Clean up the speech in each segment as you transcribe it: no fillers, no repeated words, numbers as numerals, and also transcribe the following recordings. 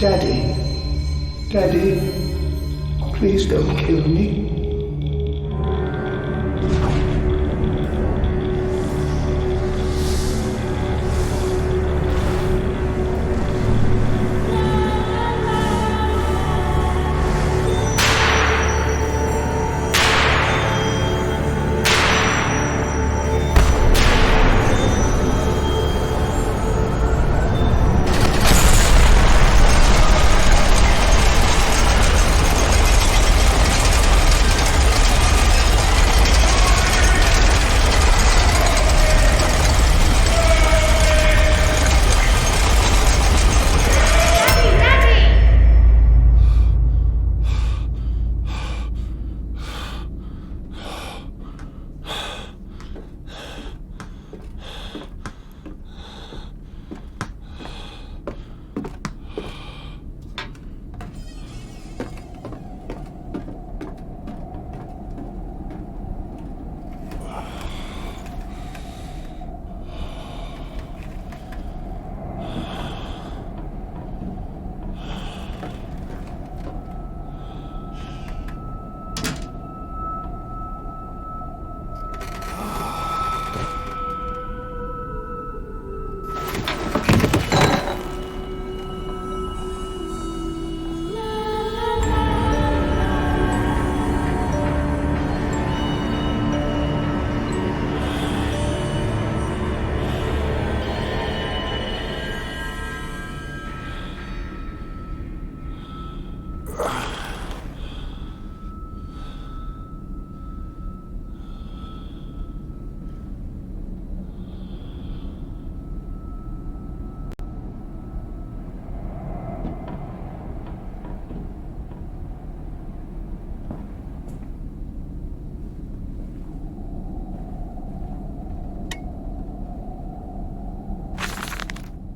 Daddy, Daddy, please don't kill me.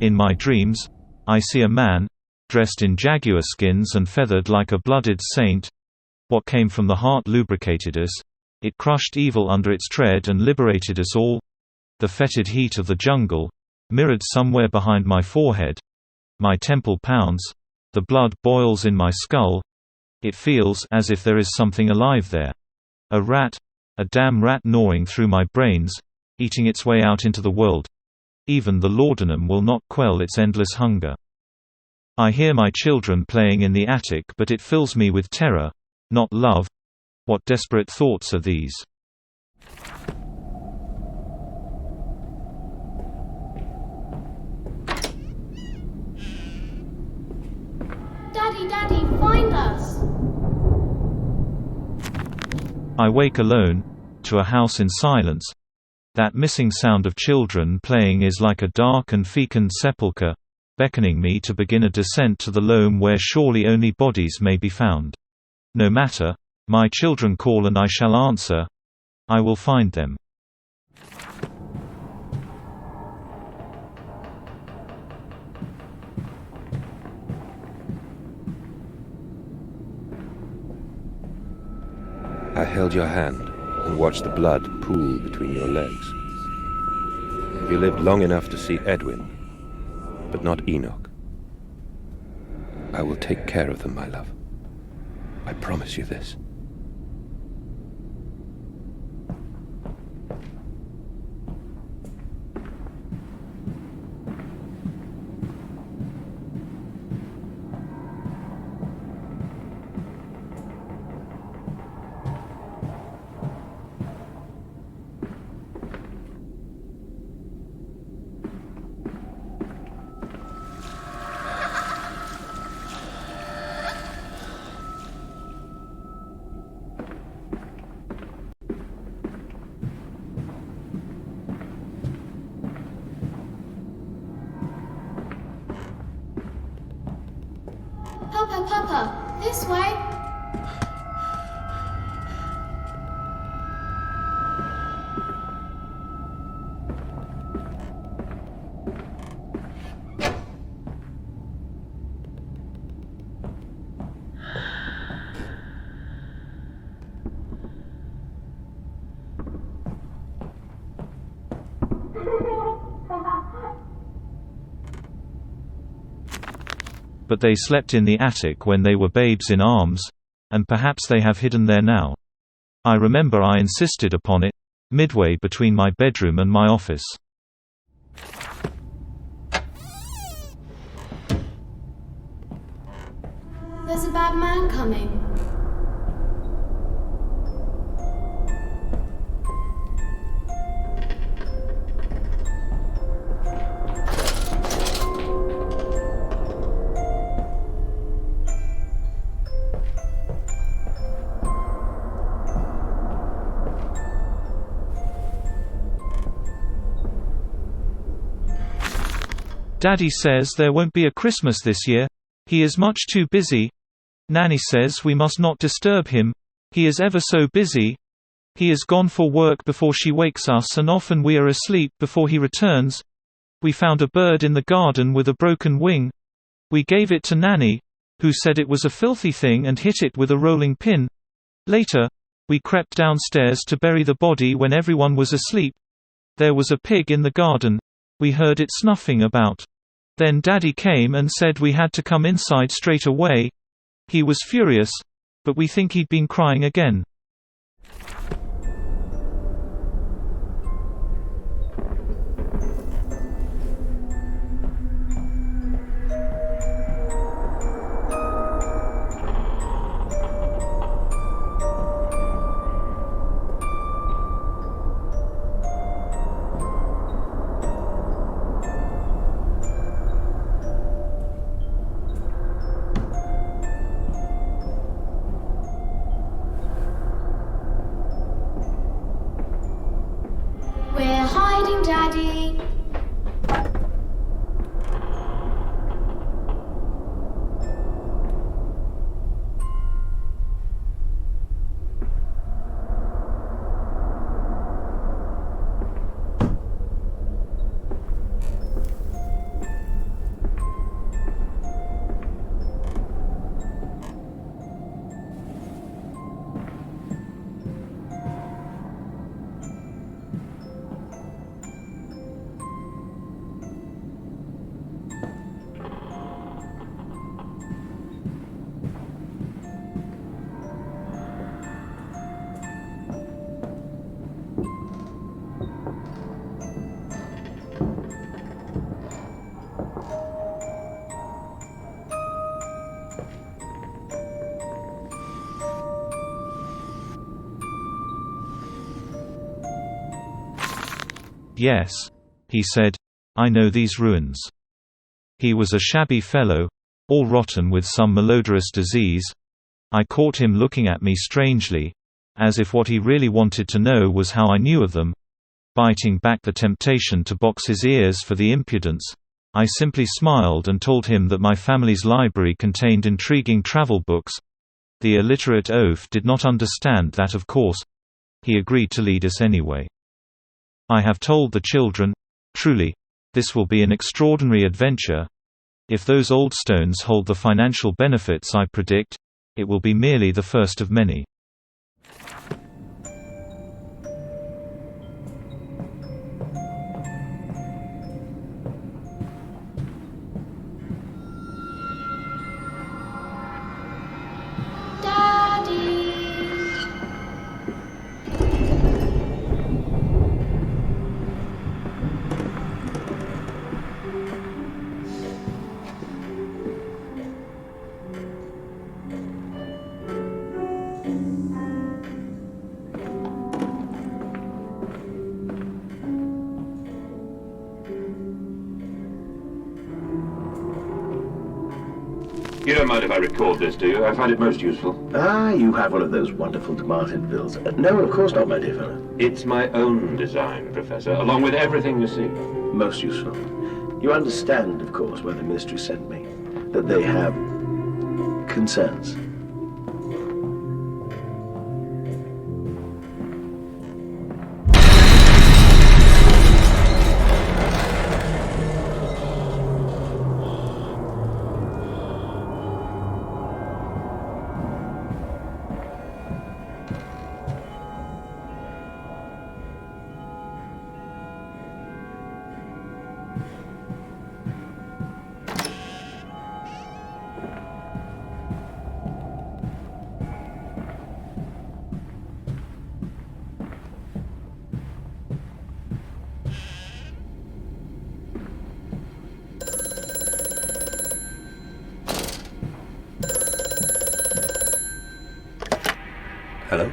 In my dreams, I see a man, dressed in jaguar skins and feathered like a blooded saint. What came from the heart lubricated us. It crushed evil under its tread and liberated us all. The fetid heat of the jungle, mirrored somewhere behind my forehead. My temple pounds. The blood boils in my skull. It feels as if there is something alive there. A rat, a damn rat gnawing through my brains, eating its way out into the world. Even the laudanum will not quell its endless hunger. I hear my children playing in the attic, but it fills me with terror, not love. What desperate thoughts are these? Daddy, Daddy, find us! I wake alone, to a house in silence. That missing sound of children playing is like a dark and fecund sepulchre, beckoning me to begin a descent to the loam where surely only bodies may be found. No matter, my children call and I shall answer. I will find them. I held your hand and watched the blood pool between your legs. You lived long enough to see Edwin, but not Enoch. I will take care of them, my love. I promise you this. Papa, this way! But they slept in the attic when they were babes in arms, and perhaps they have hidden there now. I remember I insisted upon it, midway between my bedroom and my office. There's a bad man coming. Daddy says there won't be a Christmas this year. He is much too busy. Nanny says we must not disturb him. He is ever so busy. He is gone for work before she wakes us, and often we are asleep before he returns. We found a bird in the garden with a broken wing. We gave it to Nanny, who said it was a filthy thing and hit it with a rolling pin. Later, we crept downstairs to bury the body when everyone was asleep. There was a pig in the garden. We heard it snuffing about. Then Daddy came and said we had to come inside straight away. He was furious, but we think he'd been crying again. Daddy. "Yes," he said, "I know these ruins." He was a shabby fellow, all rotten with some malodorous disease. I caught him looking at me strangely, as if what he really wanted to know was how I knew of them. Biting back the temptation to box his ears for the impudence, I simply smiled and told him that my family's library contained intriguing travel books. The illiterate oaf did not understand that, of course. He agreed to lead us anyway. I have told the children, truly, this will be an extraordinary adventure. If those old stones hold the financial benefits I predict, it will be merely the first of many. You don't mind if I record this, do you? I find it most useful. Ah, you have one of those wonderful departed bills. No, of course not, my dear fellow. It's my own design, Professor, along with everything you see. Most useful. You understand, of course, why the Ministry sent me. That they have concerns. Hello?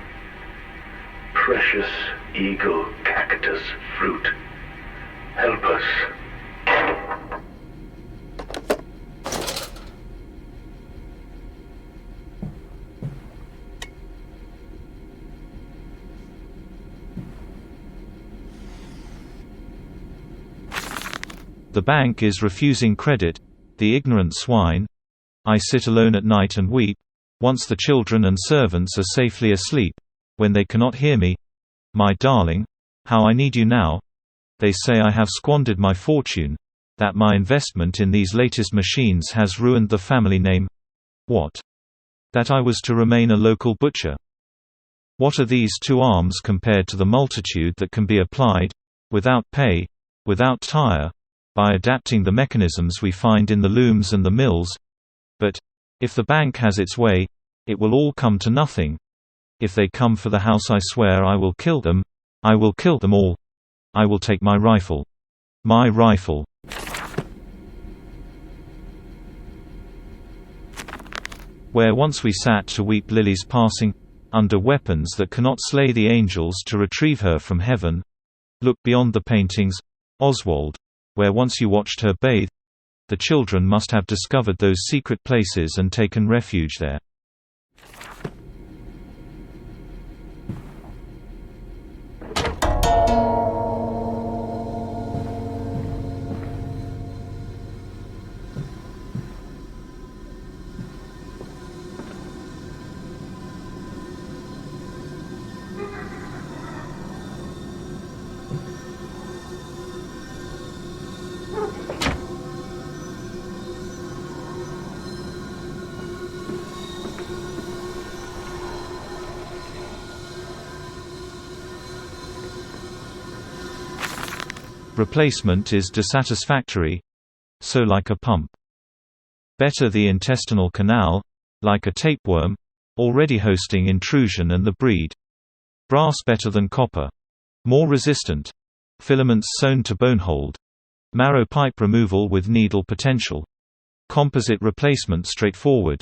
Precious eagle cactus fruit. Help us. The bank is refusing credit. The ignorant swine. I sit alone at night and weep. Once the children and servants are safely asleep. When they cannot hear me. My darling, how I need you now. They say I have squandered my fortune. That my investment in these latest machines has ruined the family name. What? That I was to remain a local butcher. What are these 2 arms compared to the multitude that can be applied, without pay, without tire, by adapting the mechanisms we find in the looms and the mills? But if the bank has its way, it will all come to nothing. If they come for the house, I swear I will kill them. I will kill them all. I will take my rifle. My rifle. Where once we sat to weep Lily's passing, under weapons that cannot slay the angels to retrieve her from heaven. Look beyond the paintings, Oswald. Where once you watched her bathe. The children must have discovered those secret places and taken refuge there. Replacement is dissatisfactory. So like a pump. Better the intestinal canal, like a tapeworm, already hosting intrusion and the breed. Brass better than copper. More resistant. Filaments sewn to bone hold. Marrow pipe removal with needle potential. Composite replacement straightforward.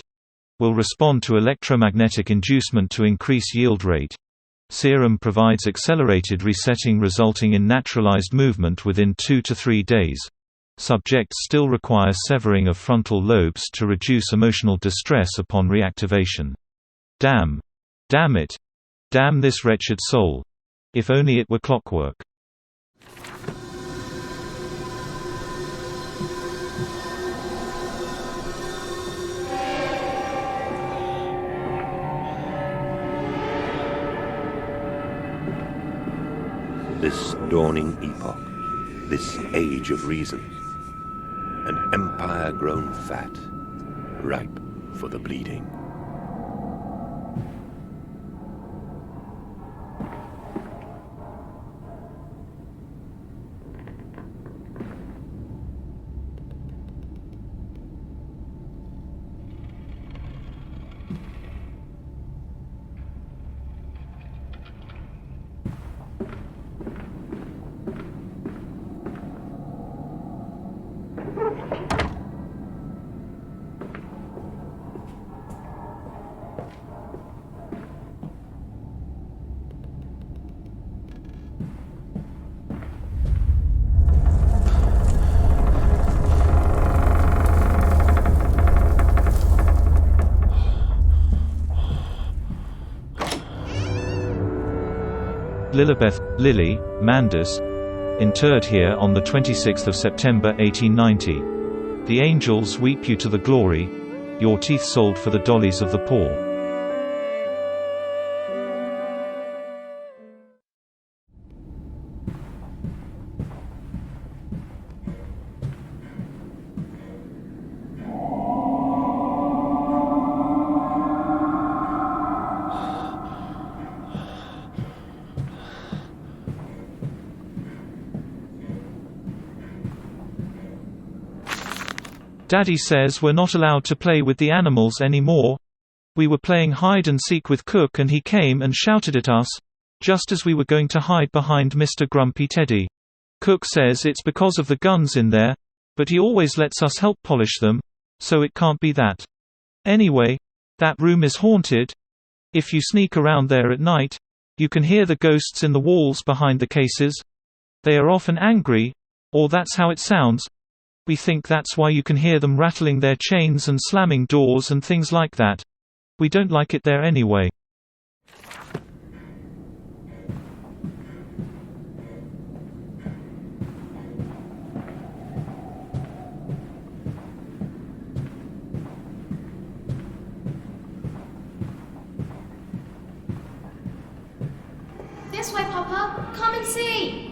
Will respond to electromagnetic inducement to increase yield rate. Serum provides accelerated resetting resulting in naturalized movement within 2 to 3 days. Subjects still require severing of frontal lobes to reduce emotional distress upon reactivation. Damn. Damn it. Damn this wretched soul. If only it were clockwork. This dawning epoch, this age of reason, an empire grown fat, ripe for the bleeding. Lilibeth, Lily, Mandus, interred here on the 26th of September 1890. The angels weep you to the glory, your teeth sold for the dollies of the poor. Daddy says we're not allowed to play with the animals anymore. We were playing hide and seek with Cook and he came and shouted at us, just as we were going to hide behind Mr. Grumpy Teddy. Cook says it's because of the guns in there, but he always lets us help polish them, so it can't be that. Anyway, that room is haunted. If you sneak around there at night, you can hear the ghosts in the walls behind the cases. They are often angry, or that's how it sounds. We think that's why you can hear them rattling their chains and slamming doors and things like that. We don't like it there anyway. This way, Papa. Come and see.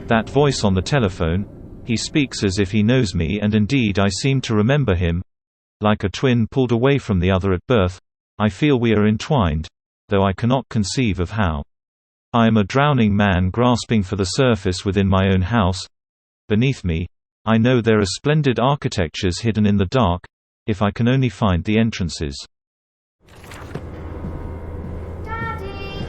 That voice on the telephone. He speaks as if he knows me, and indeed I seem to remember him. Like a twin pulled away from the other at birth, I feel we are entwined, though I cannot conceive of how. I am a drowning man grasping for the surface within my own house. Beneath me, I know there are splendid architectures hidden in the dark, if I can only find the entrances. Daddy!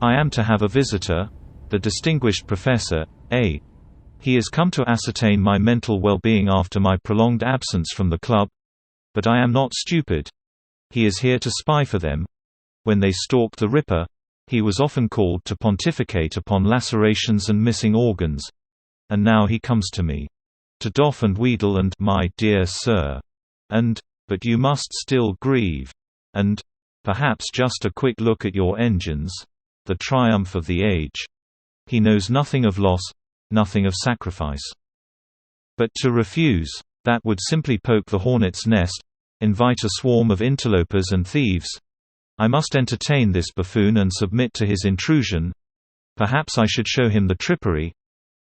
I am to have a visitor, the distinguished Professor A. He has come to ascertain my mental well-being after my prolonged absence from the club. But I am not stupid. He is here to spy for them. When they stalked the Ripper, he was often called to pontificate upon lacerations and missing organs. And now he comes to me. To doff and wheedle and "my dear sir," and "but you must still grieve," and "perhaps just a quick look at your engines," the triumph of the age. He knows nothing of loss, nothing of sacrifice. But to refuse, that would simply poke the hornet's nest, invite a swarm of interlopers and thieves. I must entertain this buffoon and submit to his intrusion. Perhaps I should show him the trippery.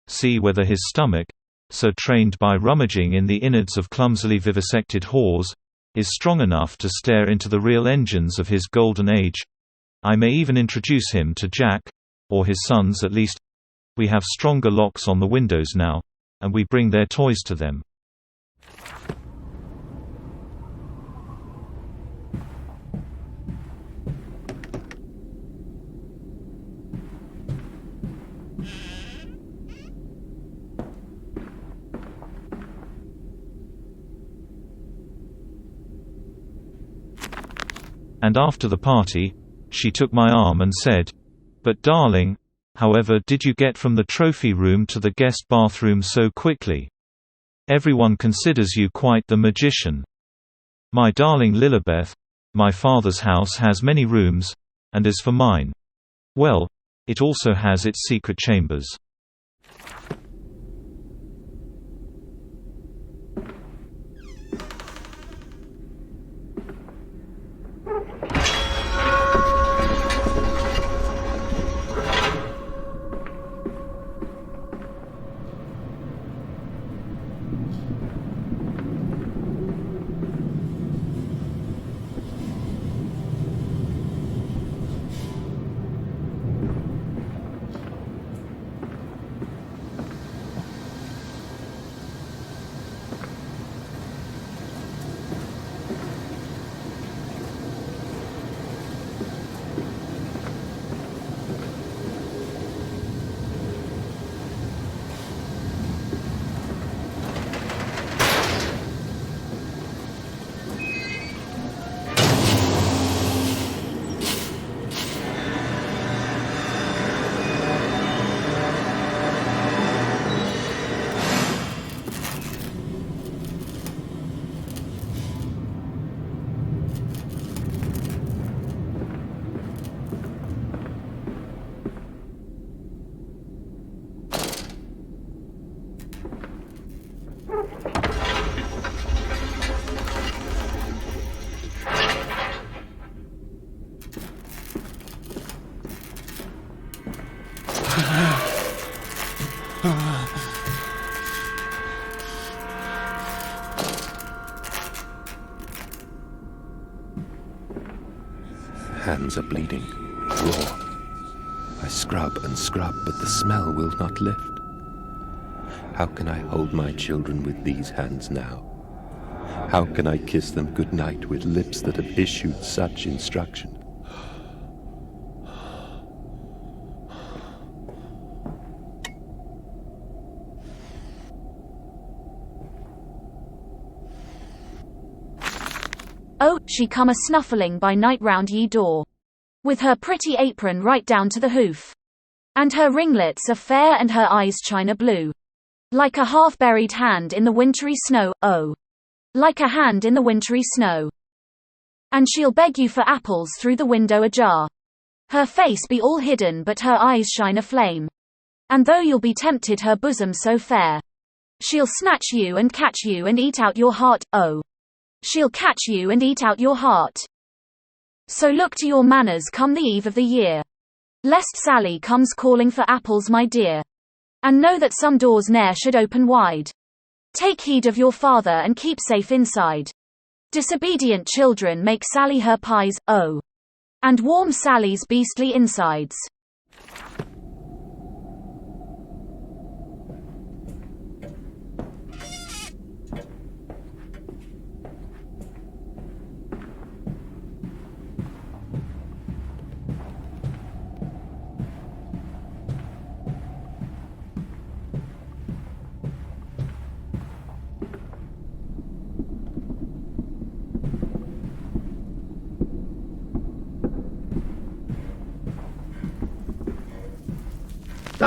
See whether his stomach, so trained by rummaging in the innards of clumsily vivisected whores, is strong enough to stare into the real engines of his golden age. I may even introduce him to Jack, or his sons at least. We have stronger locks on the windows now, and we bring their toys to them. And after the party, she took my arm and said, "But darling, however did you get from the trophy room to the guest bathroom so quickly? Everyone considers you quite the magician." "My darling Lilibeth, my father's house has many rooms, and as for mine, well, it also has its secret chambers." Hands are bleeding, raw. I scrub and scrub, but the smell will not lift. How can I hold my children with these hands now? How can I kiss them goodnight with lips that have issued such instruction? Oh, she come a-snuffling by night round ye door, with her pretty apron right down to the hoof, and her ringlets are fair and her eyes china blue, like a half-buried hand in the wintry snow, oh, like a hand in the wintry snow. And she'll beg you for apples through the window ajar. Her face be all hidden but her eyes shine aflame, and though you'll be tempted her bosom so fair, she'll snatch you and catch you and eat out your heart, oh. She'll catch you and eat out your heart. So look to your manners come the eve of the year, lest Sally comes calling for apples, my dear. And know that some doors ne'er should open wide. Take heed of your father and keep safe inside. Disobedient children make Sally her pies, oh, and warm Sally's beastly insides.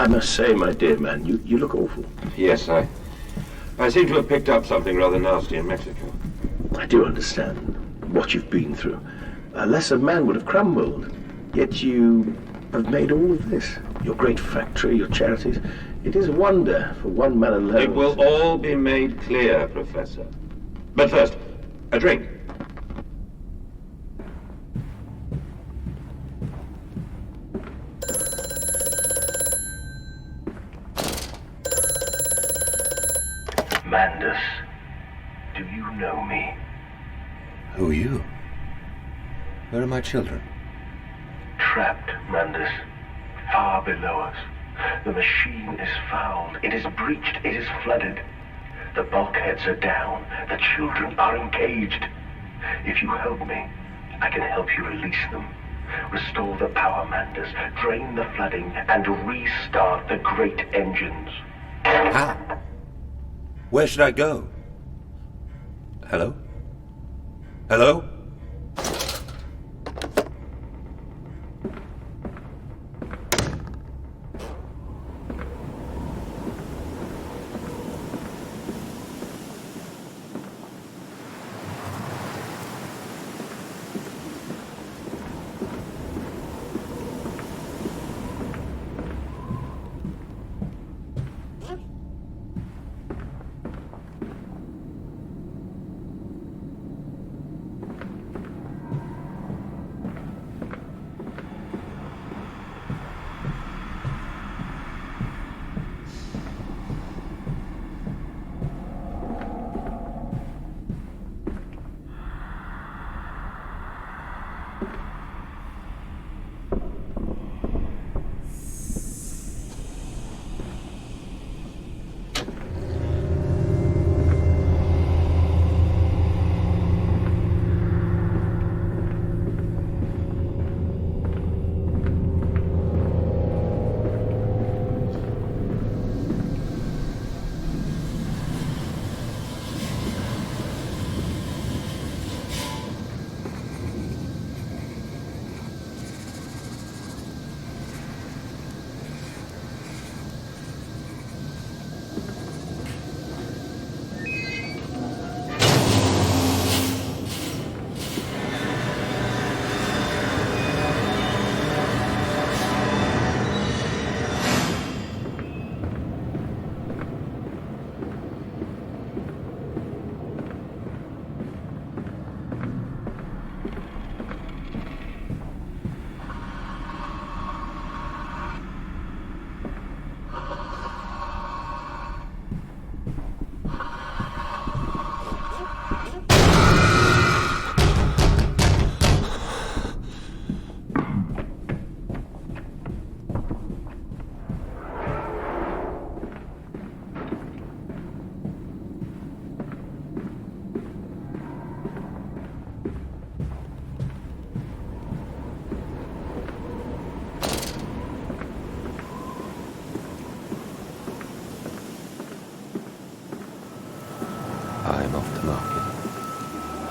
I must say, my dear man, you look awful. Yes, I seem to have picked up something rather nasty in Mexico. I do understand what you've been through. A lesser man would have crumbled. Yet you have made all of this. Your great factory, your charities. It is a wonder for one man alone. It will all be made clear, Professor. But first, a drink. Mandus, do you know me? Who are you? Where are my children? Trapped, Mandus. Far below us. The machine is fouled. It is breached. It is flooded. The bulkheads are down. The children are engaged. If you help me, I can help you release them. Restore the power, Mandus. Drain the flooding and restart the great engines. How? Where should I go? Hello? Hello?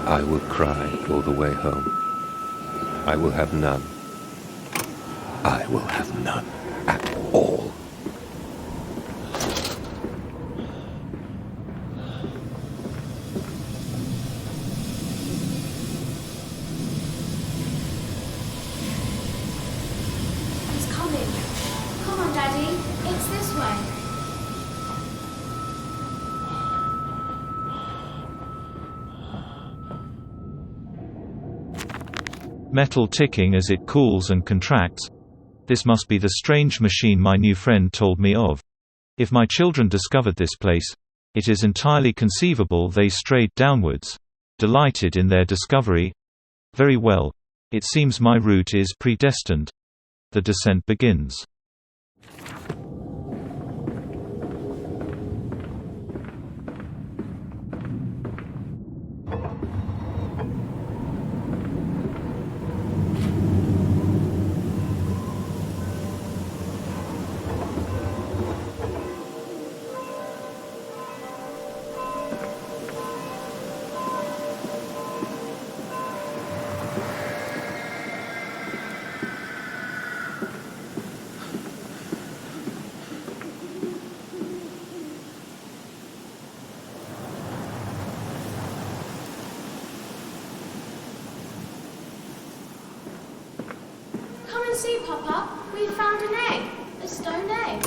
I will cry all the way home. I will have none. I will have none at all. He's coming. Come on, Daddy. It's this way. Metal ticking as it cools and contracts. This must be the strange machine my new friend told me of. If my children discovered this place, it is entirely conceivable they strayed downwards. Delighted in their discovery. Very well. It seems my route is predestined. The descent begins. see, Papa? We found an egg. A stone egg.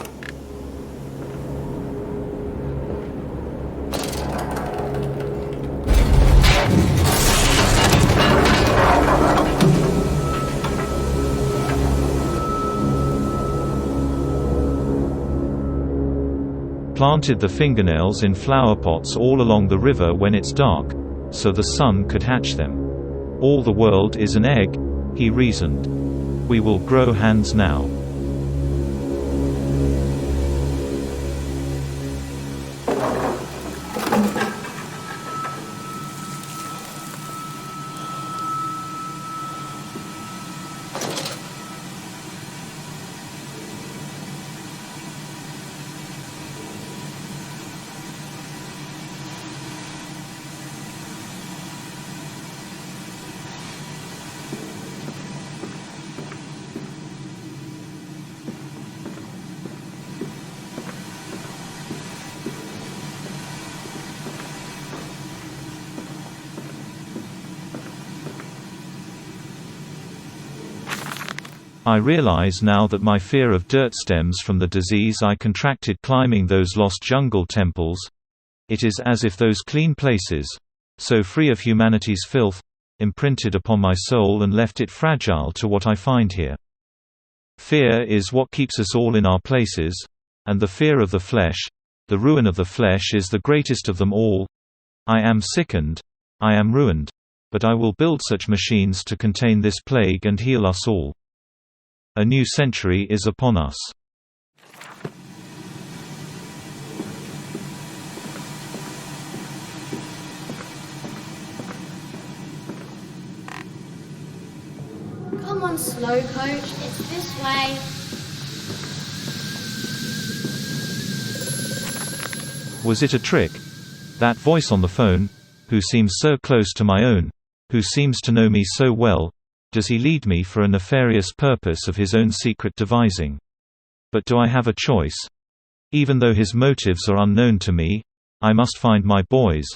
Planted the fingernails in flower pots all along the river when it's dark, so the sun could hatch them. All the world is an egg, he reasoned. We will grow hands now. I realize now that my fear of dirt stems from the disease I contracted climbing those lost jungle temples. It is as if those clean places, so free of humanity's filth, imprinted upon my soul and left it fragile to what I find here. Fear is what keeps us all in our places, and the fear of the flesh, the ruin of the flesh, is the greatest of them all. I am sickened, I am ruined, but I will build such machines to contain this plague and heal us all. A new century is upon us. Come on, slow coach. It's this way. Was it a trick? That voice on the phone, who seems so close to my own, who seems to know me so well, does he lead me for a nefarious purpose of his own secret devising? But do I have a choice? Even though his motives are unknown to me, I must find my boys.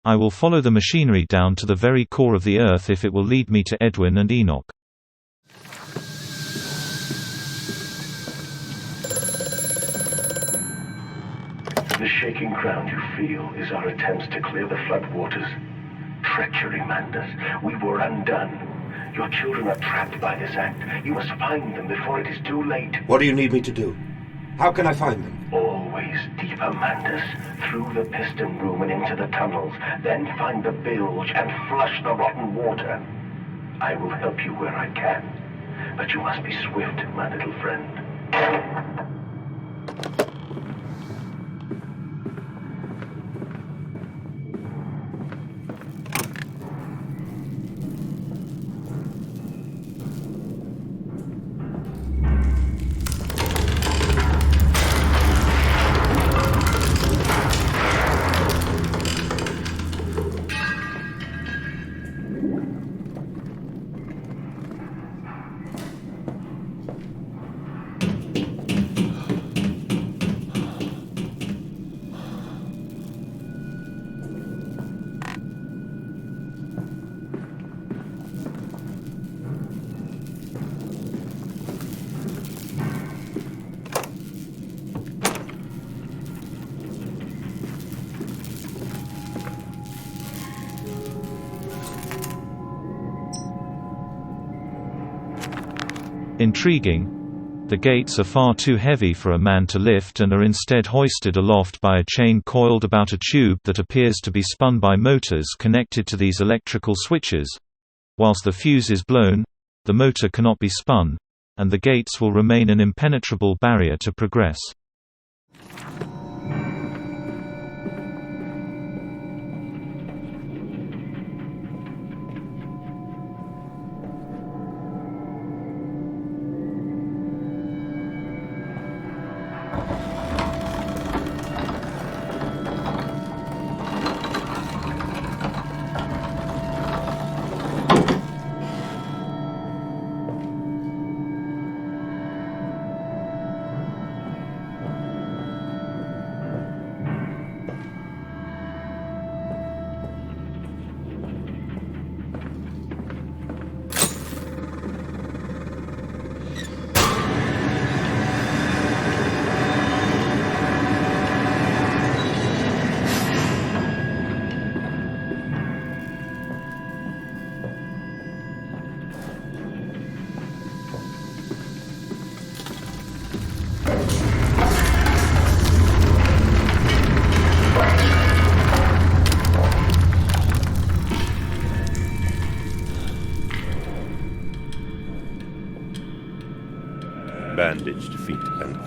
I will follow the machinery down to the very core of the earth if it will lead me to Edwin and Enoch. The shaking ground you feel is our attempts to clear the flood waters. Treachery, Mandus. We were undone. Your children are trapped by this act. You must find them before it is too late. What do you need me to do? How can I find them? Always deeper, Mandus. Through the piston room and into the tunnels. Then find the bilge and flush the rotten water. I will help you where I can. But you must be swift, my little friend. Intriguing. The gates are far too heavy for a man to lift and are instead hoisted aloft by a chain coiled about a tube that appears to be spun by motors connected to these electrical switches. Whilst the fuse is blown, the motor cannot be spun, and the gates will remain an impenetrable barrier to progress.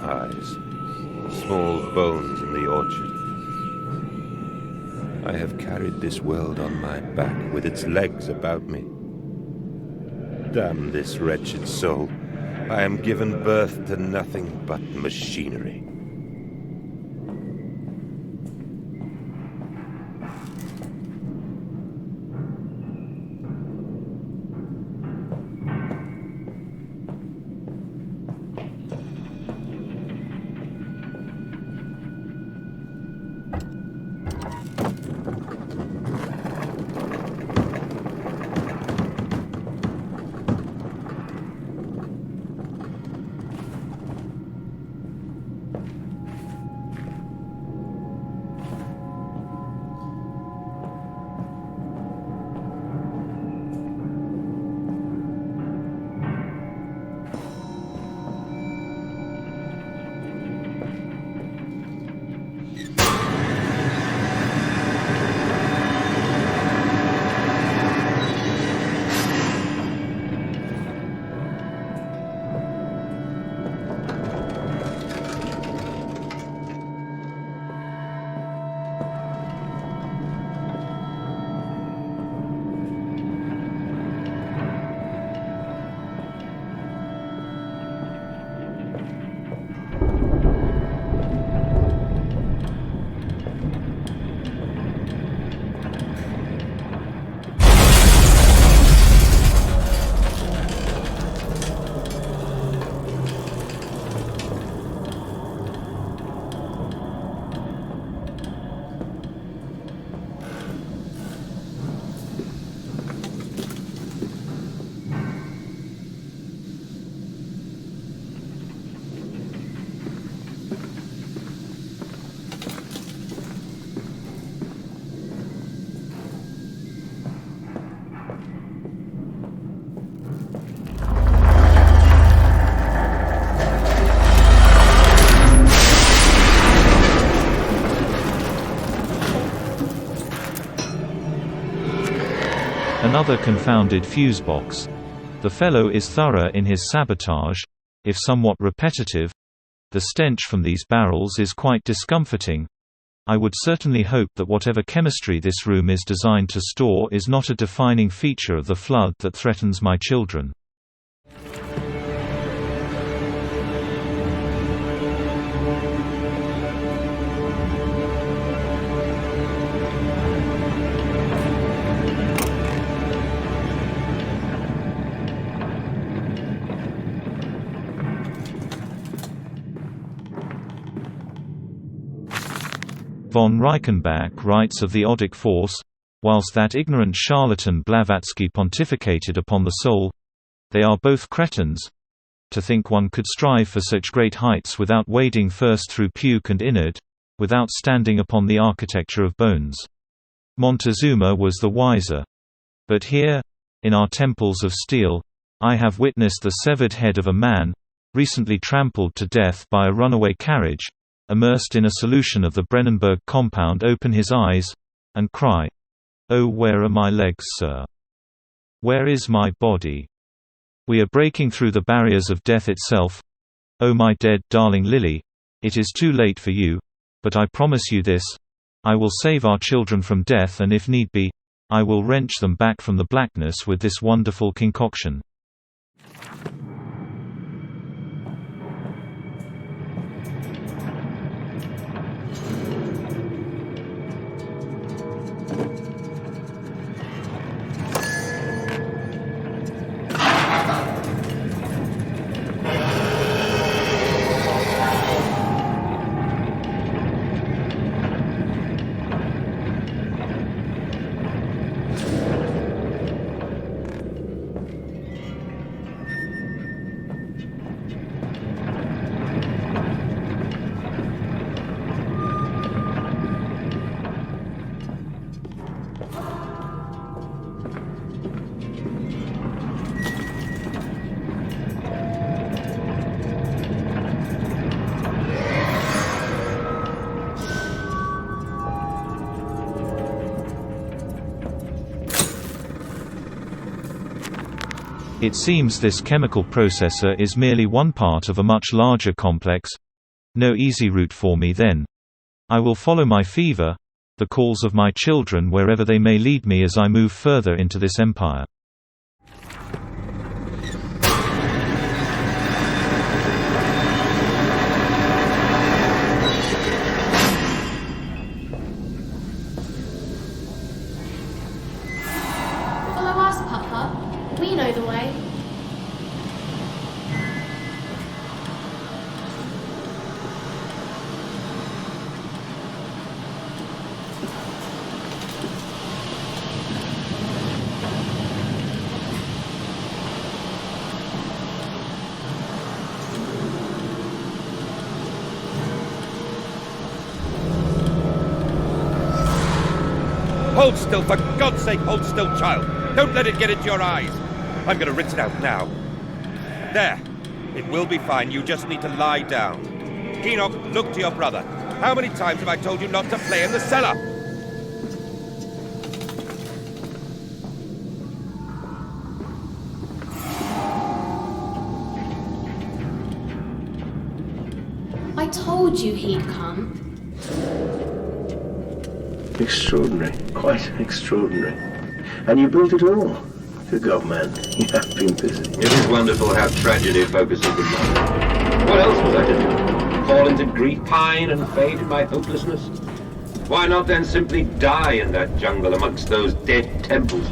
eyes, small bones in the orchard. I have carried this world on my back with its legs about me. Damn this wretched soul. I am given birth to nothing but machinery. Another confounded fuse box. The fellow is thorough in his sabotage, if somewhat repetitive. The stench from these barrels is quite discomforting. I would certainly hope that whatever chemistry this room is designed to store is not a defining feature of the flood that threatens my children. Von Reichenbach writes of the Odic force, whilst that ignorant charlatan Blavatsky pontificated upon the soul, they are both cretins. To think one could strive for such great heights without wading first through puke and innard, without standing upon the architecture of bones. Montezuma was the wiser. But here, in our temples of steel, I have witnessed the severed head of a man, recently trampled to death by a runaway carriage, immersed in a solution of the Brennenburg compound, open his eyes and cry, "Oh, where are my legs, sir? Where is my body?" We are breaking through the barriers of death itself. Oh, my dead darling Lily, it is too late for you, but I promise you this: I will save our children from death, and if need be, I will wrench them back from the blackness with this wonderful concoction. It seems this chemical processor is merely one part of a much larger complex, No easy route for me then. I will follow my fever, the calls of my children wherever they may lead me as I move further into this empire. Follow us, Papa. We know the way. Hold still, for God's sake, hold still, child. Don't let it get into your eyes. I'm going to rinse it out now. There. It will be fine. You just need to lie down. Enoch, look to your brother. How many times have I told you not to play in the cellar? I told you he'd come. Extraordinary. Quite extraordinary. And you built it all. Good God, man. You have been busy. It is wonderful how tragedy focuses the mind. What else was I to do? Fall into grief, pine, and fade in my hopelessness? Why not then simply die in that jungle amongst those dead temples?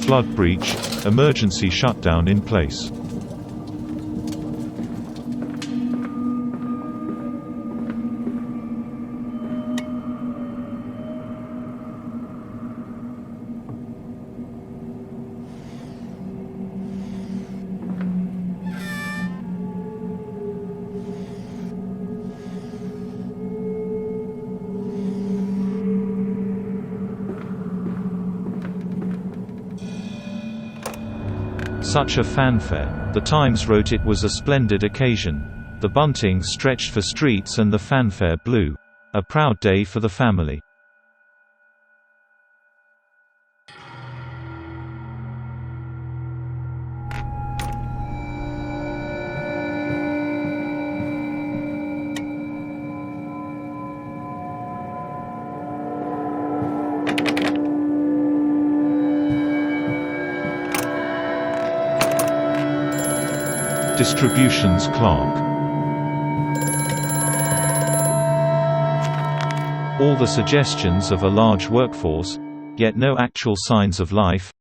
Flood breach, emergency shutdown in place. Such a fanfare. The Times wrote it was a splendid occasion. The bunting stretched for streets and the fanfare blew. A proud day for the family. Distributions clerk. All the suggestions of a large workforce, yet no actual signs of life.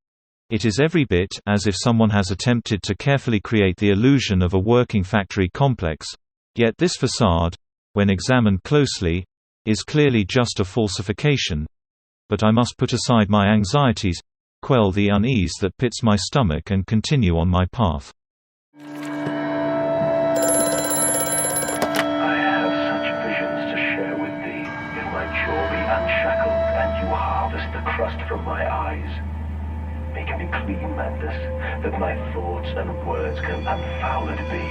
It is every bit as if someone has attempted to carefully create the illusion of a working factory complex, yet this facade, when examined closely, is clearly just a falsification. But I must put aside my anxieties, quell the unease that pits my stomach and continue on my path. From my eyes, make me clean, Mandus, that my thoughts and words can unfouled be.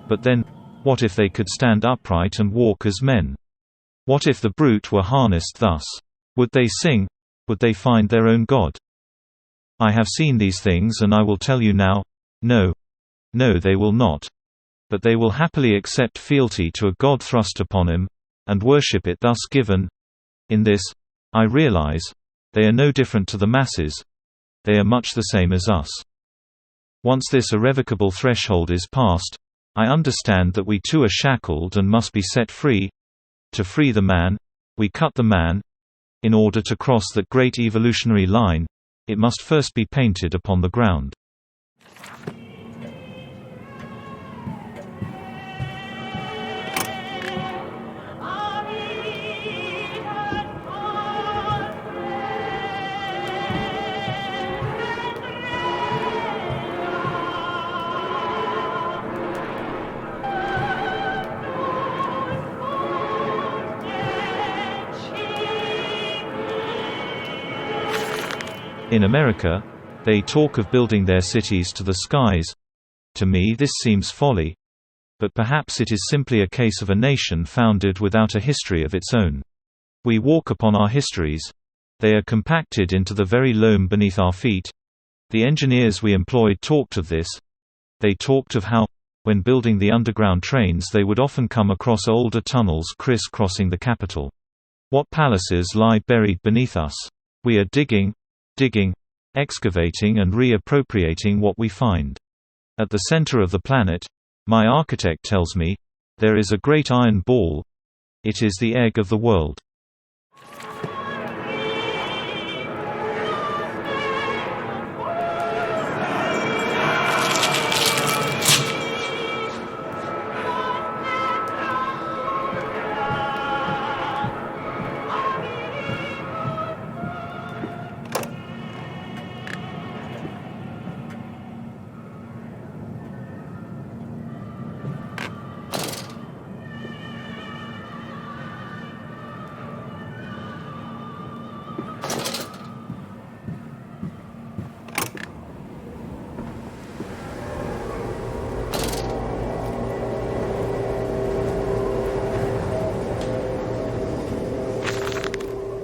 But then, What if they could stand upright and walk as men? What if the brute were harnessed thus? Would they sing? Would they find their own God? I have seen these things, and I will tell you now, no. No, they will not. But they will happily accept fealty to a God thrust upon him, and worship it thus given. In this, I realize, they are no different to the masses. They are much the same as us. Once this irrevocable threshold is passed, I understand that we too are shackled and must be set free. To free the man, we cut the man. In order to cross that great evolutionary line, it must first be painted upon the ground. In America, they talk of building their cities to the skies. To me this seems folly. But perhaps it is simply a case of a nation founded without a history of its own. We walk upon our histories. They are compacted into the very loam beneath our feet. The engineers we employed talked of this. They talked of how, when building the underground trains, they would often come across older tunnels criss-crossing the capital. What palaces lie buried beneath us? We are digging, excavating and reappropriating what we find. At the center of the planet, my architect tells me, there is a great iron ball. It is the egg of the world.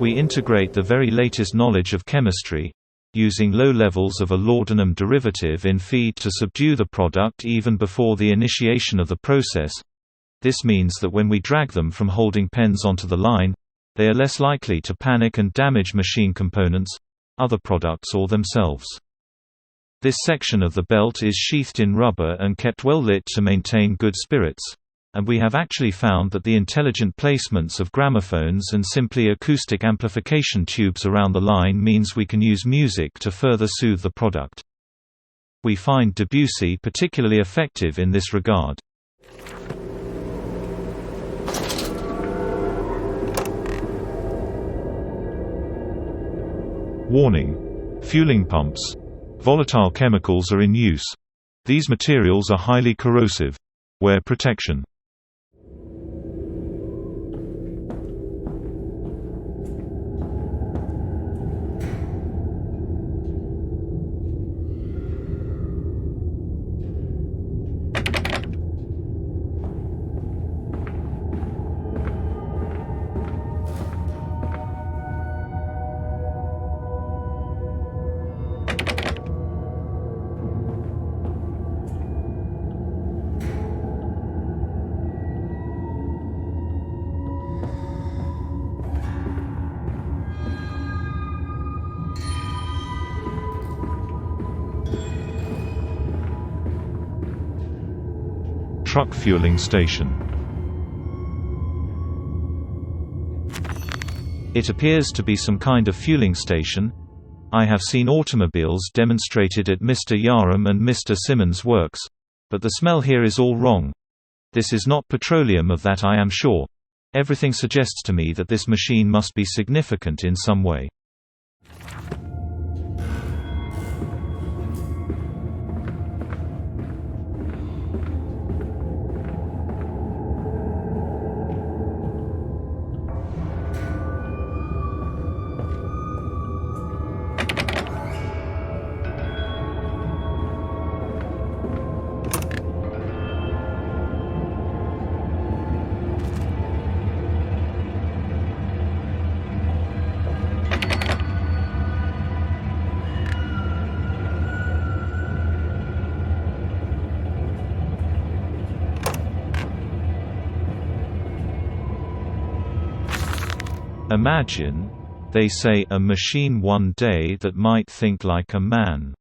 We integrate the very latest knowledge of chemistry, using low levels of a laudanum derivative in feed to subdue the product even before the initiation of the process. This means that when we drag them from holding pens onto the line, they are less likely to panic and damage machine components, other products or themselves. This section of the belt is sheathed in rubber and kept well lit to maintain good spirits. And we have actually found that the intelligent placements of gramophones and simply acoustic amplification tubes around the line means we can use music to further soothe the product. We find Debussy particularly effective in this regard. Warning: fueling pumps. Volatile chemicals are in use. These materials are highly corrosive. Wear protection. Truck fueling station. It appears to be some kind of fueling station. I have seen automobiles demonstrated at Mr. Yaram and Mr. Simmons' works. But the smell here is all wrong. This is not petroleum, of that I am sure. Everything suggests to me that this machine must be significant in some way. Imagine, they say, a machine one day that might think like a man.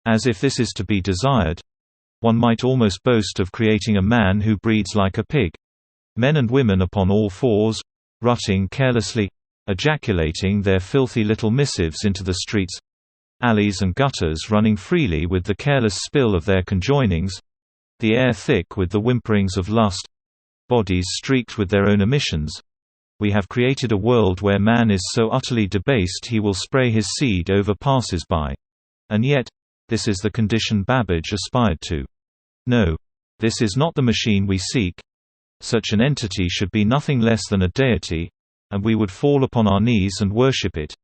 As if this is to be desired. One might almost boast of creating a man who breeds like a pig. Men and women upon all fours, rutting carelessly, ejaculating their filthy little missives into the streets, alleys and gutters running freely with the careless spill of their conjoinings, the air thick with the whimperings of lust, bodies streaked with their own emissions. We have created a world where man is so utterly debased he will spray his seed over passers-by. And yet, this is the condition Babbage aspired to. No. This is not the machine we seek. Such an entity should be nothing less than a deity, and we would fall upon our knees and worship it.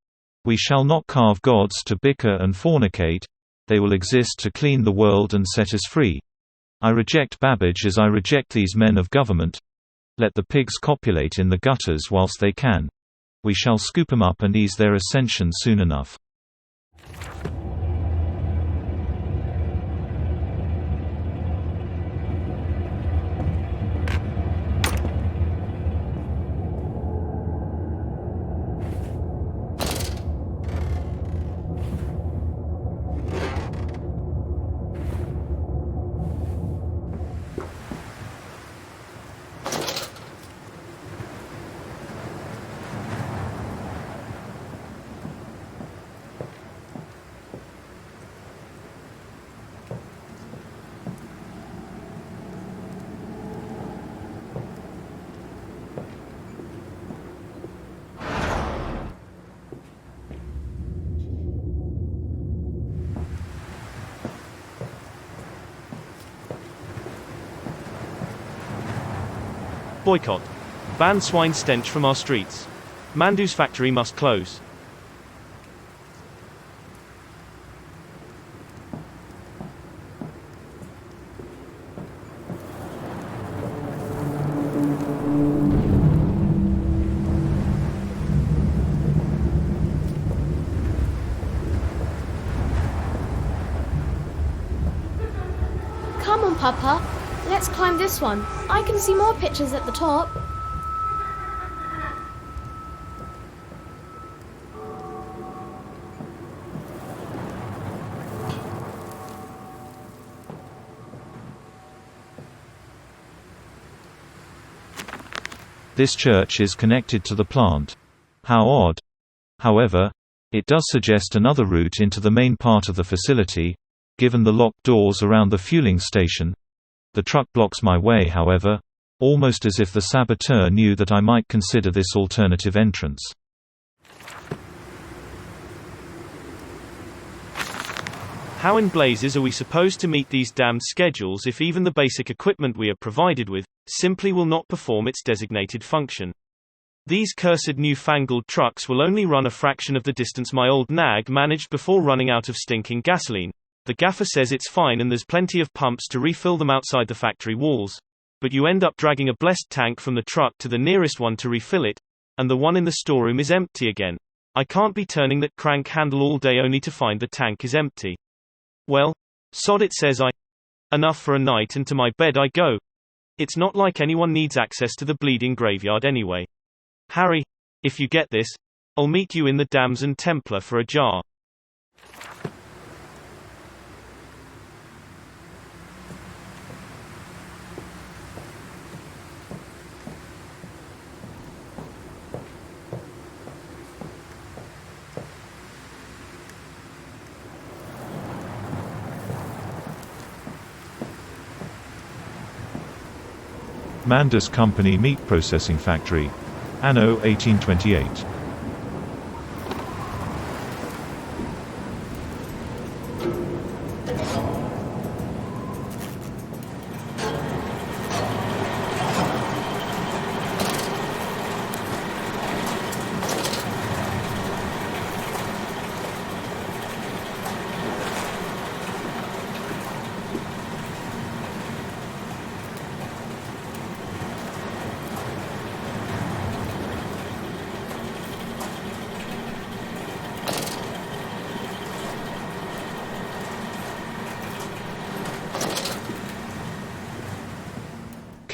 We shall not carve gods to bicker and fornicate, they will exist to clean the world and set us free. I reject Babbage as I reject these men of government. Let the pigs copulate in the gutters whilst they can. We shall scoop 'em up and ease their ascension soon enough. Boycott. Ban swine stench from our streets. Mandus factory must close. Come on, Papa. Let's climb this one. I can see more pictures at the top. This church is connected to the plant. How odd. However, it does suggest another route into the main part of the facility, given the locked doors around the fueling station. The truck blocks my way, however, almost as if the saboteur knew that I might consider this alternative entrance. How in blazes are we supposed to meet these damned schedules if even the basic equipment we are provided with simply will not perform its designated function? These cursed new-fangled trucks will only run a fraction of the distance my old nag managed before running out of stinking gasoline. The gaffer says it's fine and there's plenty of pumps to refill them outside the factory walls. But you end up dragging a blessed tank from the truck to the nearest one to refill it, and the one in the storeroom is empty again. I can't be turning that crank handle all day only to find the tank is empty. Well, sod it, says I. Enough for a night, and to my bed I go. It's not like anyone needs access to the bleeding graveyard anyway. Harry, if you get this, I'll meet you in the Damson Templar for a jar. Mandus Company Meat Processing Factory. Anno 1828.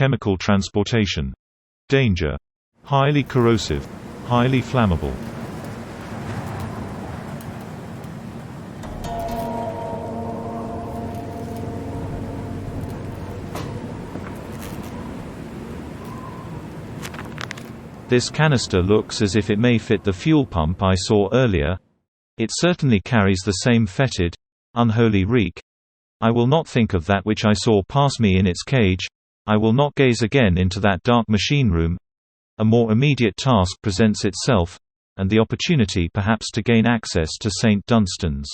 Chemical transportation. Danger. Highly corrosive. highly flammable. This canister looks as if it may fit the fuel pump I saw earlier. It certainly carries the same fetid, unholy reek. I will not think of that which I saw pass me in its cage. I will not gaze again into that dark machine room. A more immediate task presents itself, and the opportunity perhaps to gain access to St. Dunstan's.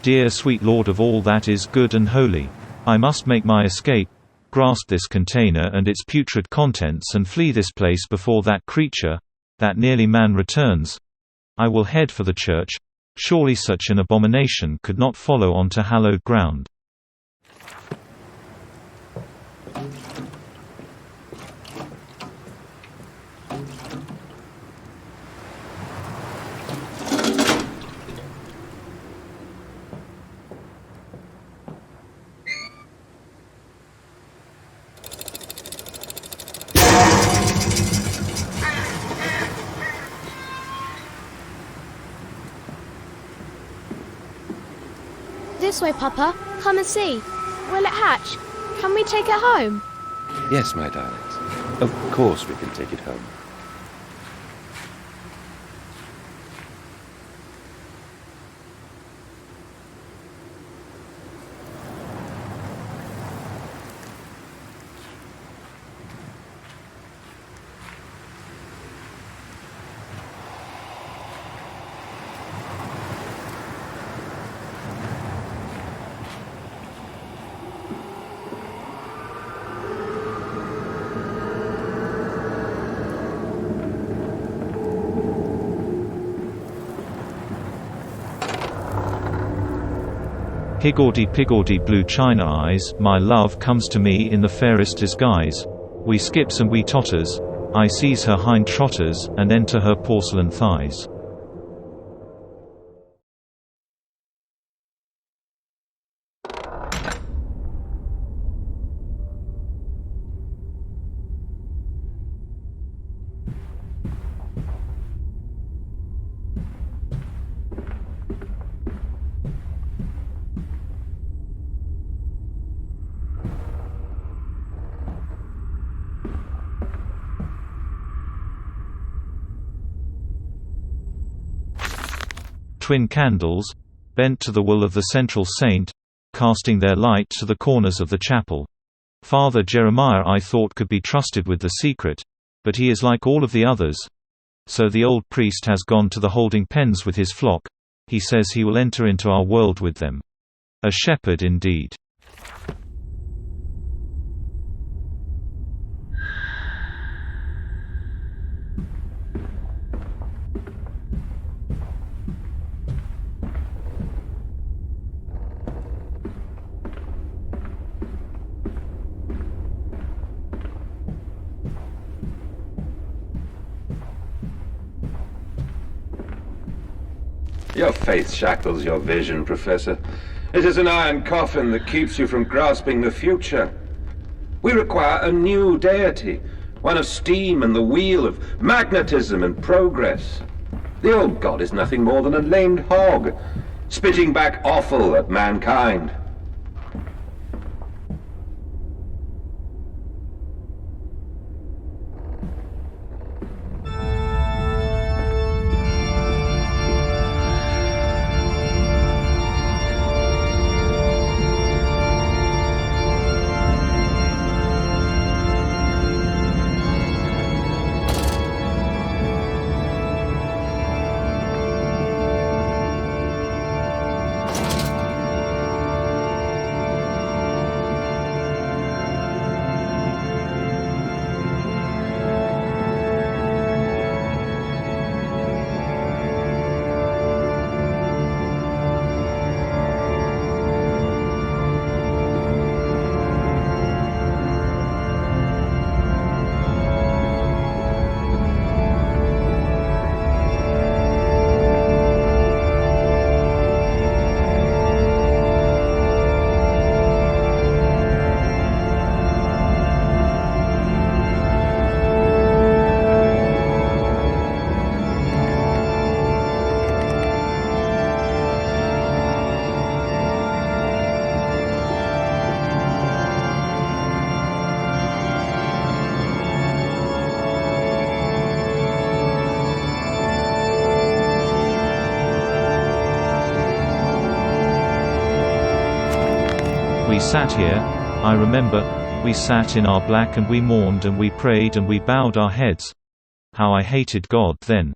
Dear sweet Lord of all that is good and holy, I must make my escape, grasp this container and its putrid contents and flee this place before that creature, that nearly man returns. I will head for the church. Surely such an abomination could not follow onto hallowed ground. This way, Papa. Come and see. Will it hatch? Can we take it home? Yes, my darlings. Of course we can take it home. Higgledy-piggledy blue china eyes, my love comes to me in the fairest disguise. We skips and we totters, I seize her hind trotters, and enter her porcelain thighs. Twin candles, bent to the will of the central saint, casting their light to the corners of the chapel. Father Jeremiah I thought could be trusted with the secret, but he is like all of the others. So the old priest has gone to the holding pens with his flock. He says he will enter into our world with them. A shepherd indeed. Your faith shackles your vision, Professor. It is an iron coffin that keeps you from grasping the future. We require a new deity, one of steam and the wheel, of magnetism and progress. The old god is nothing more than a lamed hog, spitting back offal at mankind. We sat here, I remember, we sat in our black and we mourned and we prayed and we bowed our heads. How I hated God then.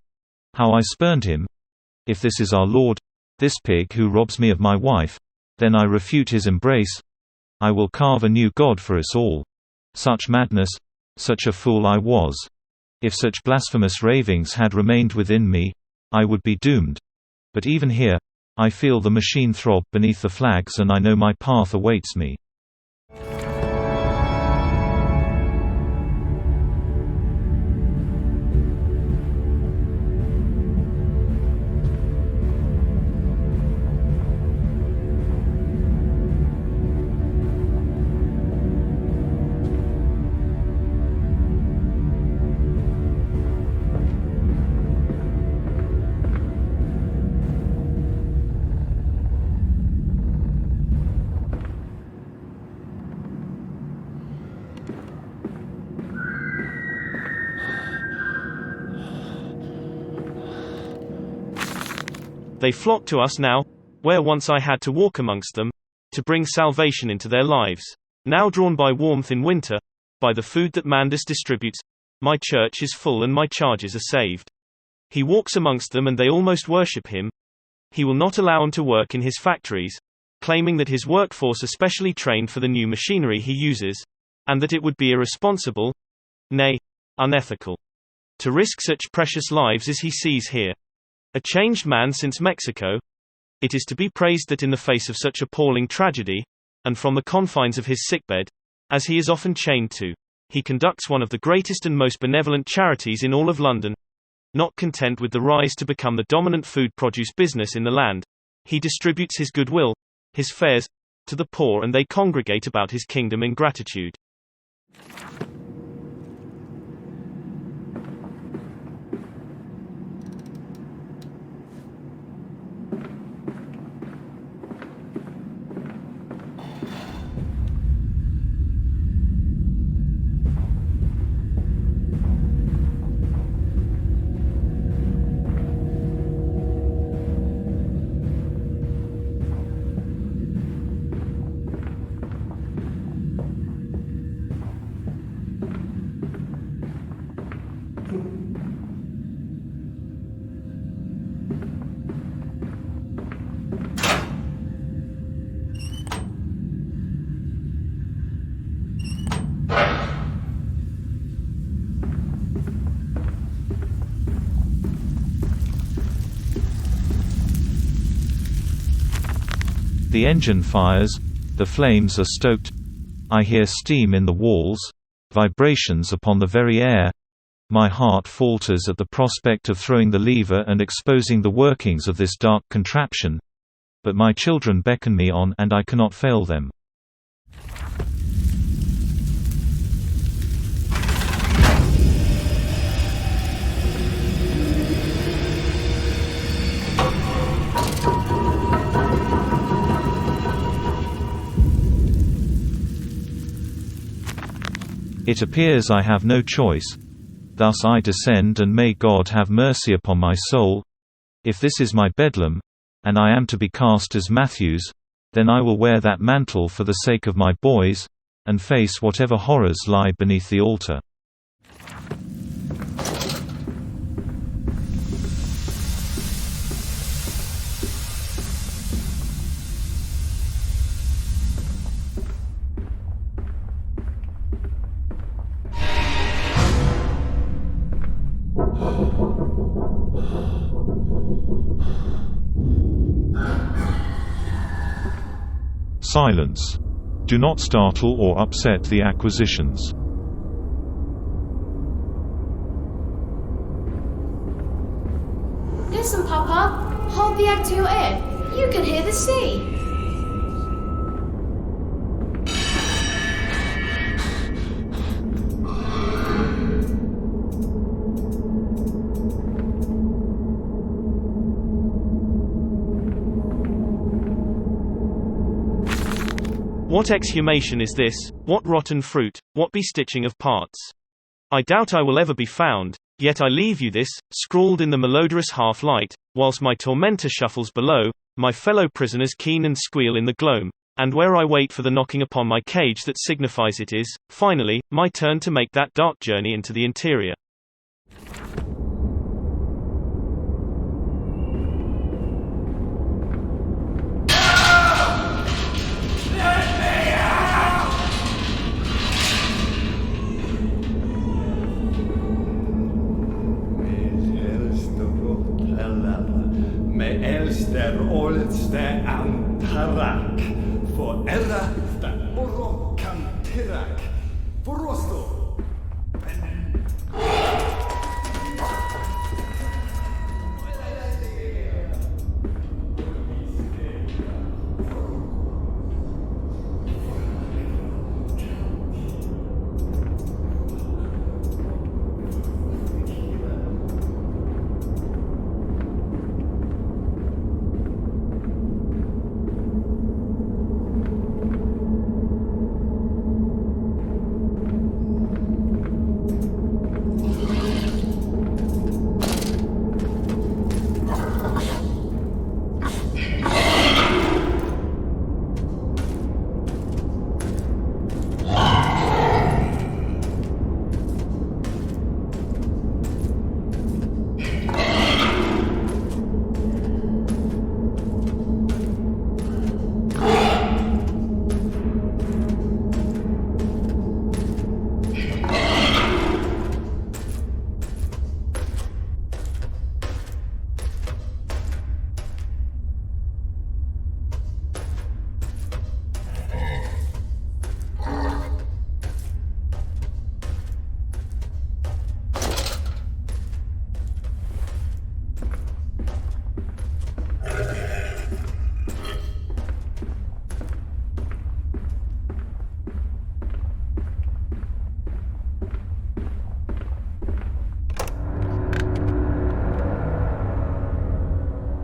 How I spurned him. If this is our Lord, this pig who robs me of my wife, then I refute his embrace. I will carve a new God for us all. Such madness, such a fool I was. If such blasphemous ravings had remained within me, I would be doomed. But even here, I feel the machine throb beneath the flags and I know my path awaits me. They flock to us now, where once I had to walk amongst them, to bring salvation into their lives. Now drawn by warmth in winter, by the food that Mandus distributes, my church is full and my charges are saved. He walks amongst them and they almost worship him. He will not allow them to work in his factories, claiming that his workforce are specially trained for the new machinery he uses, and that it would be irresponsible, nay, unethical, to risk such precious lives as he sees here. A changed man since Mexico. It is to be praised that in the face of such appalling tragedy, and from the confines of his sickbed, as he is often chained to, he conducts one of the greatest and most benevolent charities in all of London. Not content with the rise to become the dominant food produce business in the land, he distributes his goodwill, his fares, to the poor and they congregate about his kingdom in gratitude. The engine fires, the flames are stoked. I hear steam in the walls, vibrations upon the very air. My heart falters at the prospect of throwing the lever and exposing the workings of this dark contraption. But my children beckon me on and I cannot fail them. It appears I have no choice. Thus I descend, and may God have mercy upon my soul. If this is my bedlam, and I am to be cast as Matthews, then I will wear that mantle for the sake of my boys, and face whatever horrors lie beneath the altar. Silence. Do not startle or upset the acquisitions. Listen, Papa. Hold the egg to your ear. You can hear the sea. What exhumation is this? What rotten fruit? What bestitching of parts? I doubt I will ever be found, yet I leave you this, scrawled in the malodorous half-light, whilst my tormentor shuffles below, my fellow prisoners keen and squeal in the gloam, and where I wait for the knocking upon my cage that signifies it is, finally, my turn to make that dark journey into the interior. Olste antarak, for erra da oro kantirak, forosto.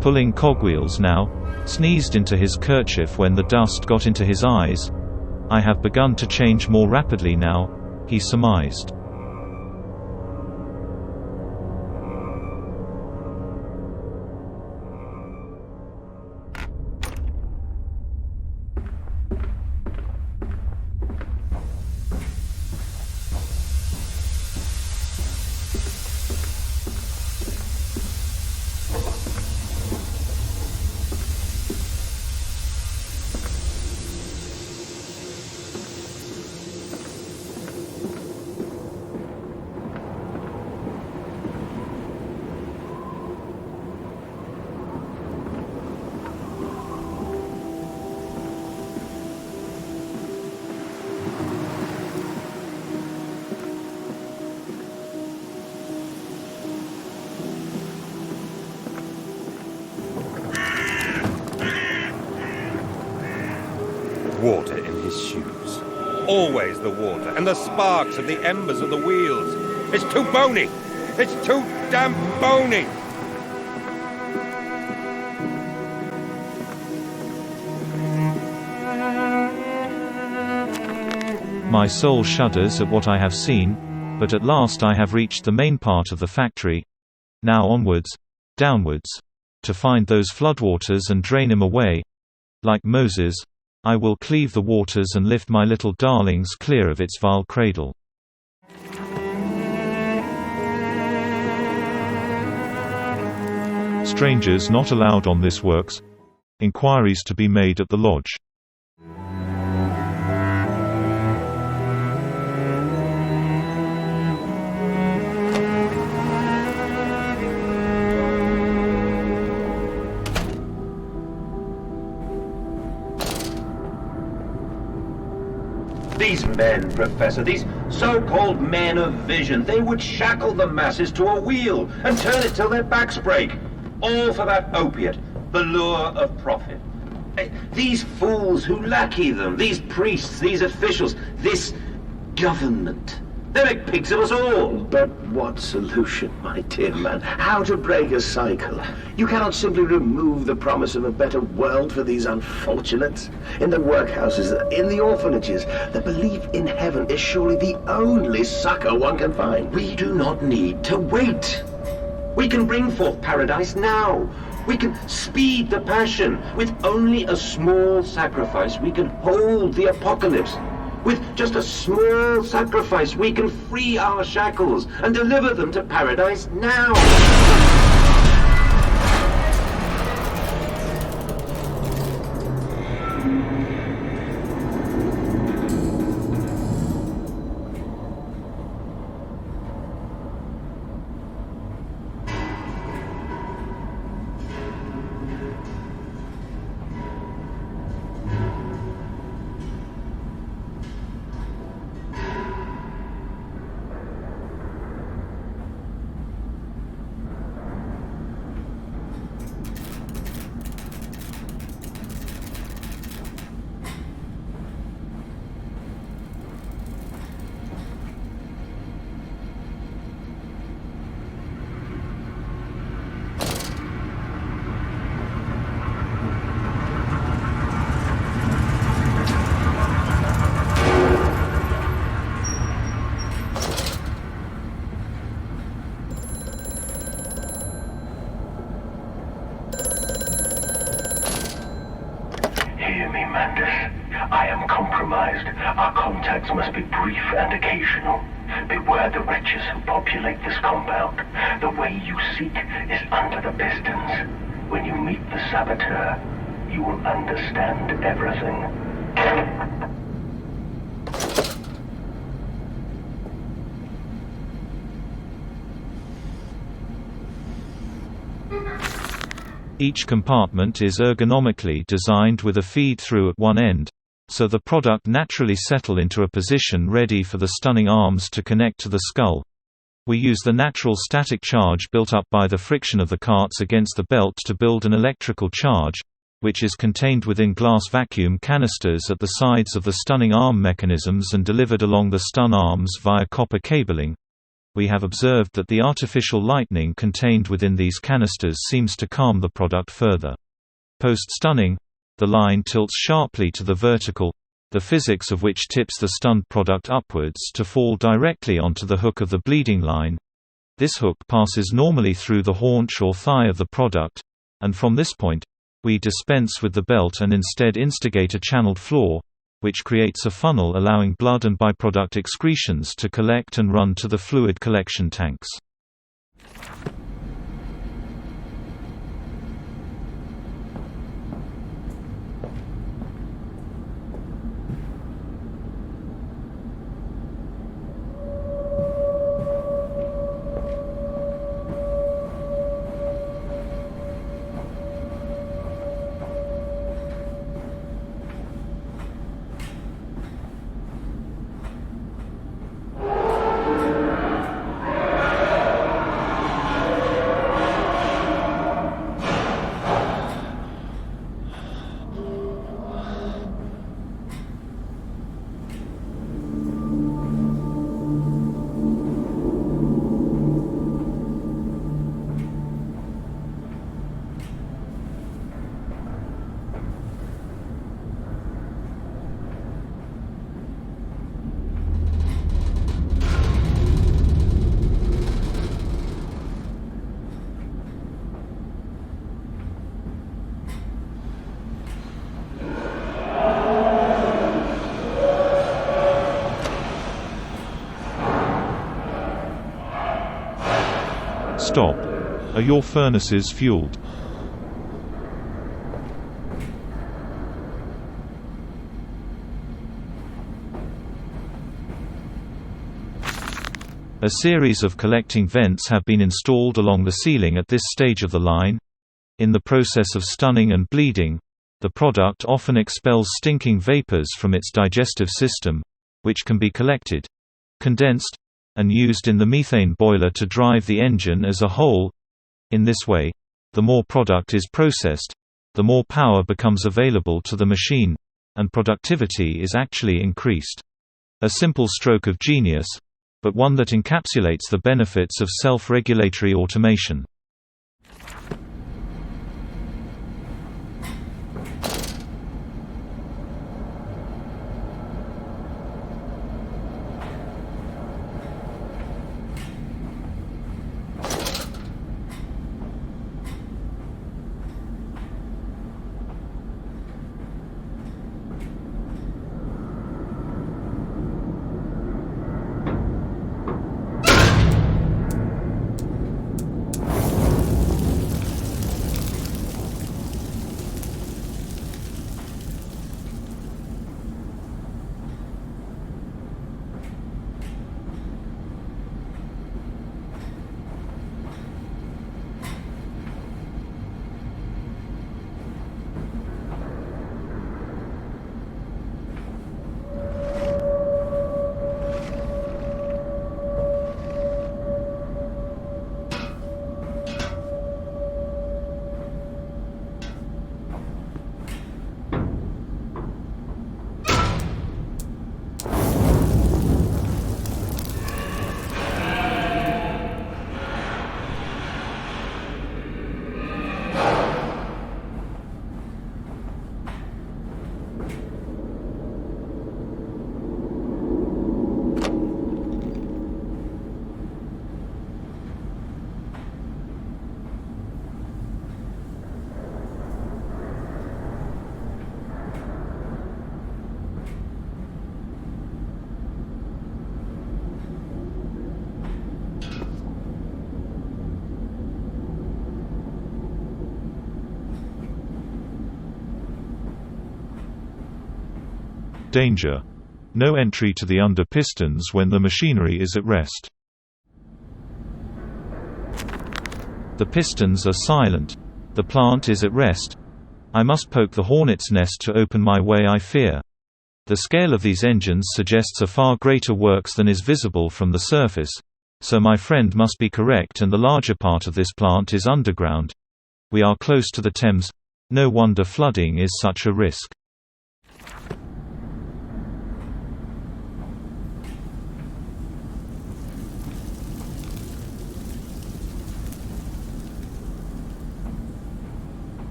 Pulling cogwheels now, sneezed into his kerchief when the dust got into his eyes. I have begun to change more rapidly now, he surmised. Water in his shoes. Always the water, and the sparks of the embers of the wheels. It's too bony! It's too damn bony! My soul shudders at what I have seen, but at last I have reached the main part of the factory. Now onwards, downwards, to find those floodwaters and drain them away. Like Moses, I will cleave the waters and lift my little darlings clear of its vile cradle. Strangers not allowed on this works. Inquiries to be made at the lodge. These men, Professor, these so-called men of vision, they would shackle the masses to a wheel and turn it till their backs break. All for that opiate, the lure of profit. These fools who lackey them, these priests, these officials, this government, they make pigs of us all. But what solution, my dear man? How to break a cycle? You cannot simply remove the promise of a better world for these unfortunates. In the workhouses, in the orphanages, the belief in heaven is surely the only succor one can find. We do not need to wait. We can bring forth paradise now. We can speed the passion. With only a small sacrifice, we can hold the apocalypse. With just a small sacrifice, we can free our shackles and deliver them to paradise now. Hear me, Mandus. I am compromised. Our contacts must be brief and occasional. Beware the wretches who populate this compound. The way you seek is under the pistons. When you meet the Saboteur, you will understand everything. Each compartment is ergonomically designed with a feed-through at one end, so the product naturally settle into a position ready for the stunning arms to connect to the skull. We use the natural static charge built up by the friction of the carts against the belt to build an electrical charge, which is contained within glass vacuum canisters at the sides of the stunning arm mechanisms and delivered along the stun arms via copper cabling. We have observed that the artificial lightning contained within these canisters seems to calm the product further. Post-stunning, the line tilts sharply to the vertical, the physics of which tips the stunned product upwards to fall directly onto the hook of the bleeding line. This hook passes normally through the haunch or thigh of the product, and from this point, we dispense with the belt and instead instigate a channeled floor, which creates a funnel allowing blood and byproduct excretions to collect and run to the fluid collection tanks. Are your furnaces fueled? A series of collecting vents have been installed along the ceiling at this stage of the line. In the process of stunning and bleeding, the product often expels stinking vapors from its digestive system, which can be collected, condensed, and used in the methane boiler to drive the engine as a whole. In this way, the more product is processed, the more power becomes available to the machine, and productivity is actually increased. A simple stroke of genius, but one that encapsulates the benefits of self-regulatory automation. Danger. No entry to the under pistons when the machinery is at rest. The pistons are silent. The plant is at rest. I must poke the hornet's nest to open my way, I fear. The scale of these engines suggests a far greater works than is visible from the surface, so my friend must be correct and the larger part of this plant is underground. We are close to the Thames. No wonder flooding is such a risk.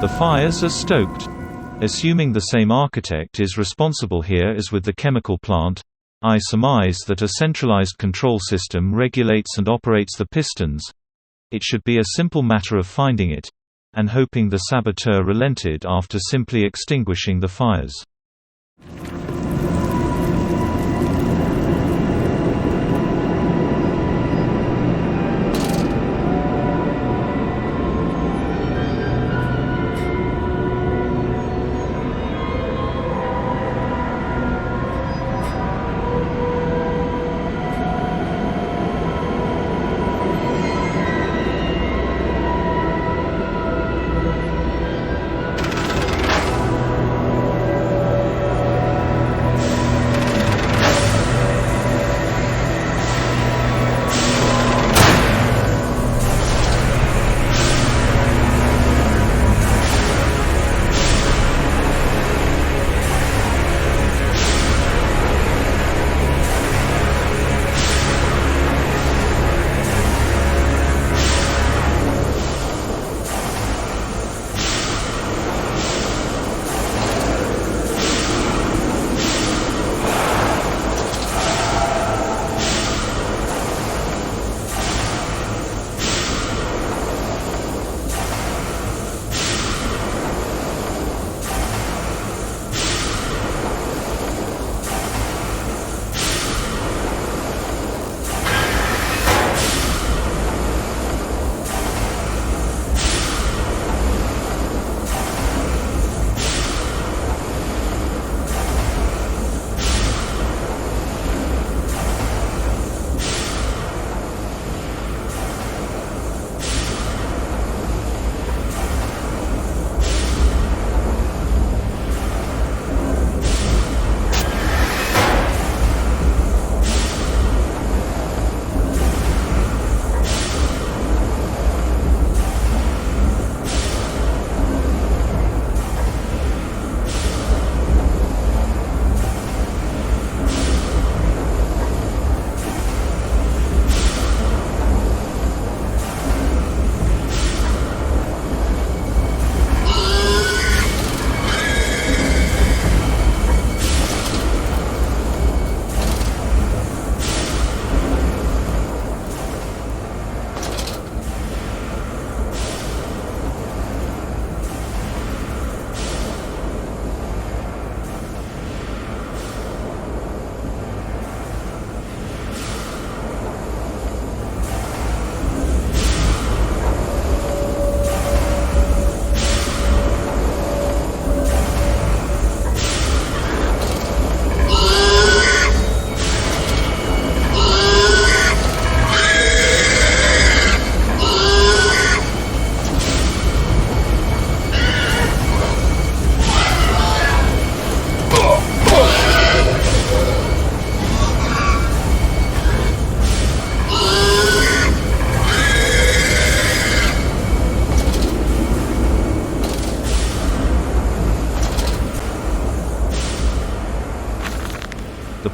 The fires are stoked. Assuming the same architect is responsible here as with the chemical plant, I surmise that a centralized control system regulates and operates the pistons. It should be a simple matter of finding it, and hoping the saboteur relented after simply extinguishing the fires.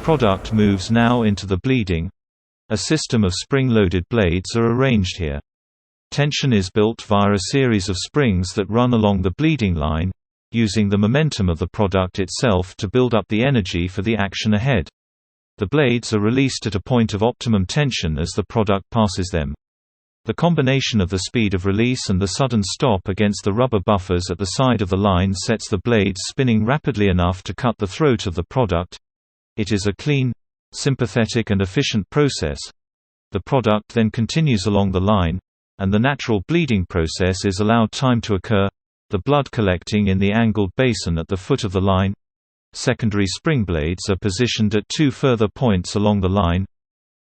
product moves now into the bleeding. A system of spring-loaded blades are arranged here. Tension is built via a series of springs that run along the bleeding line, using the momentum of the product itself to build up the energy for the action ahead. The blades are released at a point of optimum tension as the product passes them. The combination of the speed of release and the sudden stop against the rubber buffers at the side of the line sets the blades spinning rapidly enough to cut the throat of the product. It is a clean, sympathetic and efficient process. The product then continues along the line, and the natural bleeding process is allowed time to occur, the blood collecting in the angled basin at the foot of the line. Secondary spring blades are positioned at 2 further points along the line.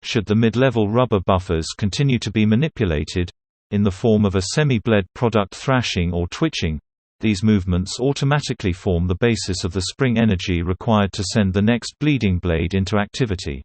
Should the mid-level rubber buffers continue to be manipulated, in the form of a semi-bled product thrashing or twitching, these movements automatically form the basis of the spring energy required to send the next bleeding blade into activity.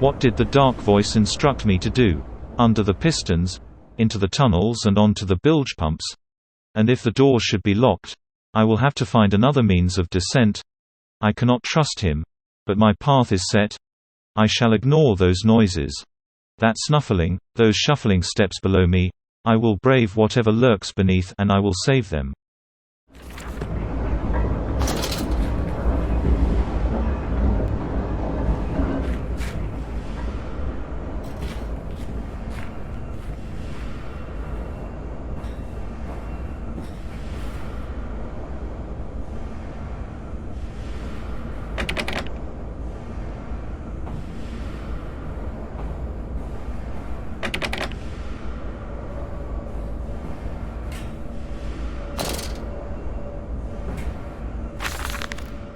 What did the dark voice instruct me to do? Under the pistons, into the tunnels and onto the bilge pumps? And if the doors should be locked, I will have to find another means of descent. I cannot trust him, but my path is set. I shall ignore those noises. That snuffling, those shuffling steps below me. I will brave whatever lurks beneath and I will save them.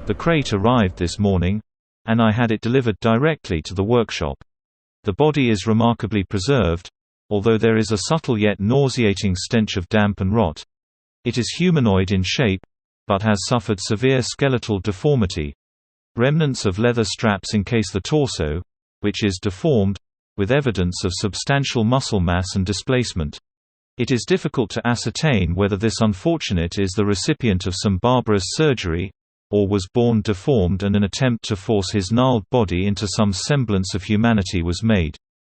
The crate arrived this morning, and I had it delivered directly to the workshop. The body is remarkably preserved, although there is a subtle yet nauseating stench of damp and rot. It is humanoid in shape, but has suffered severe skeletal deformity. Remnants of leather straps encase the torso, which is deformed, with evidence of substantial muscle mass and displacement. It is difficult to ascertain whether this unfortunate is the recipient of some barbarous surgery, or was born deformed and an attempt to force his gnarled body into some semblance of humanity was made.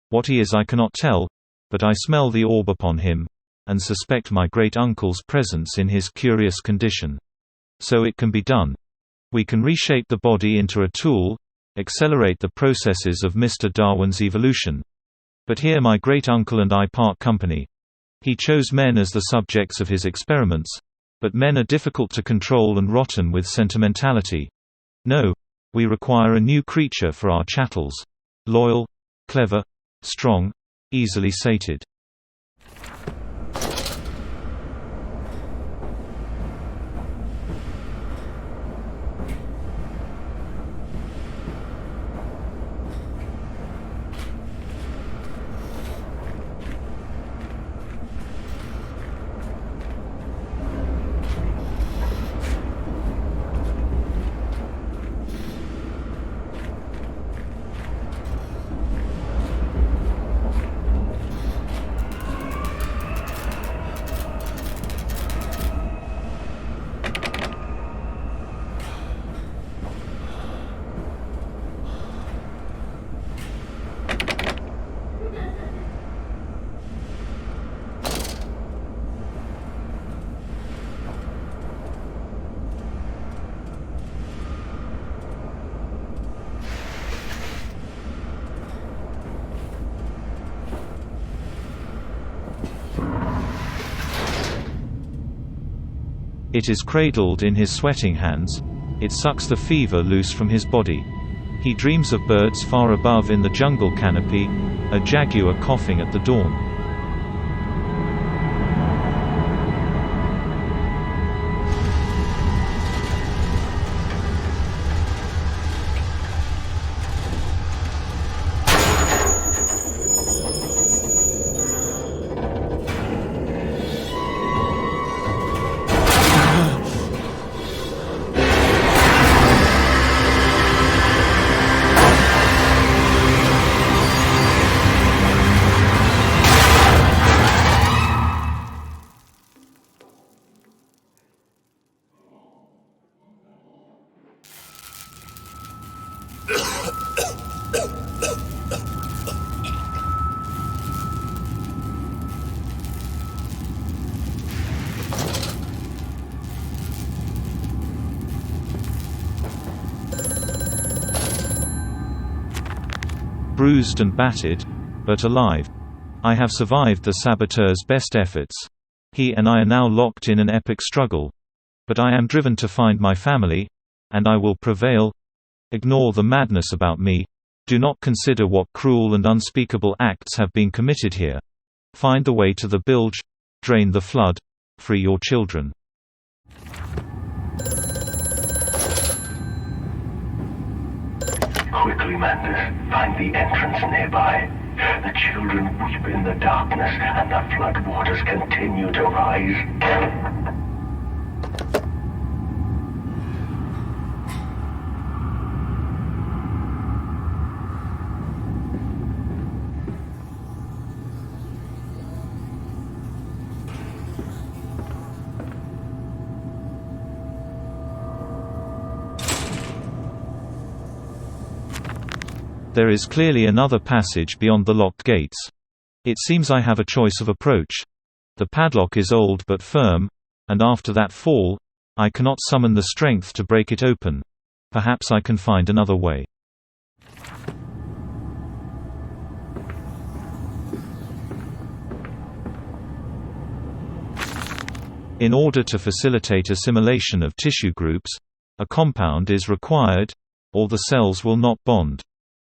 What he is I cannot tell, but I smell the orb upon him, and suspect my great-uncle's presence in his curious condition. So it can be done. We can reshape the body into a tool, accelerate the processes of Mr. Darwin's evolution. But here my great-uncle and I part company. He chose men as the subjects of his experiments, but men are difficult to control and rotten with sentimentality. No, we require a new creature for our chattels. Loyal, clever, strong, easily sated. It is cradled in his sweating hands. It sucks the fever loose from his body. He dreams of birds far above in the jungle canopy, a jaguar coughing at the dawn. Bruised and battered, but alive. I have survived the Saboteur's best efforts. He and I are now locked in an epic struggle. But I am driven to find my family, and I will prevail. Ignore the madness about me. Do not consider what cruel and unspeakable acts have been committed here. Find the way to the Bilge, drain the flood, free your children. Quickly, Mandus, find the entrance nearby. The children weep in the darkness, and the flood waters continue to rise. There is clearly another passage beyond the locked gates. It seems I have a choice of approach. The padlock is old but firm, and after that fall, I cannot summon the strength to break it open. Perhaps I can find another way. In order to facilitate assimilation of tissue groups, a compound is required, or the cells will not bond.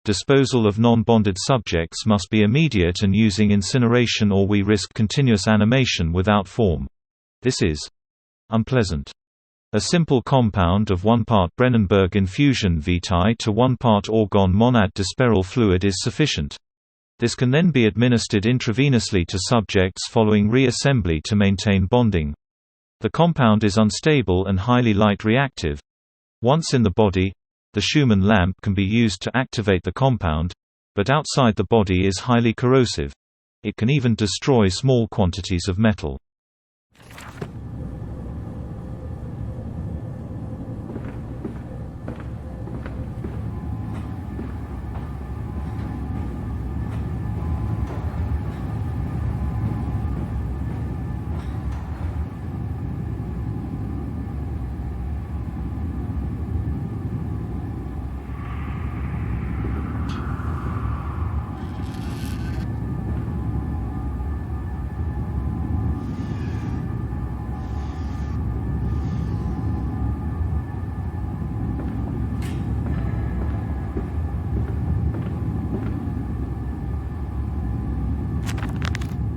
Disposal of non-bonded subjects must be immediate and using incineration, or we risk continuous animation without form. This is unpleasant. A simple compound of 1 part Brennenberg infusion vitae to 1 part orgone monad disperal fluid is sufficient. This can then be administered intravenously to subjects following reassembly to maintain bonding. The compound is unstable and highly light reactive. Once in the body, the Schumann lamp can be used to activate the compound, but outside the body is highly corrosive. It can even destroy small quantities of metal.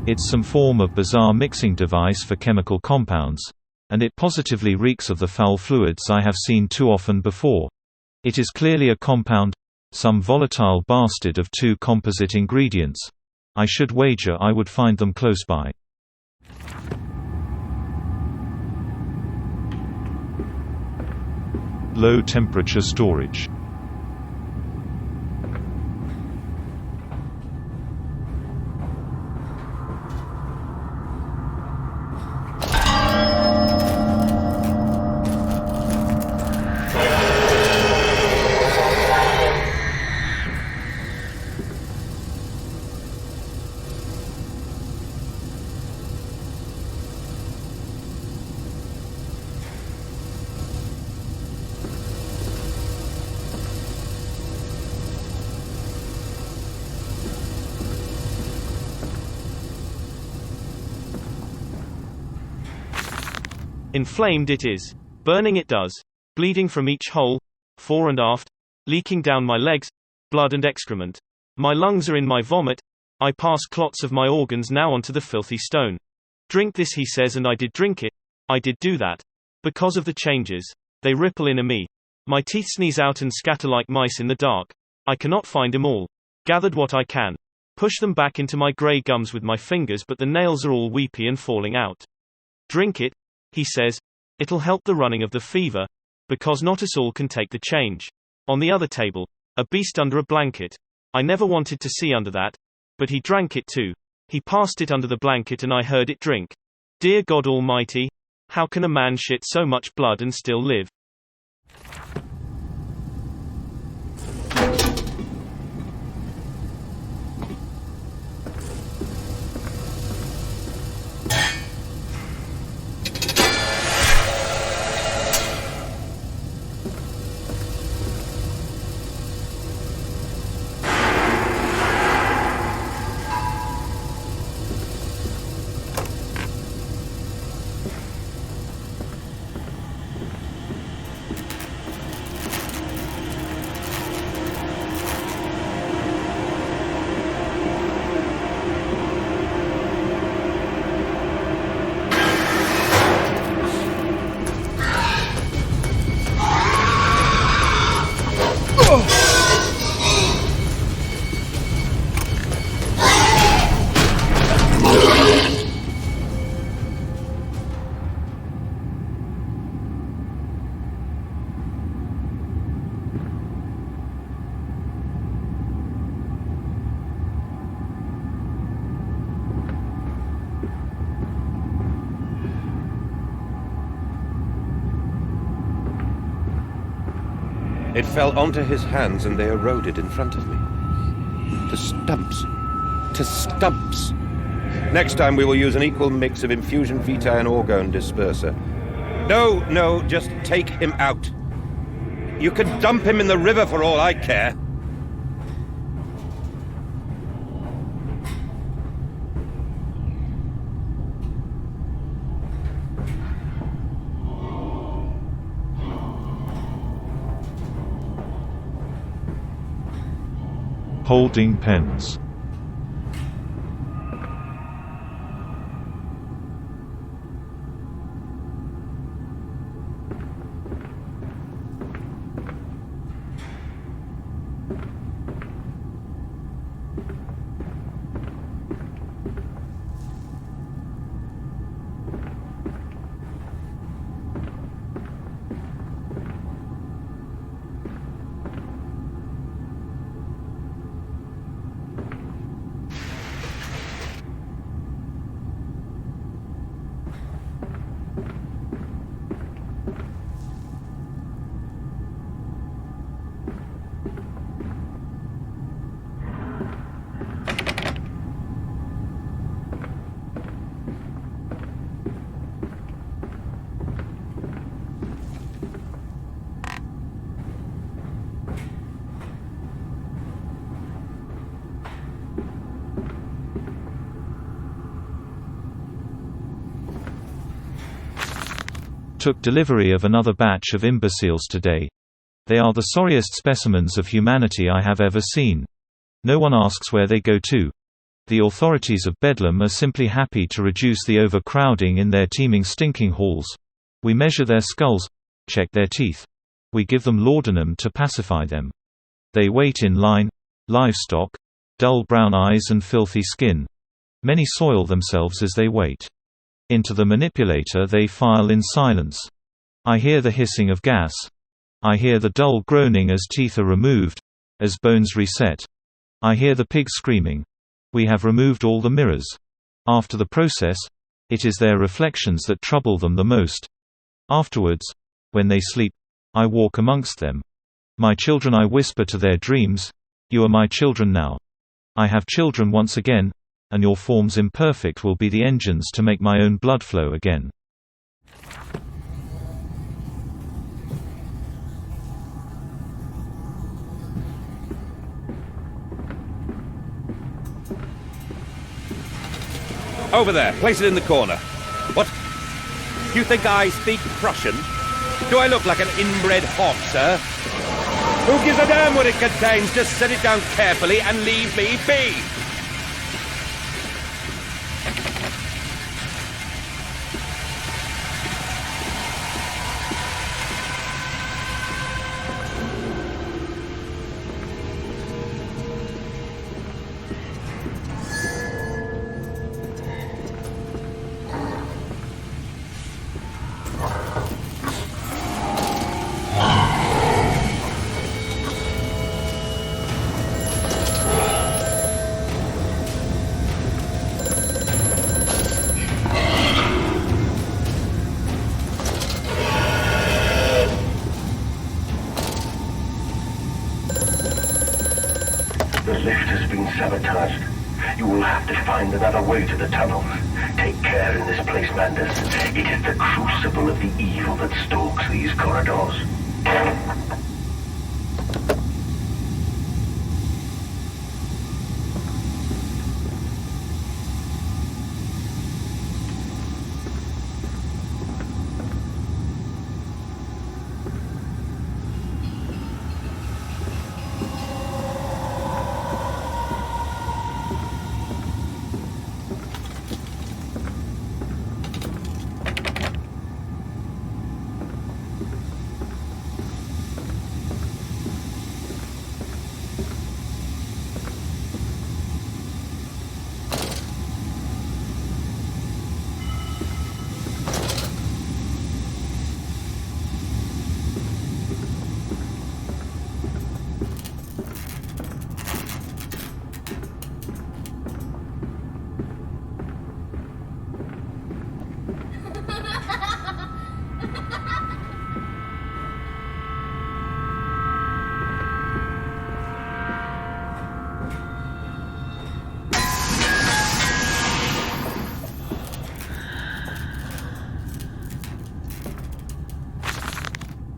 It's some form of bizarre mixing device for chemical compounds, and it positively reeks of the foul fluids I have seen too often before. It is clearly a compound, some volatile bastard of 2 composite ingredients. I should wager I would find them close by. Low temperature storage. Inflamed it is. Burning it does. Bleeding from each hole, fore and aft, leaking down my legs, blood and excrement. My lungs are in my vomit. I pass clots of my organs now onto the filthy stone. Drink this, he says, and I did drink it. I did do that. Because of the changes. They ripple in me. My teeth sneeze out and scatter like mice in the dark. I cannot find them all. Gathered what I can. Push them back into my grey gums with my fingers, but the nails are all weepy and falling out. Drink it, he says. It'll help the running of the fever. Because not us all can take the change. On the other table. A beast under a blanket. I never wanted to see under that. But he drank it too. He passed it under the blanket and I heard it drink. Dear God Almighty. How can a man shit so much blood and still live? It fell onto his hands and they eroded in front of me. To stumps. To stumps. Next time we will use an equal mix of infusion vitae and orgone disperser. No, just take him out. You can dump him in the river for all I care. Holding pens. Took delivery of another batch of imbeciles today. They are the sorriest specimens of humanity I have ever seen. No one asks where they go to. The authorities of Bedlam are simply happy to reduce the overcrowding in their teeming stinking halls. We measure their skulls, check their teeth. We give them laudanum to pacify them. They wait in line, livestock, dull brown eyes and filthy skin. Many soil themselves as they wait. Into the manipulator they file in silence. I hear the hissing of gas. I hear the dull groaning as teeth are removed, as bones reset. I hear the pig screaming. We have removed all the mirrors. After the process, it is their reflections that trouble them the most. Afterwards, when they sleep, I walk amongst them. My children, I whisper to their dreams, you are my children now. I have children once again, and your forms imperfect will be the engines to make my own blood flow again. Over there, place it in the corner. What? You think I speak Prussian? Do I look like an inbred hawk, sir? Who gives a damn what it contains? Just set it down carefully and leave me be! The lift has been sabotaged. You will have to find another way to the tunnels. Take care in this place, Mandus. It is the crucible of the evil that stalks these corridors.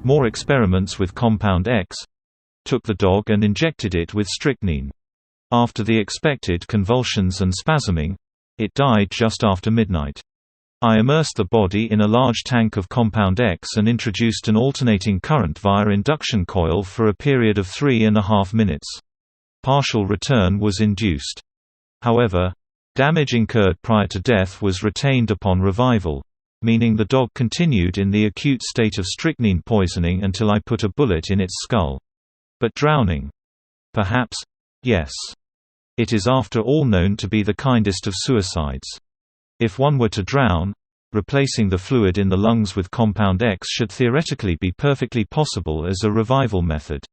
More experiments with Compound X. Took the dog and injected it with strychnine. After the expected convulsions and spasming, it died just after midnight. I immersed the body in a large tank of Compound X and introduced an alternating current via induction coil for a period of 3.5 minutes. Partial return was induced. However, damage incurred prior to death was retained upon revival, meaning the dog continued in the acute state of strychnine poisoning until I put a bullet in its skull. But drowning? Perhaps? Yes. It is after all known to be the kindest of suicides. If one were to drown, replacing the fluid in the lungs with Compound X should theoretically be perfectly possible as a revival method.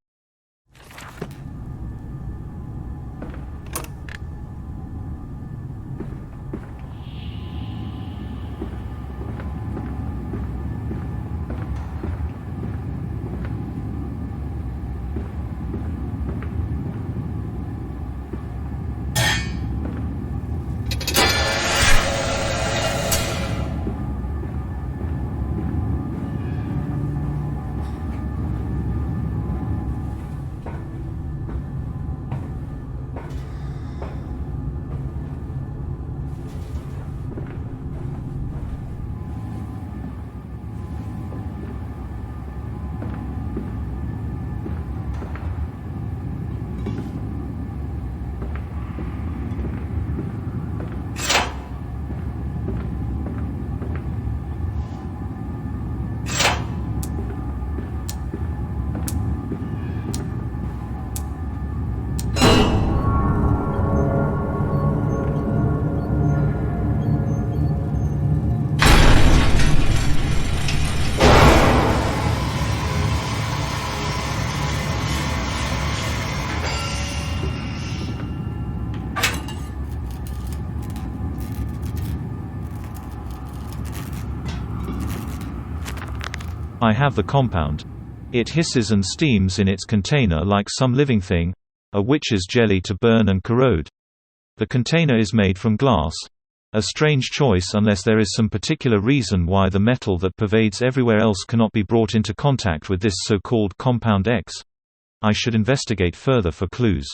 I have the compound. It hisses and steams in its container like some living thing, a witch's jelly to burn and corrode. The container is made from glass. A strange choice unless there is some particular reason why the metal that pervades everywhere else cannot be brought into contact with this so-called Compound X. I should investigate further for clues.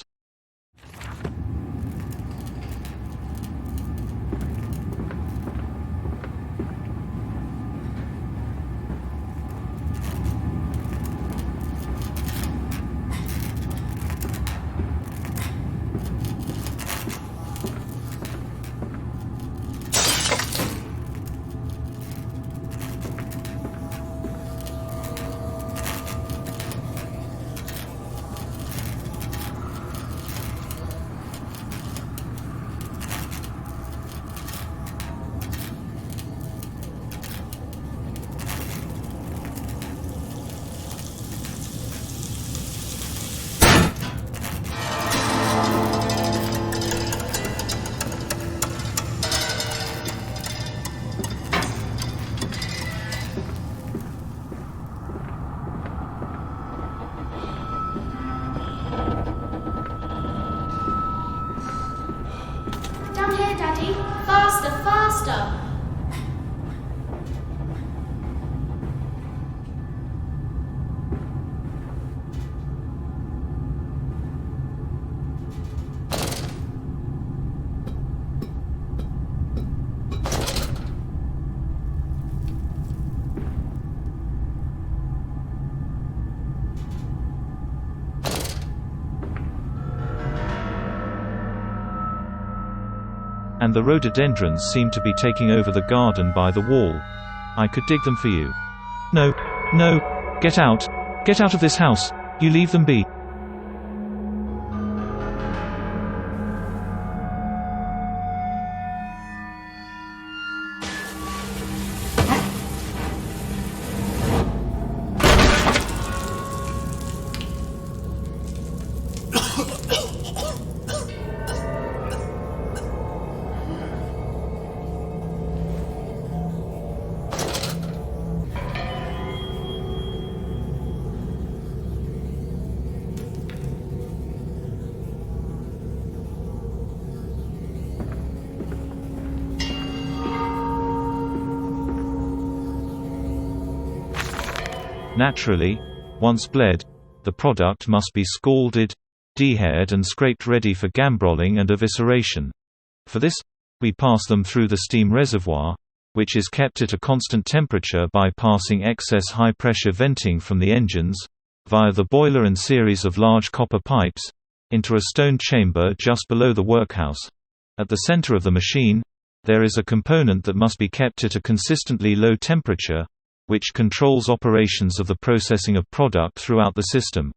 Faster! And the rhododendrons seem to be taking over the garden by the wall. I could dig them for you. No, no, get out! Get out of this house! You leave them be! Naturally, once bled, the product must be scalded, dehaired and scraped ready for gambrolling and evisceration. For this, we pass them through the steam reservoir, which is kept at a constant temperature by passing excess high-pressure venting from the engines, via the boiler and series of large copper pipes, into a stone chamber just below the workhouse. At the center of the machine, there is a component that must be kept at a consistently low temperature, which controls operations of the processing of product throughout the system.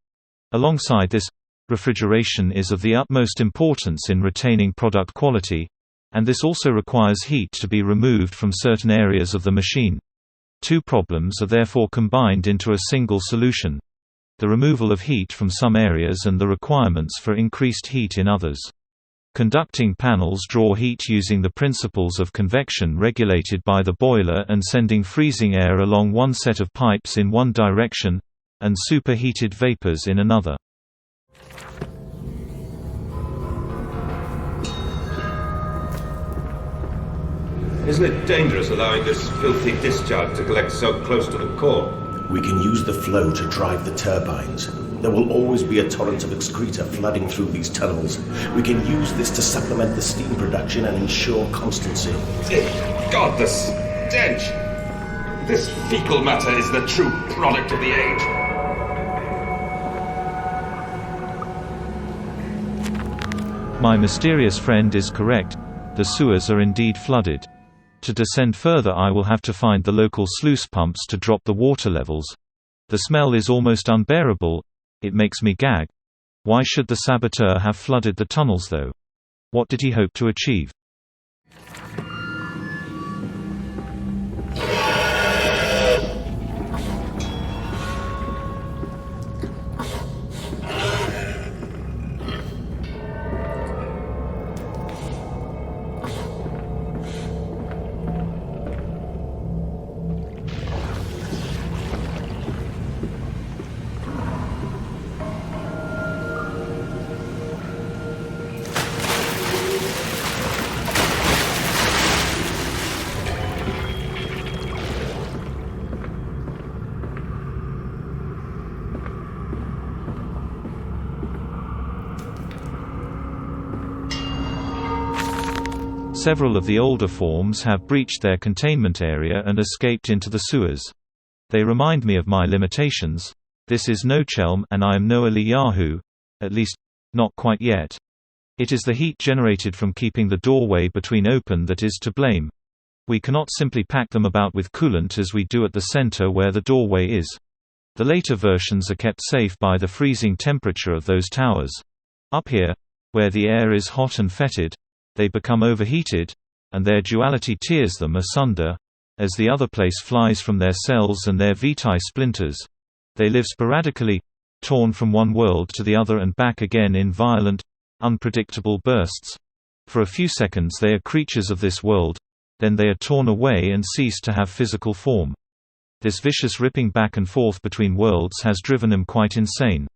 Alongside this, refrigeration is of the utmost importance in retaining product quality, and this also requires heat to be removed from certain areas of the machine. Two problems are therefore combined into a single solution: the removal of heat from some areas and the requirements for increased heat in others. Conducting panels draw heat using the principles of convection regulated by the boiler and sending freezing air along one set of pipes in one direction, and superheated vapors in another. Isn't it dangerous allowing this filthy discharge to collect so close to the core? We can use the flow to drive the turbines. There will always be a torrent of excreta flooding through these tunnels. We can use this to supplement the steam production and ensure constancy. God, the stench! This fecal matter is the true product of the age. My mysterious friend is correct. The sewers are indeed flooded. To descend further, I will have to find the local sluice pumps to drop the water levels. The smell is almost unbearable. It makes me gag. Why should the Saboteur have flooded the tunnels though? What did he hope to achieve? Several of the older forms have breached their containment area and escaped into the sewers. They remind me of my limitations. This is no Chelm and I am no Eliyahu, at least, not quite yet. It is the heat generated from keeping the doorway between open that is to blame. We cannot simply pack them about with coolant as we do at the center where the doorway is. The later versions are kept safe by the freezing temperature of those towers. Up here, where the air is hot and fetid, they become overheated, and their duality tears them asunder, as the other place flies from their cells and their vitae splinters. They live sporadically, torn from one world to the other and back again in violent, unpredictable bursts. For a few seconds they are creatures of this world, then they are torn away and cease to have physical form. This vicious ripping back and forth between worlds has driven them quite insane.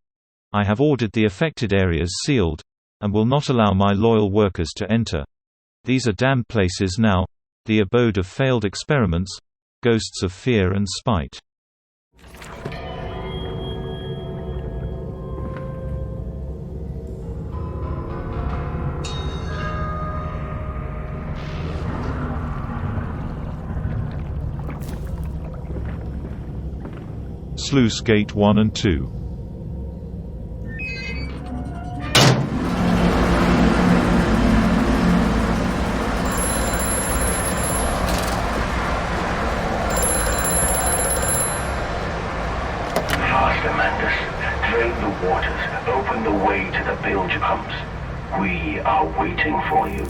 I have ordered the affected areas sealed, and will not allow my loyal workers to enter. These are damned places now. the abode of failed experiments, ghosts of fear and spite. Sluice Gate 1 and 2. Faster, Mandus. Drain the waters. Open the way to the bilge pumps. We are waiting for you.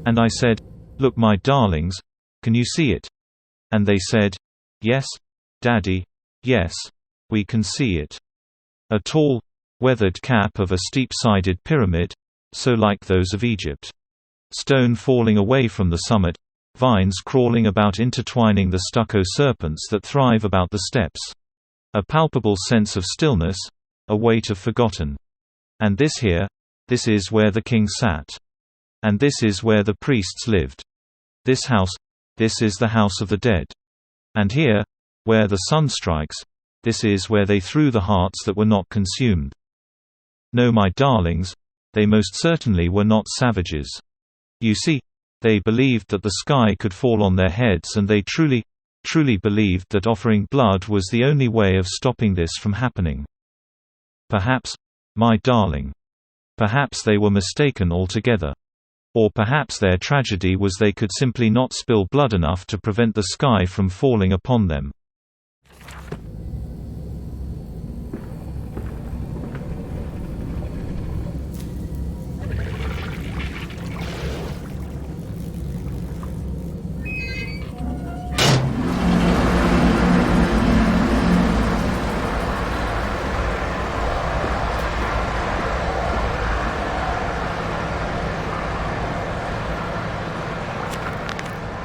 And I said, "Look, my darlings, can you see it?" And they said, "Yes, Daddy, yes, we can see it." A tall, weathered cap of a steep-sided pyramid, so like those of Egypt. Stone falling away from the summit, vines crawling about intertwining the stucco serpents that thrive about the steps. A palpable sense of stillness, a weight of forgotten. And this here, this is where the king sat. And this is where the priests lived. This is the house of the dead. And here, where the sun strikes, this is where they threw the hearts that were not consumed. No, my darlings, they most certainly were not savages. You see, they believed that the sky could fall on their heads, and they truly believed that offering blood was the only way of stopping this from happening. Perhaps, my darling, perhaps they were mistaken altogether. Or perhaps their tragedy was they could simply not spill blood enough to prevent the sky from falling upon them.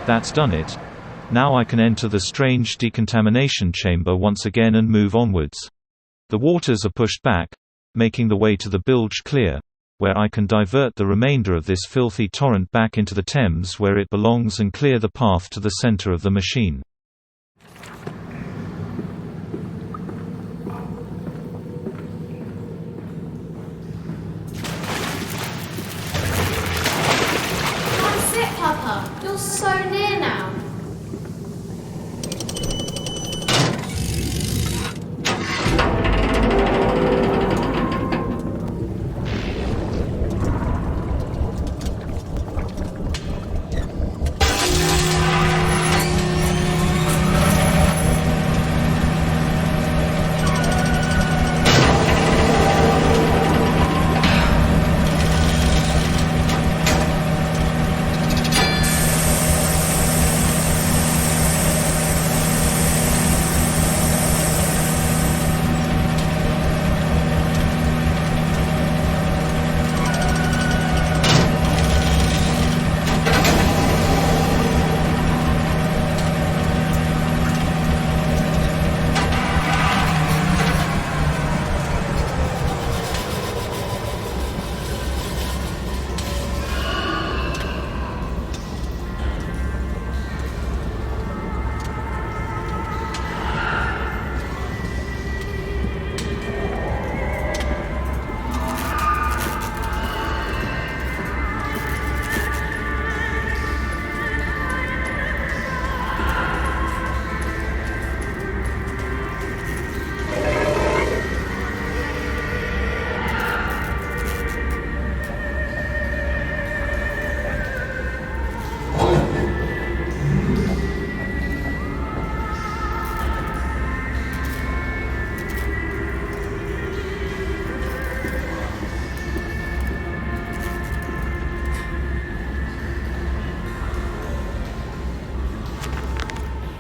That's done it. Now I can enter the strange decontamination chamber once again and move onwards. The waters are pushed back, making the way to the bilge clear, where I can divert the remainder of this filthy torrent back into the Thames where it belongs and clear the path to the center of the machine. That's it, Papa. You're so near now.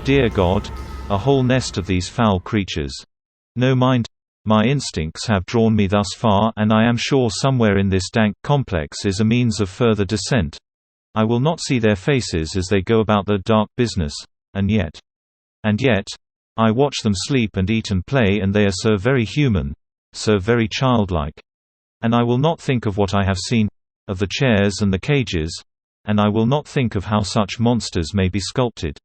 Dear God, a whole nest of these foul creatures. No mind, my instincts have drawn me thus far, and I am sure somewhere in this dank complex is a means of further descent. I will not see their faces as they go about their dark business, and yet, I watch them sleep and eat and play, and they are so very human, so very childlike. And I will not think of what I have seen, of the chairs and the cages, and I will not think of how such monsters may be sculpted.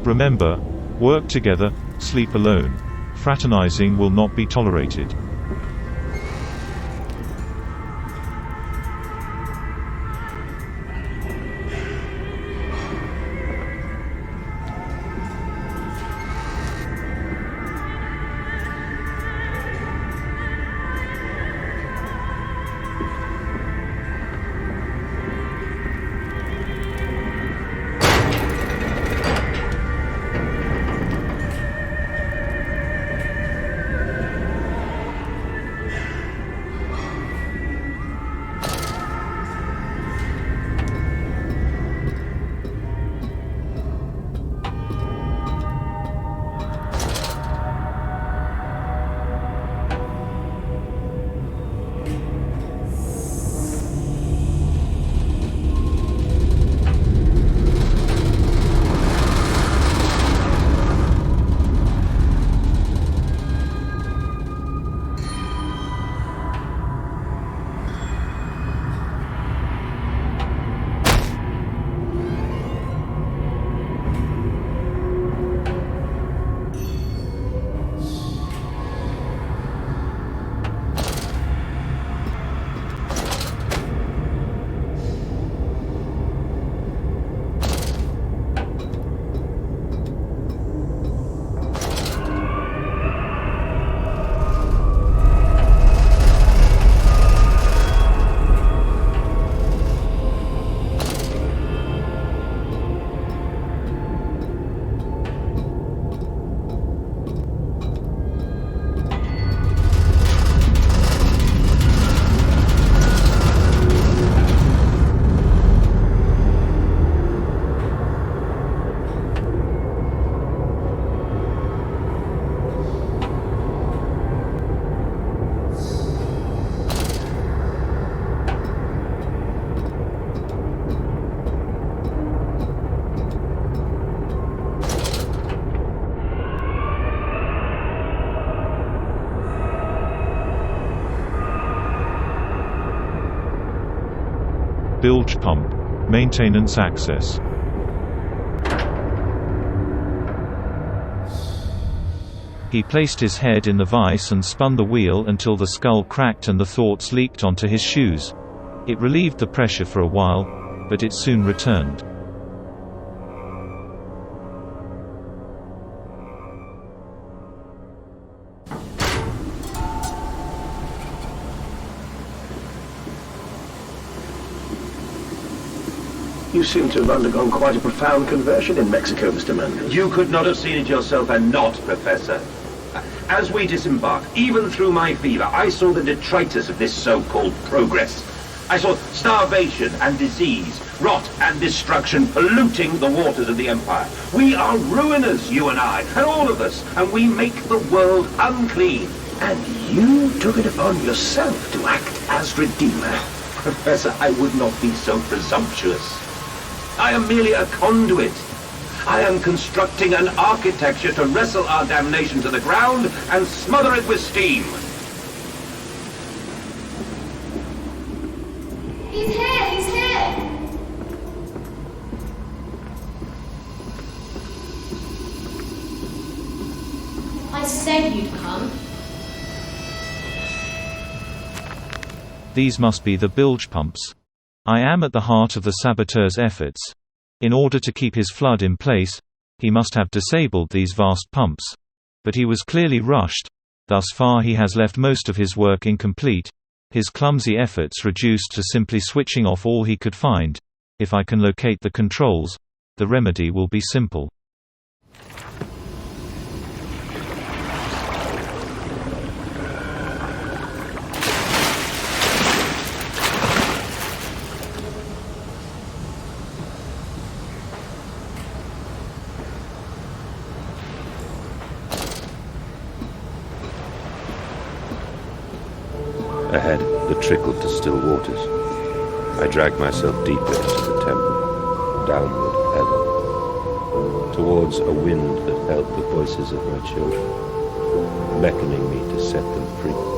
Remember, work together, sleep alone. Fraternizing will not be tolerated. Bilge pump. Maintenance access. He placed his head in the vise and spun the wheel until the skull cracked and the thoughts leaked onto his shoes. It relieved the pressure for a while, but it soon returned. You seem to have undergone quite a profound conversion in Mexico, Mr. Mandus. You could not have seen it yourself and not, Professor. As we disembarked, even through my fever, I saw the detritus of this so-called progress. I saw starvation and disease, rot and destruction polluting the waters of the Empire. We are ruiners, you and I, and all of us, and we make the world unclean. And you took it upon yourself to act as Redeemer. Professor, I would not be so presumptuous. I am merely a conduit. I am constructing an architecture to wrestle our damnation to the ground and smother it with steam. He's here! He's here! I said you'd come. These must be the bilge pumps. I am at the heart of the Saboteur's efforts. In order to keep his flood in place, he must have disabled these vast pumps. But he was clearly rushed. Thus far he has left most of his work incomplete, his clumsy efforts reduced to simply switching off all he could find. If I can locate the controls, the remedy will be simple. Ahead, the trickle to still waters. I dragged myself deeper into the temple, downward ever, towards a wind that held the voices of my children, beckoning me to set them free.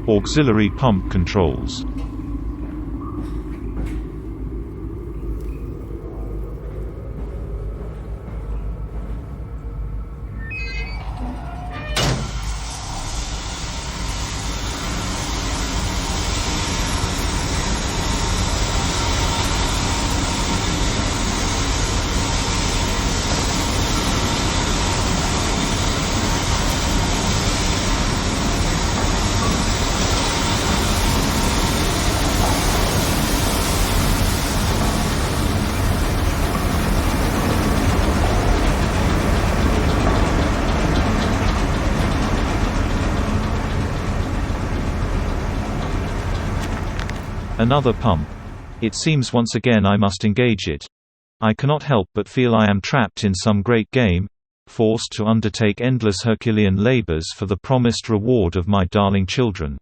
Auxiliary pump controls. Another pump. It seems once again I must engage it. I cannot help but feel I am trapped in some great game, forced to undertake endless Herculean labors for the promised reward of my darling children.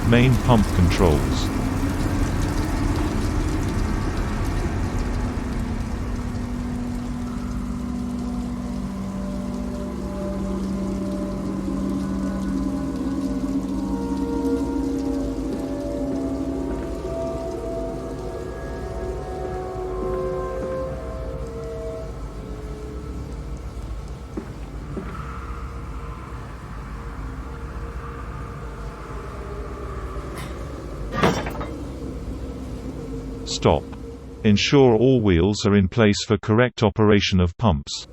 Main pump controls. Stop. Ensure all wheels are in place for correct operation of pumps.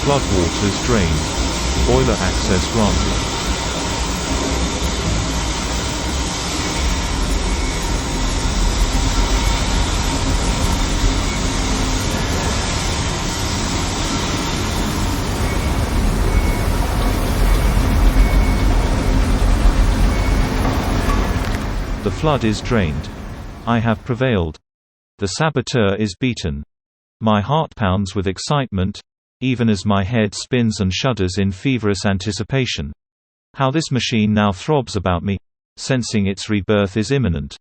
Floodwaters drained. Boiler access granted. The flood is drained. I have prevailed. The Saboteur is beaten. My heart pounds with excitement, even as my head spins and shudders in feverish anticipation. How this machine now throbs about me, sensing its rebirth is imminent.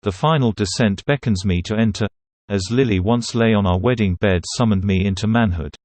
The final descent beckons me to enter, as Lily once lay on our wedding bed summoned me into manhood.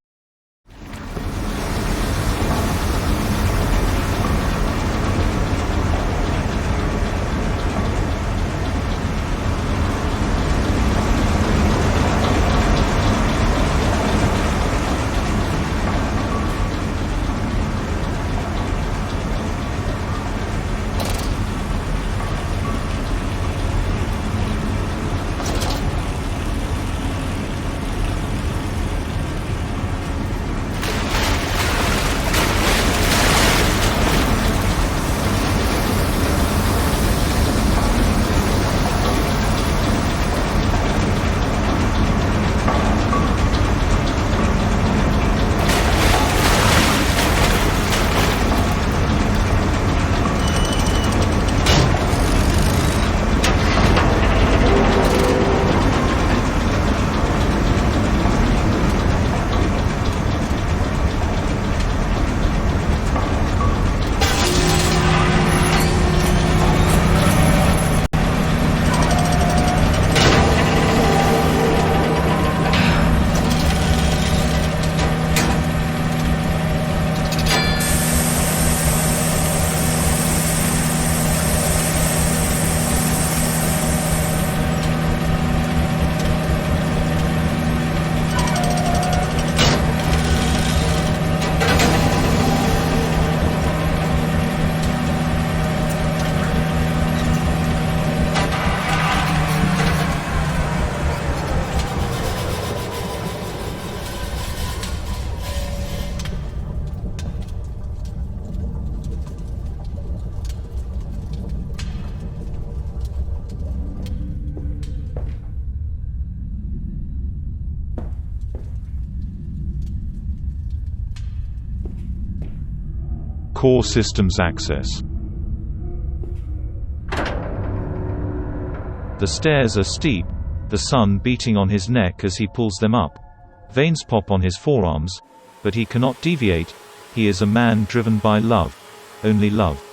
Core systems access. The stairs are steep, the sun beating on his neck as he pulls them up. Veins pop on his forearms, but he cannot deviate. He is a man driven by love. Only love.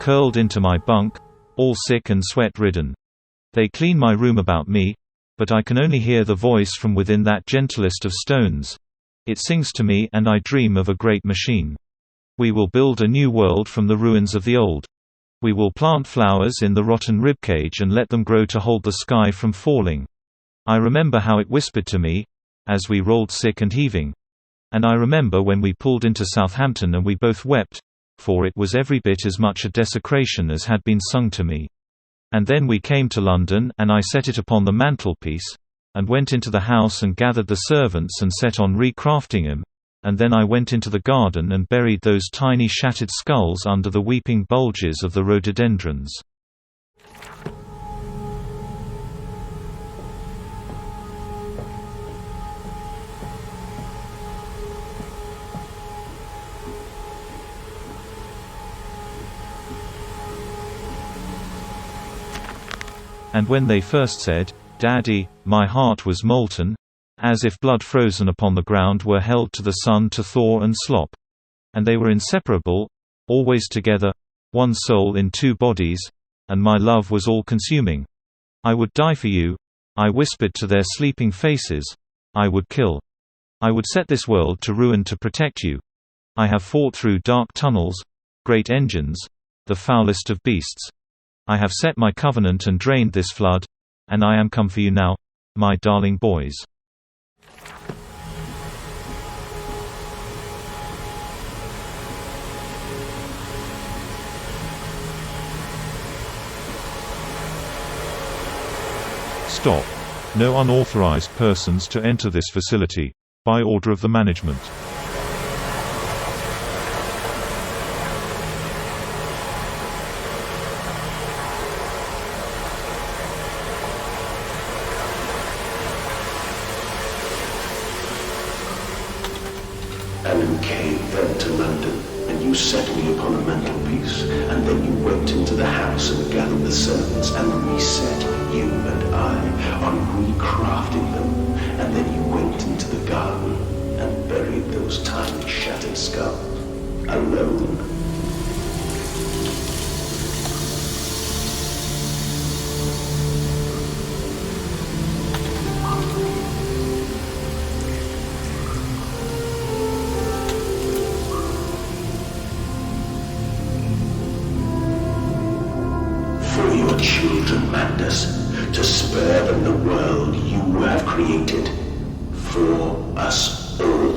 Curled into my bunk, all sick and sweat-ridden. They clean my room about me, but I can only hear the voice from within that gentlest of stones. It sings to me and I dream of a great machine. We will build a new world from the ruins of the old. We will plant flowers in the rotten ribcage and let them grow to hold the sky from falling. I remember how it whispered to me, as we rolled sick and heaving. And I remember when we pulled into Southampton and we both wept, for it was every bit as much a desecration as had been sung to me. And then we came to London and I set it upon the mantelpiece, and went into the house and gathered the servants and set on recrafting him, and then I went into the garden and buried those tiny shattered skulls under the weeping bulges of the rhododendrons. And when they first said, "Daddy," my heart was molten, as if blood frozen upon the ground were held to the sun to thaw and slop. And they were inseparable, always together, one soul in two bodies, and my love was all-consuming. I would die for you, I whispered to their sleeping faces, I would kill. I would set this world to ruin to protect you. I have fought through dark tunnels, great engines, the foulest of beasts. I have set my covenant and drained this flood, and I am come for you now, my darling boys. Stop. No unauthorized persons to enter this facility. By order of the management. And you came then to London, and you set me upon a mantelpiece, and then you went into the house and gathered the servants, and reset you and I on recrafting them, and then you went into the garden and buried those tiny shattered skulls, alone. Children, Mandus, to spare them the world you have created for us all.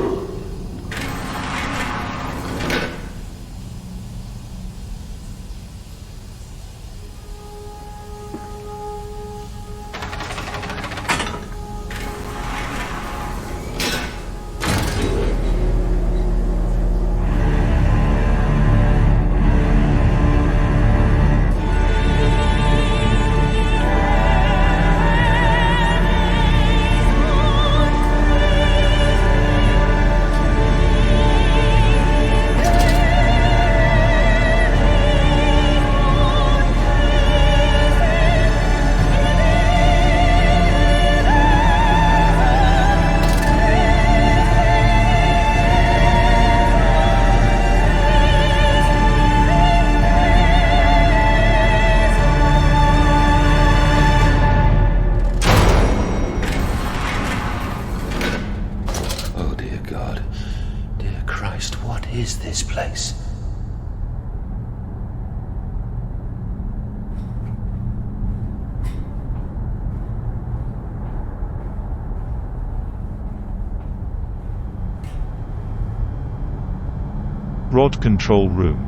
Rod control room.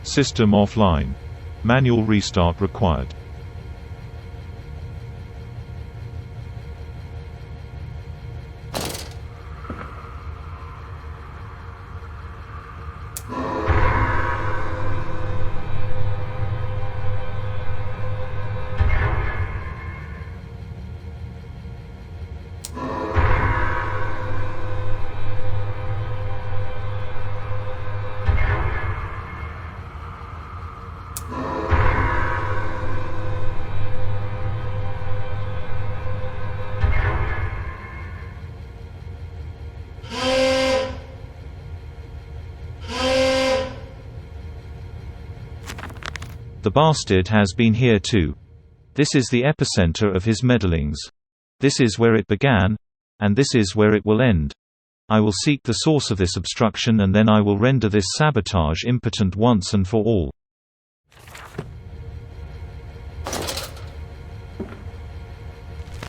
System offline. Manual restart required. The bastard has been here too. This is the epicenter of his meddlings. This is where it began, and this is where it will end. I will seek the source of this obstruction, and then I will render this sabotage impotent once and for all.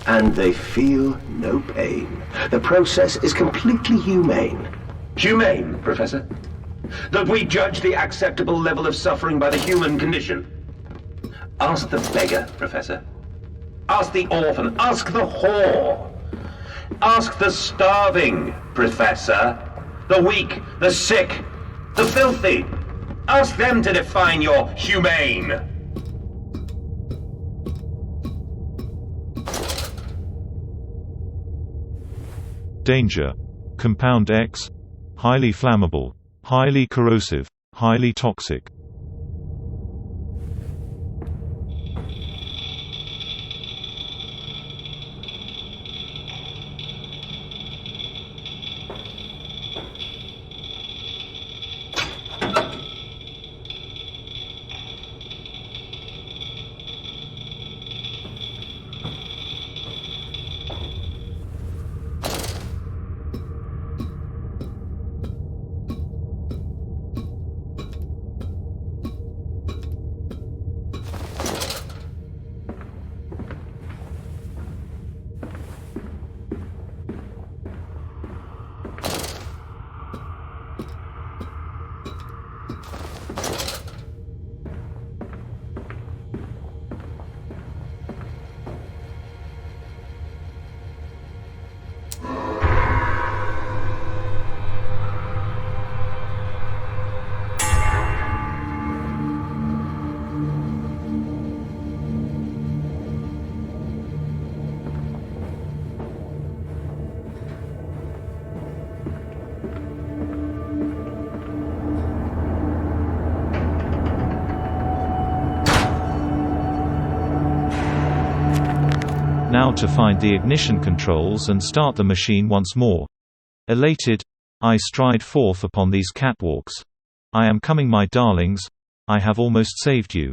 And they feel no pain. The process is completely humane. Humane, Professor? That we judge the acceptable level of suffering by the human condition? Ask the beggar, Professor. Ask the orphan. Ask the whore. Ask the starving, Professor. The weak, the sick, the filthy. Ask them to define your humane. Danger. Compound X. Highly flammable. Highly corrosive. Highly toxic. Now to find the ignition controls and start the machine once more. Elated, I stride forth upon these catwalks. I am coming, my darlings. I have almost saved you.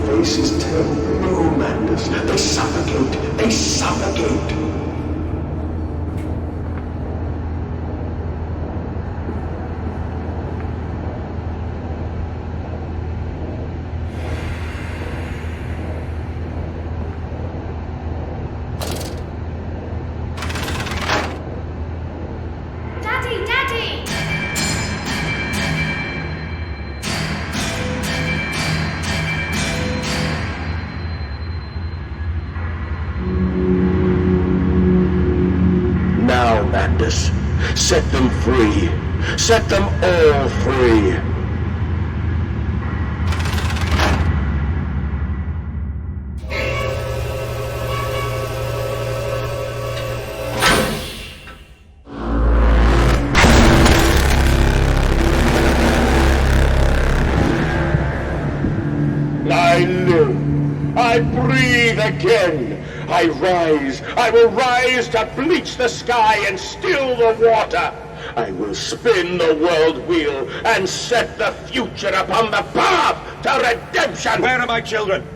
Faces tell no, Mandus. They suffocate. They suffocate. Daddy, Daddy! Now, Mandus, set them free. Set them all free. I live. I breathe again. I rise. I will rise to bleach the sky and still the water. I will spin the world wheel and set the future upon the path to redemption. Where are my children?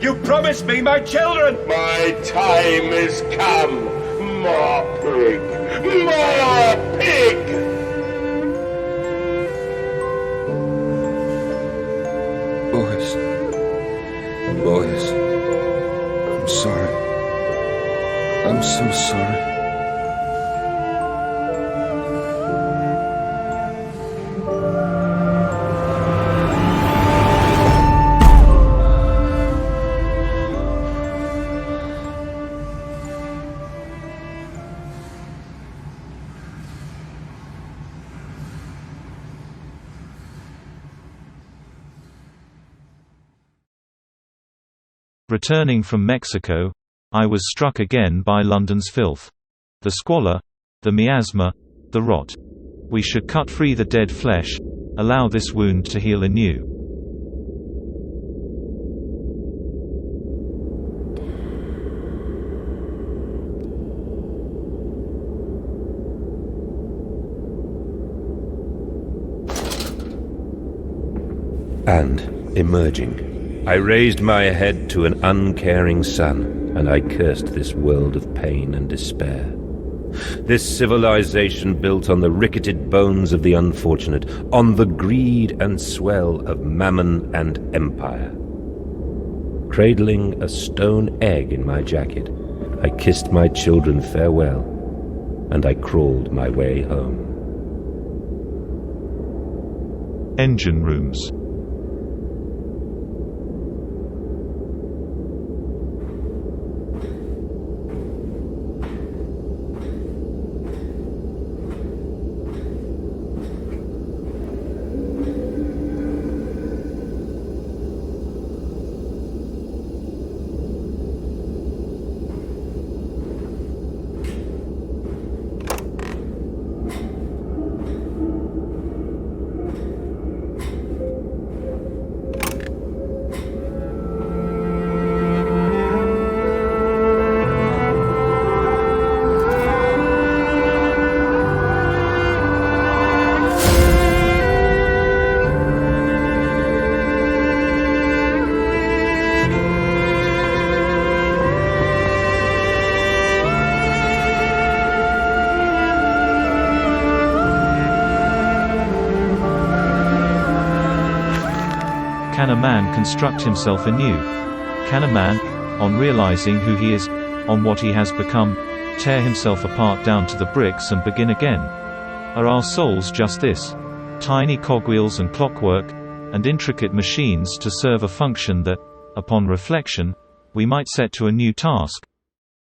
You promised me my children! My time is come. More pig. More pig! Boys, I'm sorry. I'm so sorry. Returning from Mexico, I was struck again by London's filth. The squalor, the miasma, the rot. We should cut free the dead flesh, allow this wound to heal anew. And, emerging, I raised my head to an uncaring sun, and I cursed this world of pain and despair. This civilization built on the ricketed bones of the unfortunate, on the greed and swell of mammon and empire. Cradling a stone egg in my jacket, I kissed my children farewell, and I crawled my way home. Engine rooms. Can a man construct himself anew? Can a man, on realizing who he is, on what he has become, tear himself apart down to the bricks and begin again? Are our souls just this? Tiny cogwheels and clockwork, and intricate machines to serve a function that, upon reflection, we might set to a new task?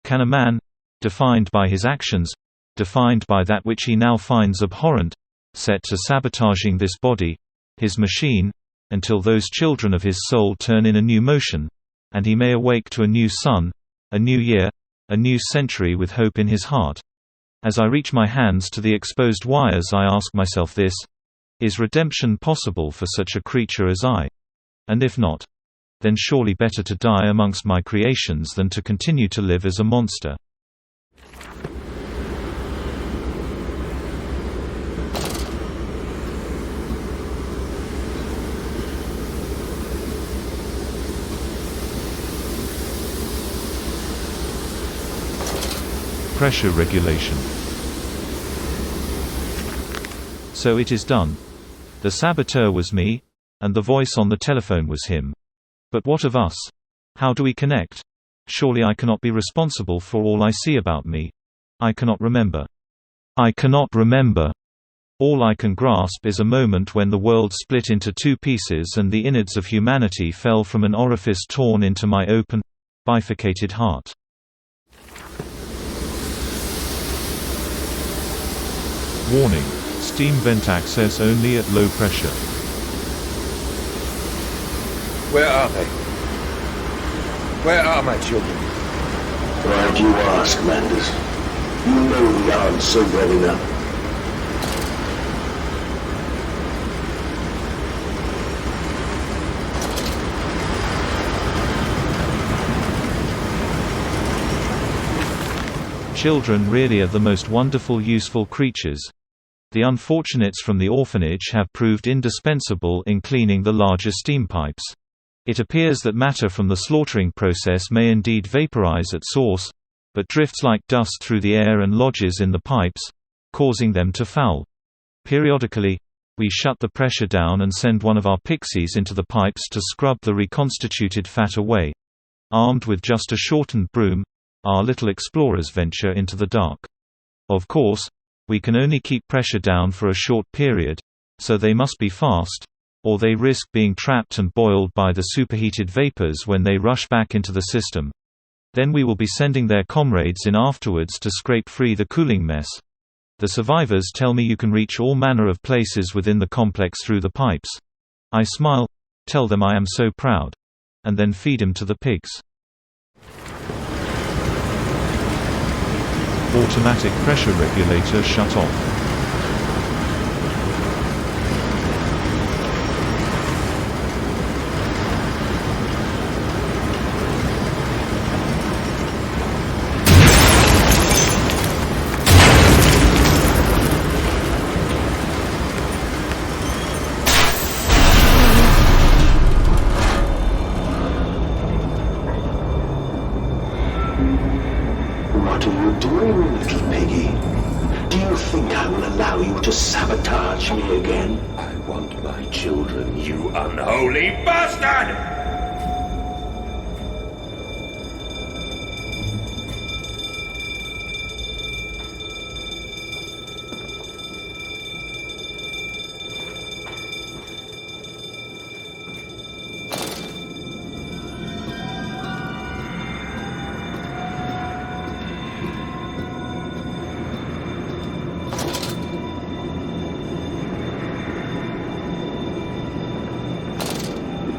Can a man, defined by his actions, defined by that which he now finds abhorrent, set to sabotaging this body, his machine, until those children of his soul turn in a new motion, and he may awake to a new sun, a new year, a new century with hope in his heart? As I reach my hands to the exposed wires, I ask myself this: is redemption possible for such a creature as I? And if not, then surely better to die amongst my creations than to continue to live as a monster. Pressure regulation. So it is done. The saboteur was me, and the voice on the telephone was him. But what of us? How do we connect? Surely I cannot be responsible for all I see about me. I cannot remember. I cannot remember. All I can grasp is a moment when the world split into two pieces and the innards of humanity fell from an orifice torn into my open, bifurcated heart. Warning: steam vent access only at low pressure. Where are they? Where are my children? Why do you ask, Mandus? You know the answer well enough. Children really are the most wonderful, useful creatures. The unfortunates from the orphanage have proved indispensable in cleaning the larger steam pipes. It appears that matter from the slaughtering process may indeed vaporize at source, but drifts like dust through the air and lodges in the pipes, causing them to foul. Periodically, we shut the pressure down and send one of our pixies into the pipes to scrub the reconstituted fat away. Armed with just a shortened broom, our little explorers venture into the dark. Of course, we can only keep pressure down for a short period, so they must be fast, or they risk being trapped and boiled by the superheated vapors when they rush back into the system. Then we will be sending their comrades in afterwards to scrape free the cooling mess. The survivors tell me you can reach all manner of places within the complex through the pipes. I smile, tell them I am so proud, and then feed him to the pigs. Automatic pressure regulator shut off. think I will allow you to sabotage me again? I want my children, you unholy bastard!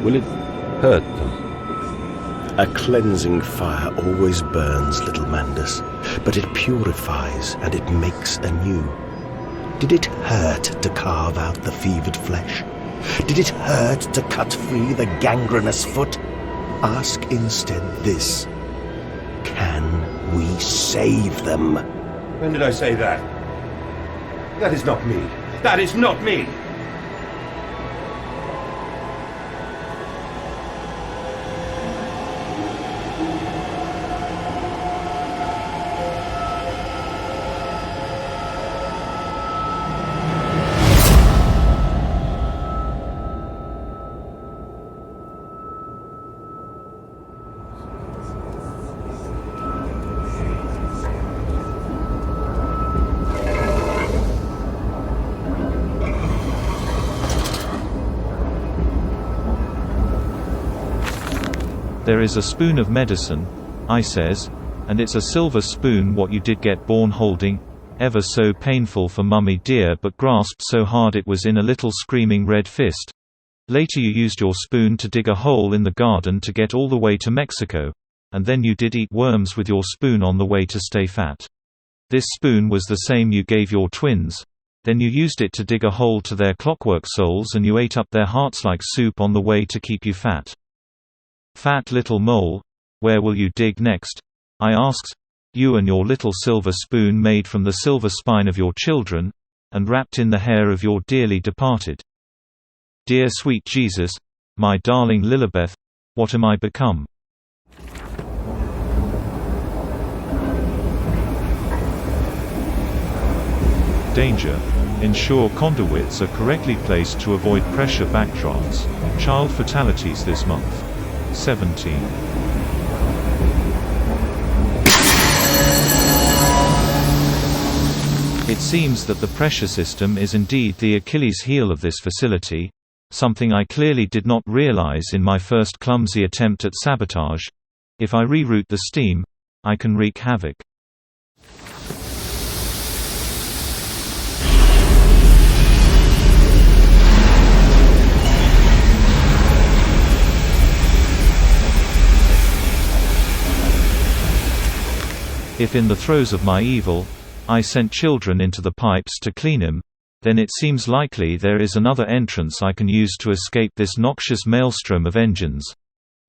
Will it hurt them? A cleansing fire always burns, little Mandus, but it purifies and it makes anew. Did it hurt to carve out the fevered flesh? Did it hurt to cut free the gangrenous foot? Ask instead this: can we save them? When did I say that? That is not me. That is not me! There is a spoon of medicine, I says, and it's a silver spoon what you did get born holding, ever so painful for mummy dear but grasped so hard it was in a little screaming red fist. Later you used your spoon to dig a hole in the garden to get all the way to Mexico, and then you did eat worms with your spoon on the way to stay fat. This spoon was the same you gave your twins, then you used it to dig a hole to their clockwork souls and you ate up their hearts like soup on the way to keep you fat. Fat little mole, where will you dig next? I asks, you and your little silver spoon made from the silver spine of your children, and wrapped in the hair of your dearly departed. Dear sweet Jesus, my darling Lilibeth, what am I become? Danger. Ensure conduits are correctly placed to avoid pressure backdrafts. Child fatalities this month. 17. It seems that the pressure system is indeed the Achilles heel of this facility, something I clearly did not realize in my first clumsy attempt at sabotage. If I reroute the steam, I can wreak havoc. If in the throes of my evil, I sent children into the pipes to clean him, then it seems likely there is another entrance I can use to escape this noxious maelstrom of engines.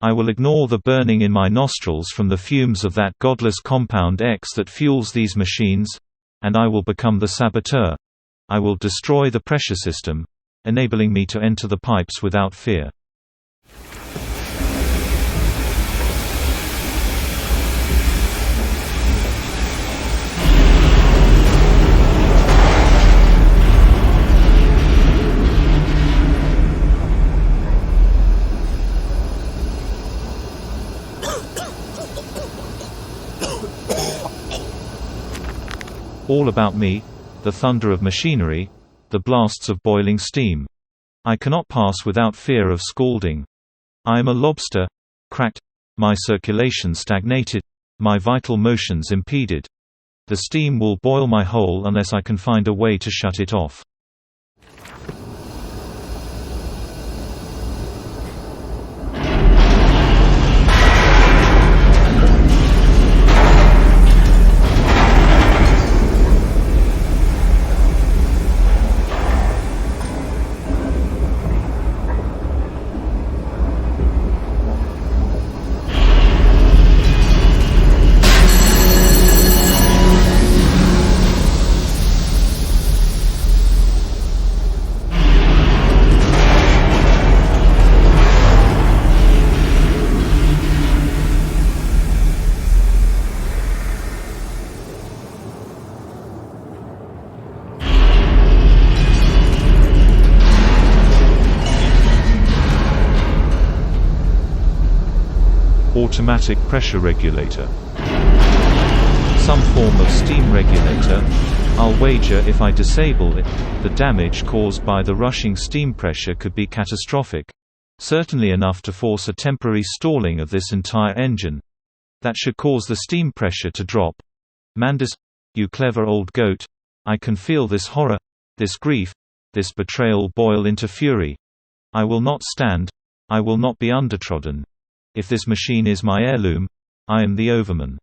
I will ignore the burning in my nostrils from the fumes of that godless compound X that fuels these machines, and I will become the Saboteur. I will destroy the pressure system, enabling me to enter the pipes without fear. All about me, the thunder of machinery, the blasts of boiling steam. I cannot pass without fear of scalding. I am a lobster, cracked, my circulation stagnated, my vital motions impeded. The steam will boil my hole unless I can find a way to shut it off. Automatic pressure regulator. Some form of steam regulator. I'll wager if I disable it, the damage caused by the rushing steam pressure could be catastrophic. Certainly enough to force a temporary stalling of this entire engine. That should cause the steam pressure to drop. Mandus, you clever old goat. I can feel this horror, this grief, this betrayal boil into fury. I will not stand. I will not be undertrodden. If this machine is my heirloom, I am the overman.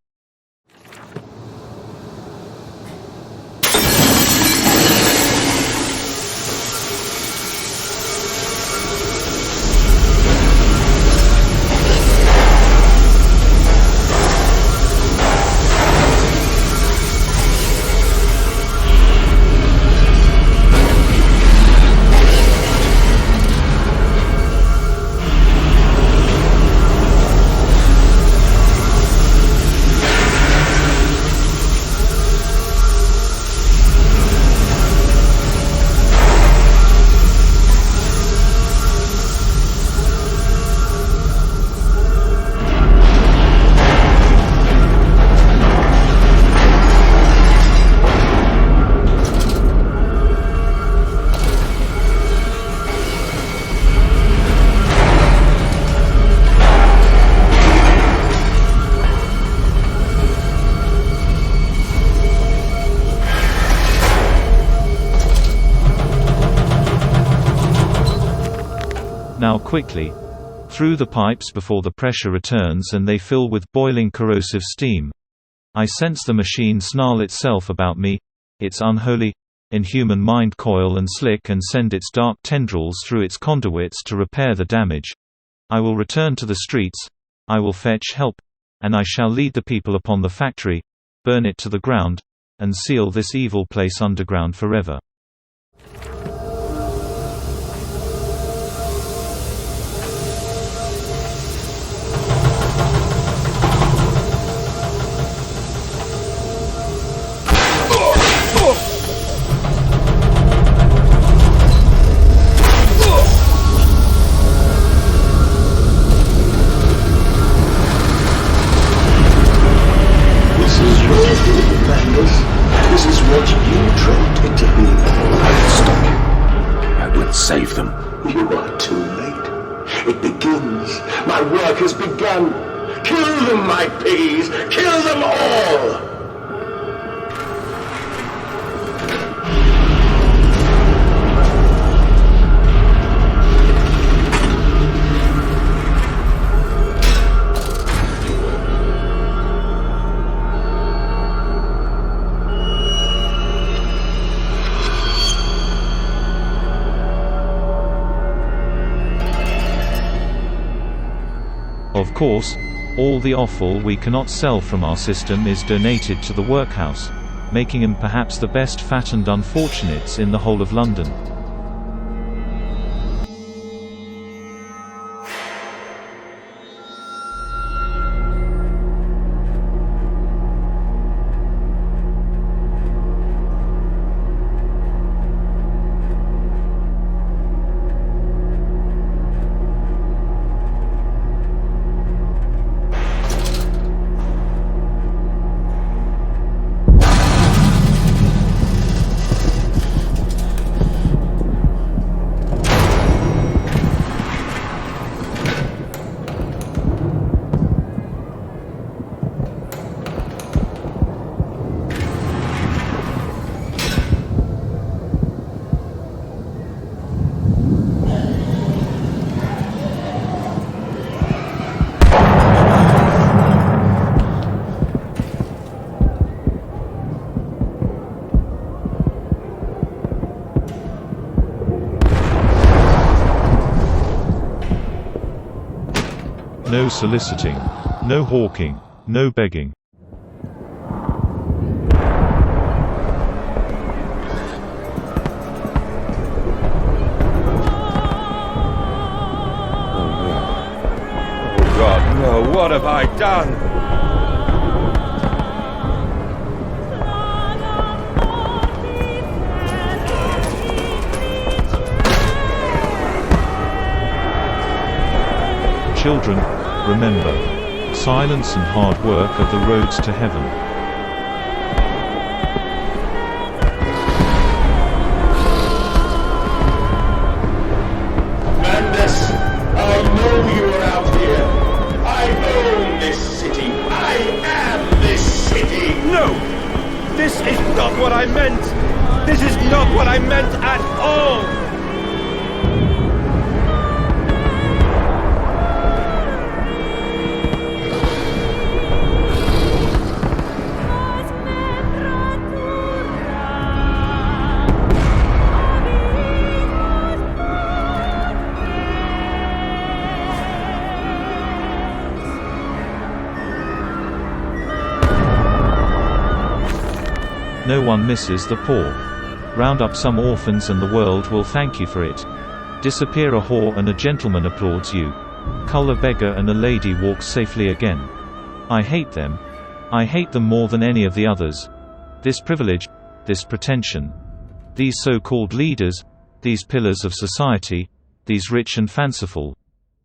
Now quickly. Through the pipes before the pressure returns and they fill with boiling corrosive steam. I sense the machine snarl itself about me. Its unholy, inhuman mind coil and slick and send its dark tendrils through its conduits to repair the damage. I will return to the streets. I will fetch help. And I shall lead the people upon the factory, burn it to the ground, and seal this evil place underground forever. This is what you dreamt into being. Livestock. I will save them. You are too late. It begins. My work has begun. Kill them, my piggies. Kill them all. Of course, all the offal we cannot sell from our system is donated to the workhouse, making them perhaps the best fattened unfortunates in the whole of London. No soliciting. No hawking. No begging. Oh God, no, what have I done? Children, remember, Silence and hard work are the roads to heaven. Mandus, I know you are out here. I own this city. I am this city. No! This is not what I meant! This is not what I meant at all! No one misses the poor. Round up some orphans and the world will thank you for it. Disappear a whore and a gentleman applauds you. Cull a beggar and a lady walks safely again. I hate them. I hate them more than any of the others. This privilege, this pretension. These so-called leaders, these pillars of society, these rich and fanciful.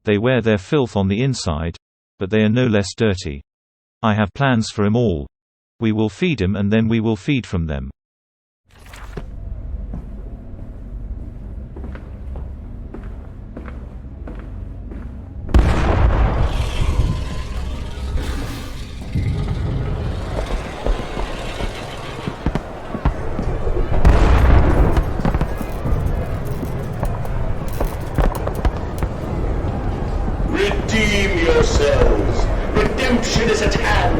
They wear their filth on the inside, but they are no less dirty. I have plans for 'em all. We will feed 'em and then we will feed from them. Redeem yourselves. Redemption is at hand.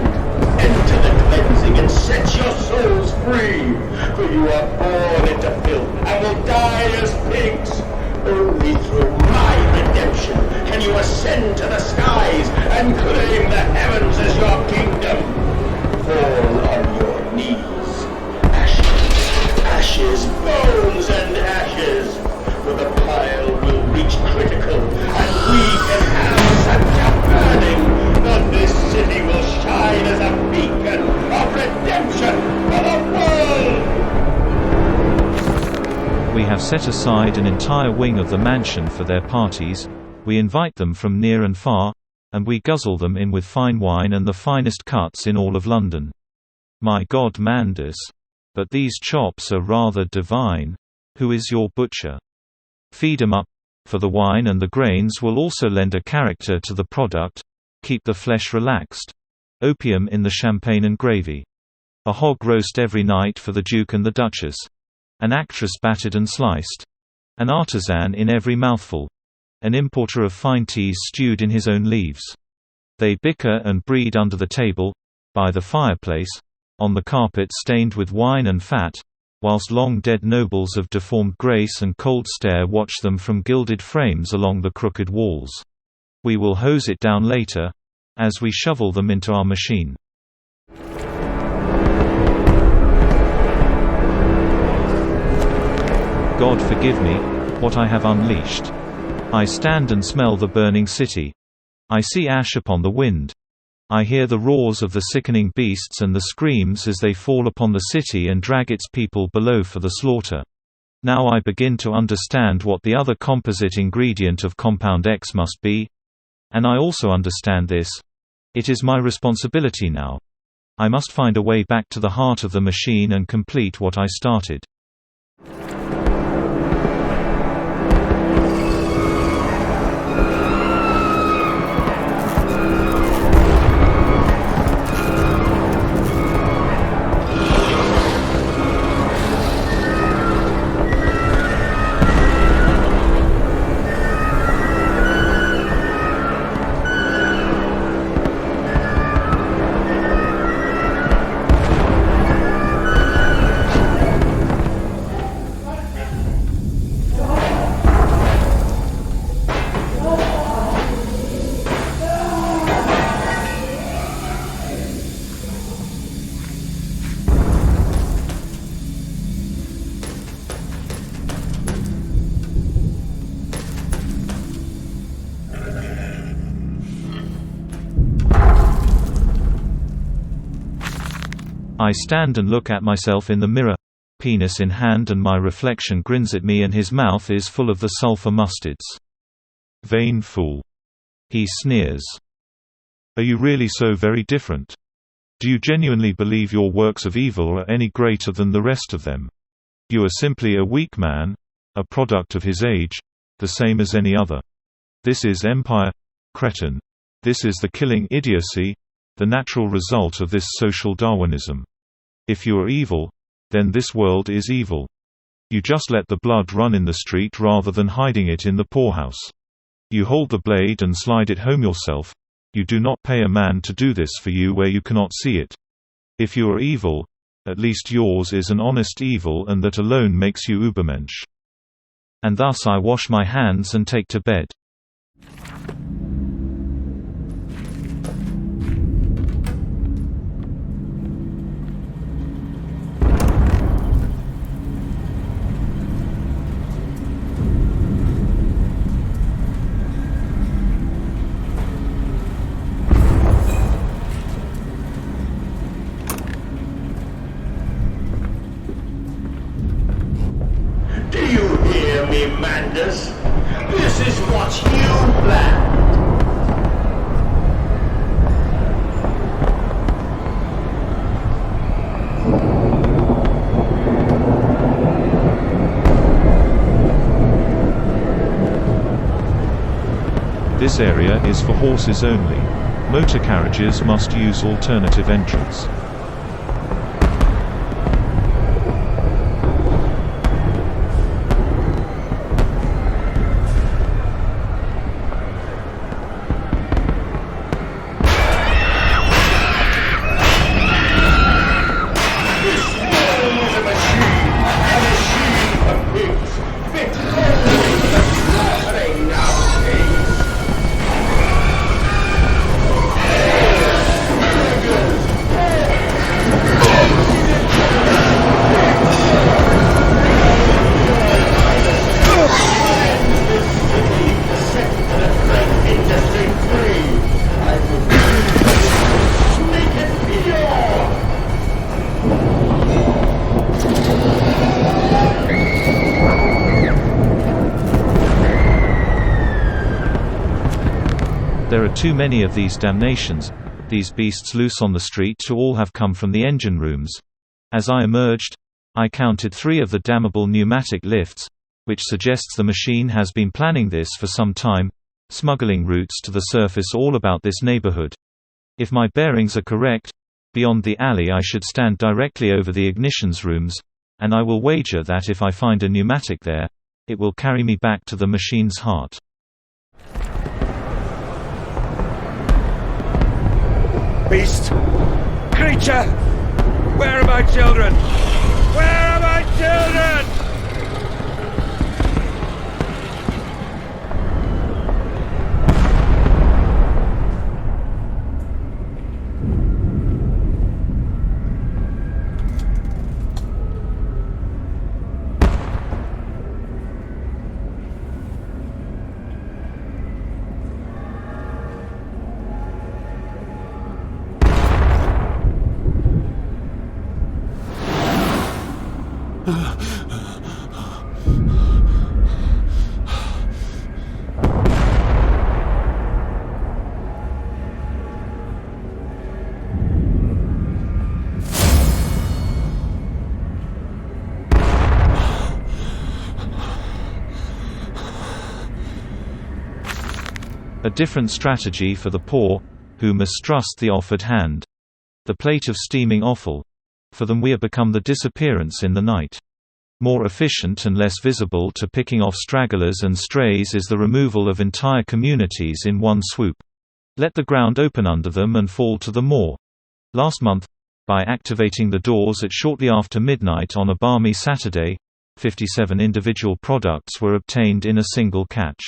Enter the cleansing and set your souls free. For you are born into filth and will die as pigs. Only through my redemption can you ascend to the skies and claim the heavens as your kingdom. Fall on your knees. Ashes, ashes, bones and ashes. For the pile will reach critical and we can have such a burning that this city will shine as a beacon of redemption for the world! We have set aside an entire wing of the mansion for their parties. We invite them from near and far, and we guzzle them in with fine wine and the finest cuts in all of London. My God, Mandus! But these chops are rather divine. Who is your butcher? Feed 'em up, for the wine and the grains will also lend a character to the product. Keep the flesh relaxed. Opium in the champagne and gravy. A hog roast every night for the Duke and the Duchess. An actress battered and sliced. An artisan in every mouthful. An importer of fine teas stewed in his own leaves. They bicker and breed under the table, by the fireplace, on the carpet stained with wine and fat, whilst long-dead nobles of deformed grace and cold stare watch them from gilded frames along the crooked walls. We will hose it down later, as we shovel them into our machine. God forgive me, what I have unleashed. I stand and smell the burning city. I see ash upon the wind. I hear the roars of the sickening beasts and the screams as they fall upon the city and drag its people below for the slaughter. Now I begin to understand what the other composite ingredient of Compound X must be. And I also understand this. It is my responsibility now. I must find a way back to the heart of the machine and complete what I started. I stand and look at myself in the mirror, penis in hand, and my reflection grins at me and his mouth is full of the sulfur mustards. Vain fool. He sneers. Are you really so very different? Do you genuinely believe your works of evil are any greater than the rest of them? You are simply a weak man, a product of his age, the same as any other. This is empire, cretin. This is the killing idiocy, the natural result of this social Darwinism. If you are evil, then this world is evil. You just let the blood run in the street rather than hiding it in the poorhouse. You hold the blade and slide it home yourself. You do not pay a man to do this for you where you cannot see it. If you are evil, at least yours is an honest evil, and that alone makes you Übermensch. And thus I wash my hands and take to bed. Mandus, this is what you planned. This area is for horses only. Motor carriages must use alternative entrance. There are too many of these damnations, these beasts loose on the street, to all have come from the engine rooms. As I emerged, I counted 3 of the dammable pneumatic lifts, which suggests the machine has been planning this for some time, smuggling routes to the surface all about this neighborhood. If my bearings are correct, beyond the alley I should stand directly over the ignitions rooms, and I will wager that if I find a pneumatic there, it will carry me back to the machine's heart. Beast! Creature! Where are my children? Where are my children? A different strategy for the poor, who mistrust the offered hand. The plate of steaming offal. For them we have become the disappearance in the night. More efficient and less visible to picking off stragglers and strays is the removal of entire communities in one swoop. Let the ground open under them and fall to the maw. Last month, by activating the doors at shortly after midnight on a balmy Saturday, 57 individual products were obtained in a single catch.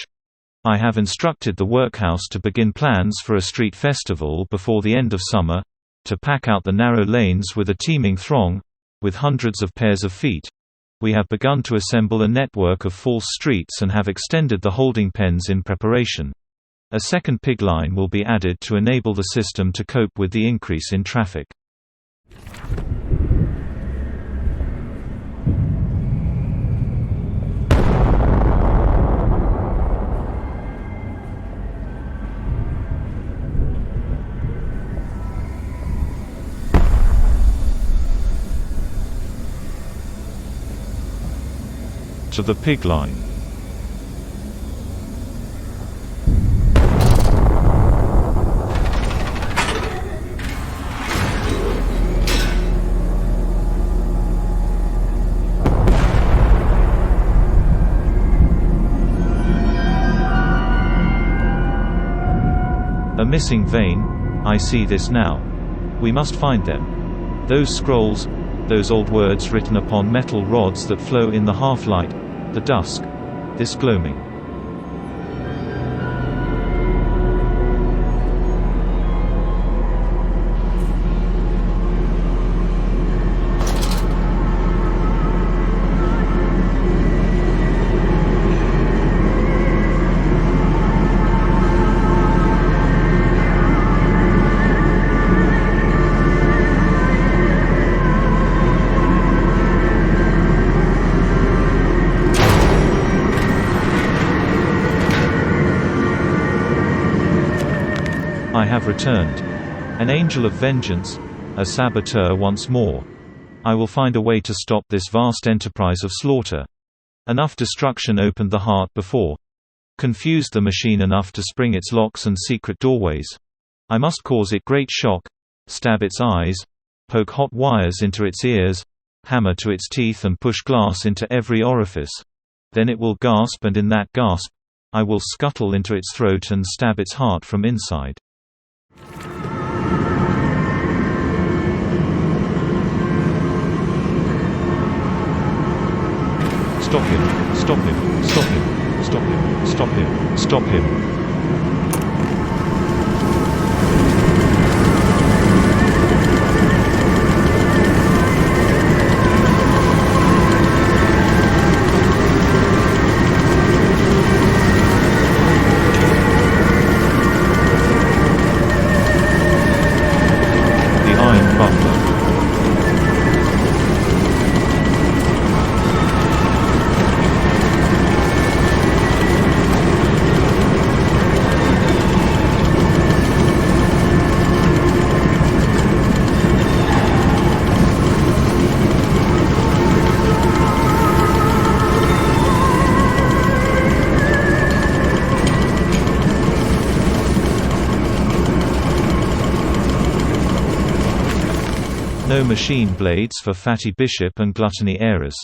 I have instructed the workhouse to begin plans for a street festival before the end of summer, to pack out the narrow lanes with a teeming throng, with hundreds of pairs of feet. We have begun to assemble a network of false streets and have extended the holding pens in preparation. A second Pigline will be added to enable the system to cope with the increase in traffic. To the Pigline. A missing vein? I see this now. We must find them. Those scrolls, those old words written upon metal rods that flow in the half-light, the dusk, this gloaming. I have returned. An angel of vengeance, a saboteur once more. I will find a way to stop this vast enterprise of slaughter. Enough destruction opened the heart before. Confused the machine enough to spring its locks and secret doorways. I must cause it great shock, stab its eyes, poke hot wires into its ears, hammer to its teeth and push glass into every orifice. Then it will gasp, and in that gasp, I will scuttle into its throat and stab its heart from inside. Stop him, stop him, stop him, stop him, stop him, stop him. No machine blades for Fatty Bishop and Gluttony Heiress.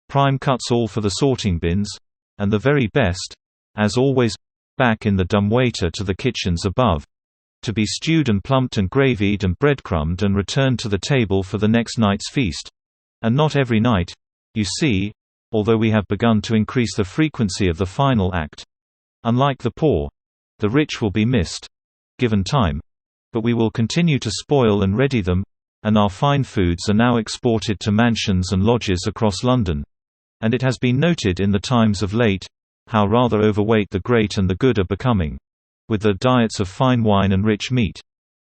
Prime cuts all for the sorting bins, and the very best, as always, back in the dumbwaiter to the kitchens above, to be stewed and plumped and gravied and breadcrumbed and returned to the table for the next night's feast. And not every night, you see, although we have begun to increase the frequency of the final act. Unlike the poor, the rich will be missed, given time, but we will continue to spoil and ready them, and our fine foods are now exported to mansions and lodges across London. And it has been noted in the times of late, how rather overweight the great and the good are becoming, with their diets of fine wine and rich meat.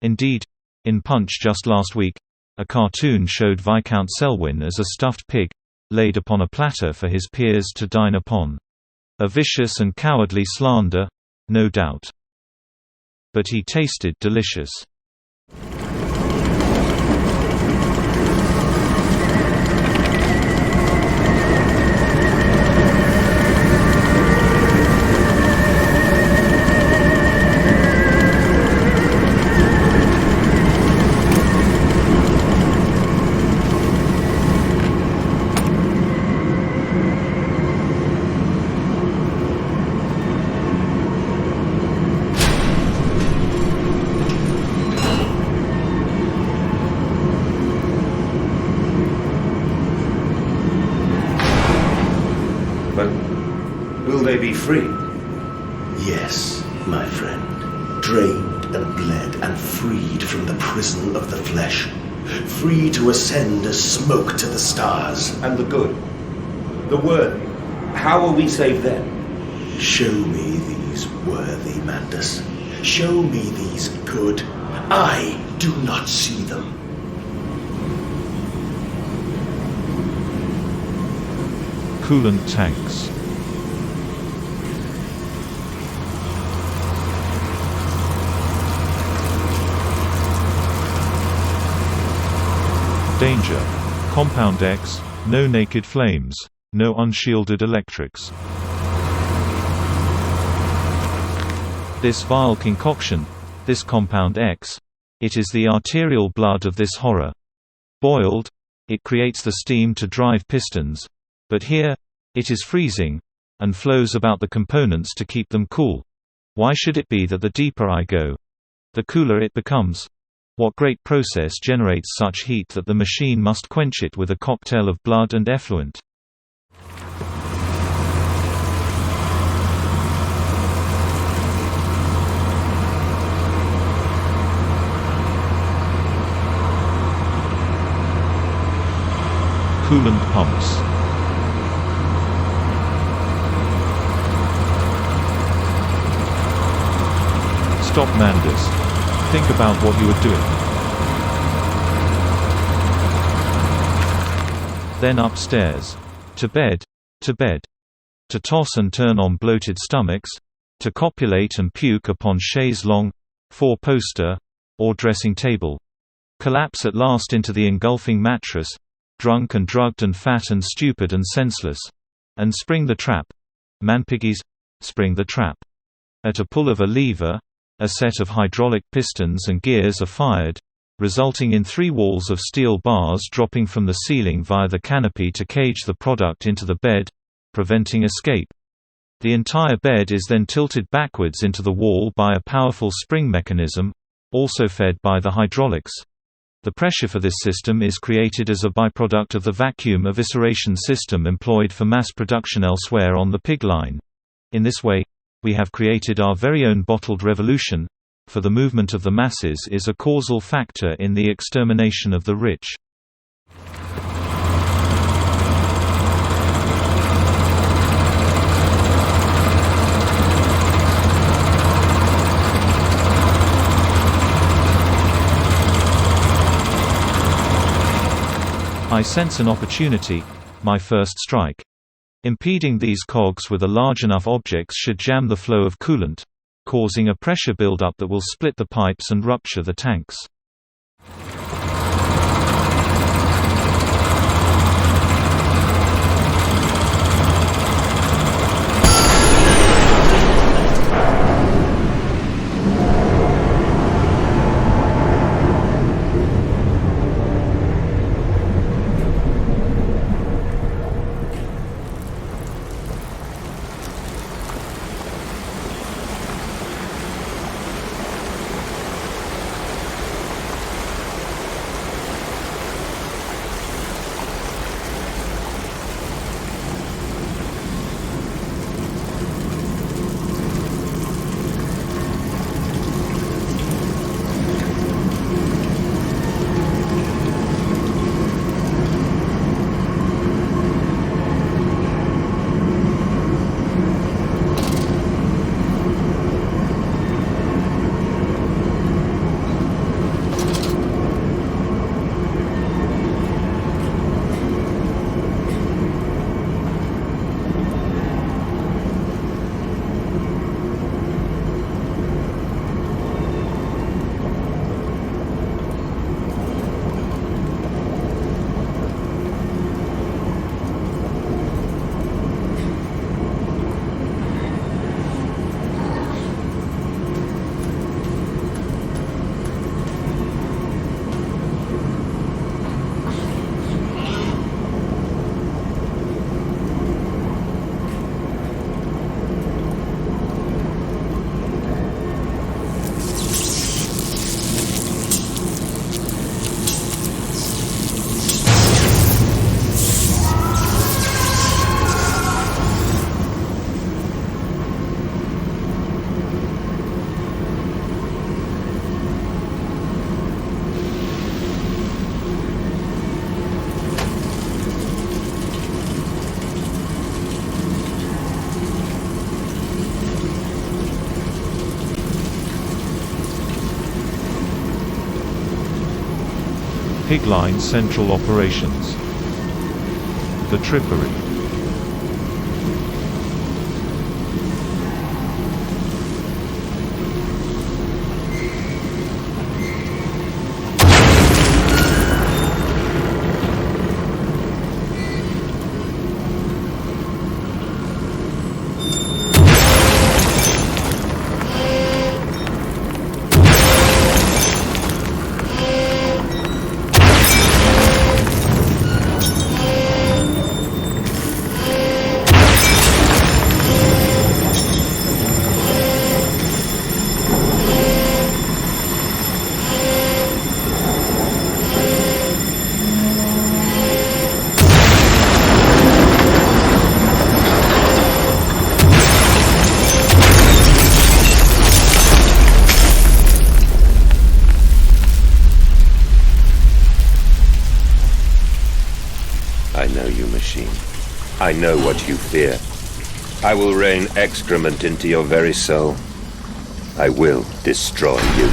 Indeed, in Punch just last week, a cartoon showed Viscount Selwyn as a stuffed pig, laid upon a platter for his peers to dine upon. A vicious and cowardly slander, no doubt. But he tasted delicious. Be free? Yes, my friend. Drained and bled and freed from the prison of the flesh. Free to ascend as smoke to the stars. And the good, the worthy, how will we save them? Show me these worthy, Mandus. Show me these good. I do not see them. Coolant tanks. Danger. Compound X, no naked flames. No unshielded electrics. This vile concoction, this compound X, it is the arterial blood of this horror. Boiled, it creates the steam to drive pistons, but here, it is freezing, and flows about the components to keep them cool. Why should it be that the deeper I go, the cooler it becomes? What great process generates such heat that the machine must quench it with a cocktail of blood and effluent? Coolant pumps. Stop, Mandus. Think about what you are doing. Then upstairs. To bed. To bed. To toss and turn on bloated stomachs. To copulate and puke upon chaise longue, four-poster, or dressing table. Collapse at last into the engulfing mattress, drunk and drugged and fat and stupid and senseless. And spring the trap. Manpiggies, spring the trap. At a pull of a lever, a set of hydraulic pistons and gears are fired, resulting in 3 walls of steel bars dropping from the ceiling via the canopy to cage the product into the bed, preventing escape. The entire bed is then tilted backwards into the wall by a powerful spring mechanism, also fed by the hydraulics. The pressure for this system is created as a byproduct of the vacuum evisceration system employed for mass production elsewhere on the Pigline. In this way, we have created our very own bottled revolution, for the movement of the masses is a causal factor in the extermination of the rich. I sense an opportunity, my first strike. Impeding these cogs with a large enough objects should jam the flow of coolant, causing a pressure buildup that will split the pipes and rupture the tanks. Pigline Central Operations. The Trippery. I know what you fear. I will rain excrement into your very soul. I will destroy you.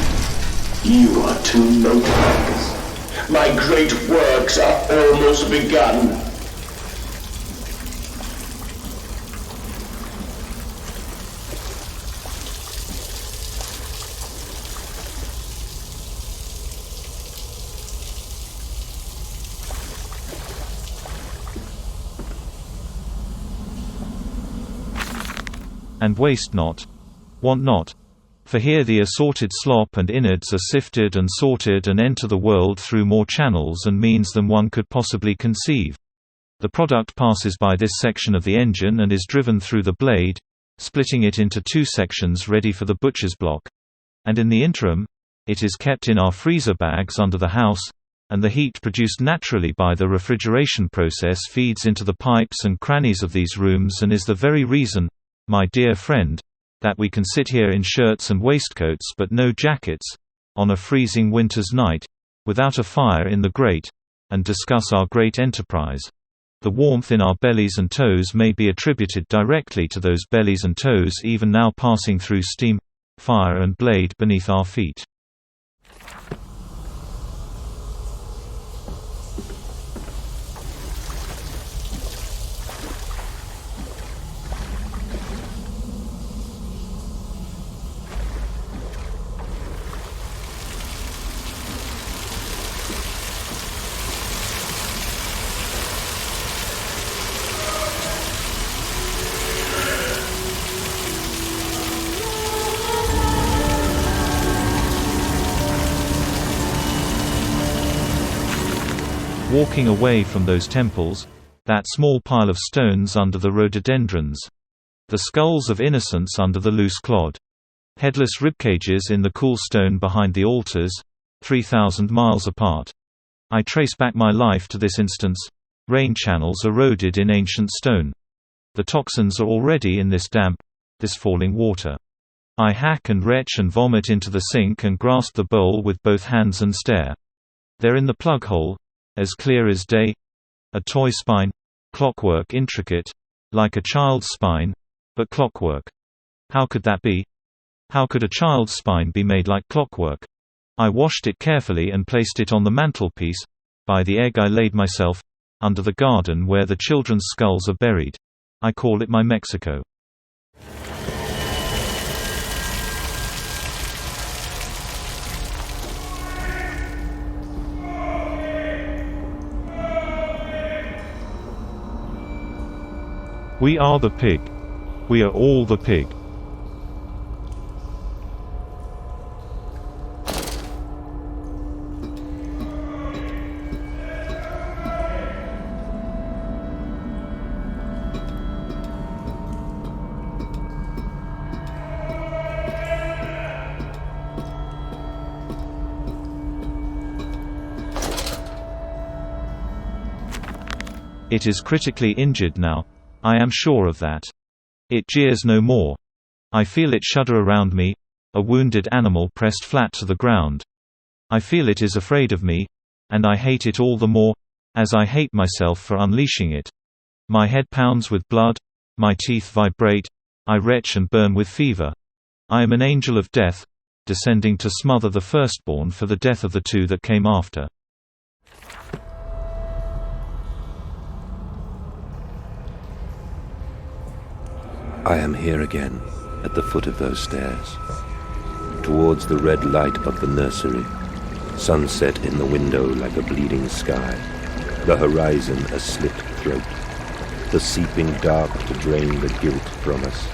You are too late, Mandus. My great works are almost begun. And waste not, want not. For here the assorted slop and innards are sifted and sorted and enter the world through more channels and means than one could possibly conceive. The product passes by this section of the engine and is driven through the blade, splitting it into two sections ready for the butcher's block. And in the interim, it is kept in our freezer bags under the house, and the heat produced naturally by the refrigeration process feeds into the pipes and crannies of these rooms and is the very reason, my dear friend, that we can sit here in shirts and waistcoats but no jackets, on a freezing winter's night, without a fire in the grate, and discuss our great enterprise. The warmth in our bellies and toes may be attributed directly to those bellies and toes even now passing through steam, fire and blade beneath our feet. Walking away from those temples, that small pile of stones under the rhododendrons, the skulls of innocents under the loose clod, headless ribcages in the cool stone behind the altars, 3,000 miles apart. I trace back my life to this instance, rain channels eroded in ancient stone. The toxins are already in this damp, this falling water. I hack and retch and vomit into the sink and grasp the bowl with both hands and stare. They're in the plug hole, as clear as day, a toy spine, clockwork intricate, like a child's spine, but clockwork. How could that be? How could a child's spine be made like clockwork? I washed it carefully and placed it on the mantelpiece, by the egg I laid myself, under the garden where the children's skulls are buried. I call it my Mexico. We are the pig. We are all the pig. It is critically injured now. I am sure of that. It jeers no more. I feel it shudder around me, a wounded animal pressed flat to the ground. I feel it is afraid of me, and I hate it all the more, as I hate myself for unleashing it. My head pounds with blood, my teeth vibrate, I retch and burn with fever. I am an angel of death, descending to smother the firstborn for the death of the two that came after. I am here again, at the foot of those stairs, towards the red light of the nursery, sunset in the window like a bleeding sky, the horizon a slit throat, the seeping dark to drain the guilt from us.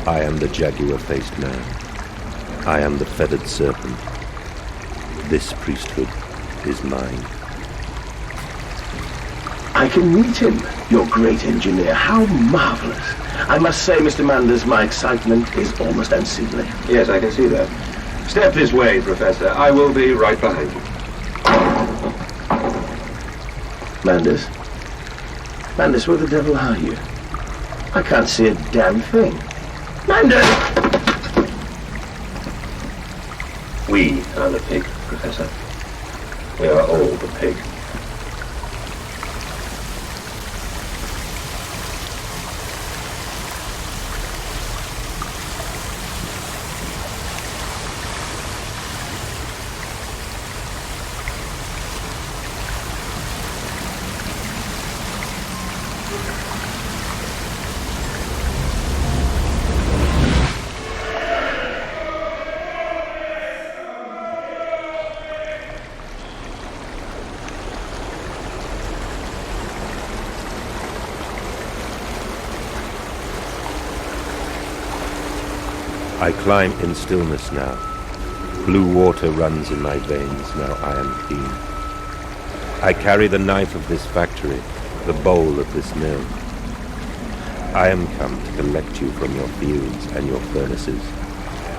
I am the jaguar-faced man. I am the feathered serpent. This priesthood is mine. I can meet him, your great engineer. How marvelous. I must say, Mr. Mandus, my excitement is almost unseemly. Yes, I can see that. Step this way, Professor. I will be right behind you. Mandus? Mandus, where the devil are you? I can't see a damn thing. Mandus! We are the pig, Professor. We are all the pig. I climb in stillness now. Blue water runs in my veins, now I am clean. I carry the knife of this factory, the bowl of this mill. I am come to collect you from your fields and your furnaces.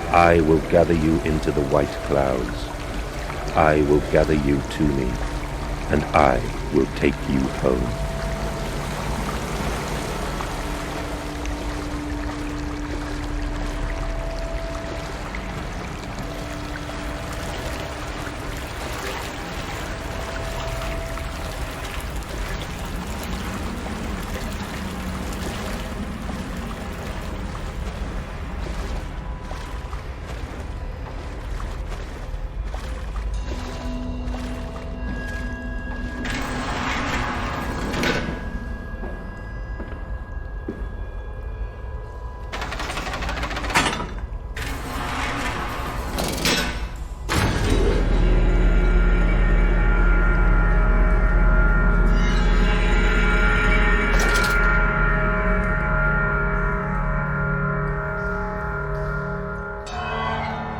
I will gather you into the white clouds. I will gather you to me, and I will take you home.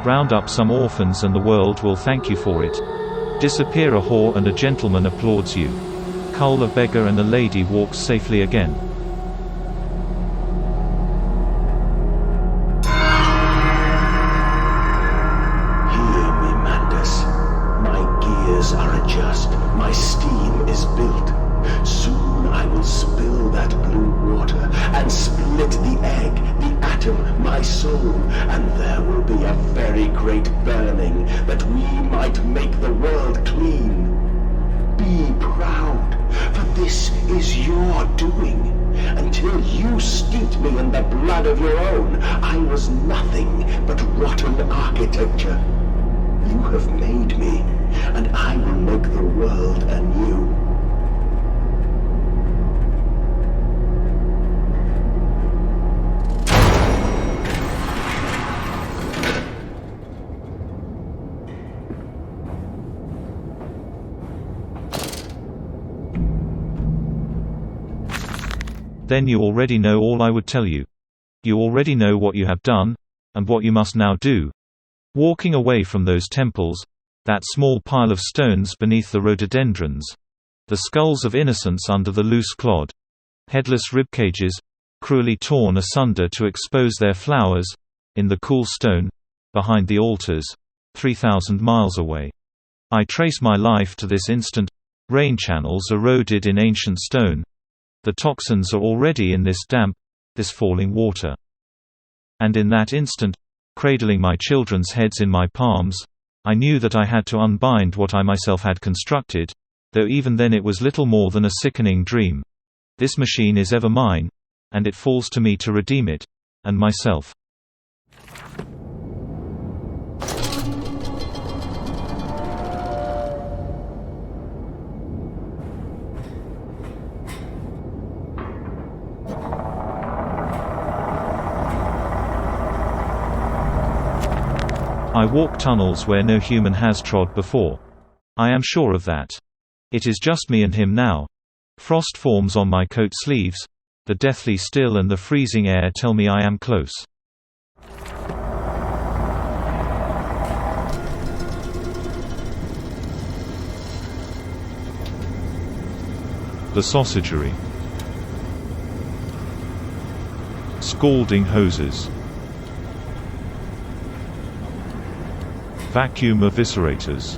Round up some orphans and the world will thank you for it. Disappear a whore and a gentleman applauds you. Cull a beggar and a lady walks safely again. Hear me, Mandus. My gears are adjust, my steam is built. Soon I will spill that blue water and split the egg, the atom, my soul, and there will be a very great burning that we might make the world clean. Be proud, for this is your doing. Until you steeped me in the blood of your own, I was nothing but rotten architecture. You have made me, and I will make the world anew. Then you already know all I would tell you. You already know what you have done, and what you must now do. Walking away from those temples, that small pile of stones beneath the rhododendrons, the skulls of innocents under the loose clod, headless ribcages, cruelly torn asunder to expose their flowers, in the cool stone, behind the altars, 3,000 miles away. I trace my life to this instant, rain channels eroded in ancient stone. The toxins are already in this damp, this falling water. And in that instant, cradling my children's heads in my palms, I knew that I had to unbind what I myself had constructed, though even then it was little more than a sickening dream. This machine is ever mine, and it falls to me to redeem it, and myself. I walk tunnels where no human has trod before. I am sure of that. It is just me and him now. Frost forms on my coat sleeves, the deathly still and the freezing air tell me I am close. The sausagery. Scalding hoses. Vacuum eviscerators.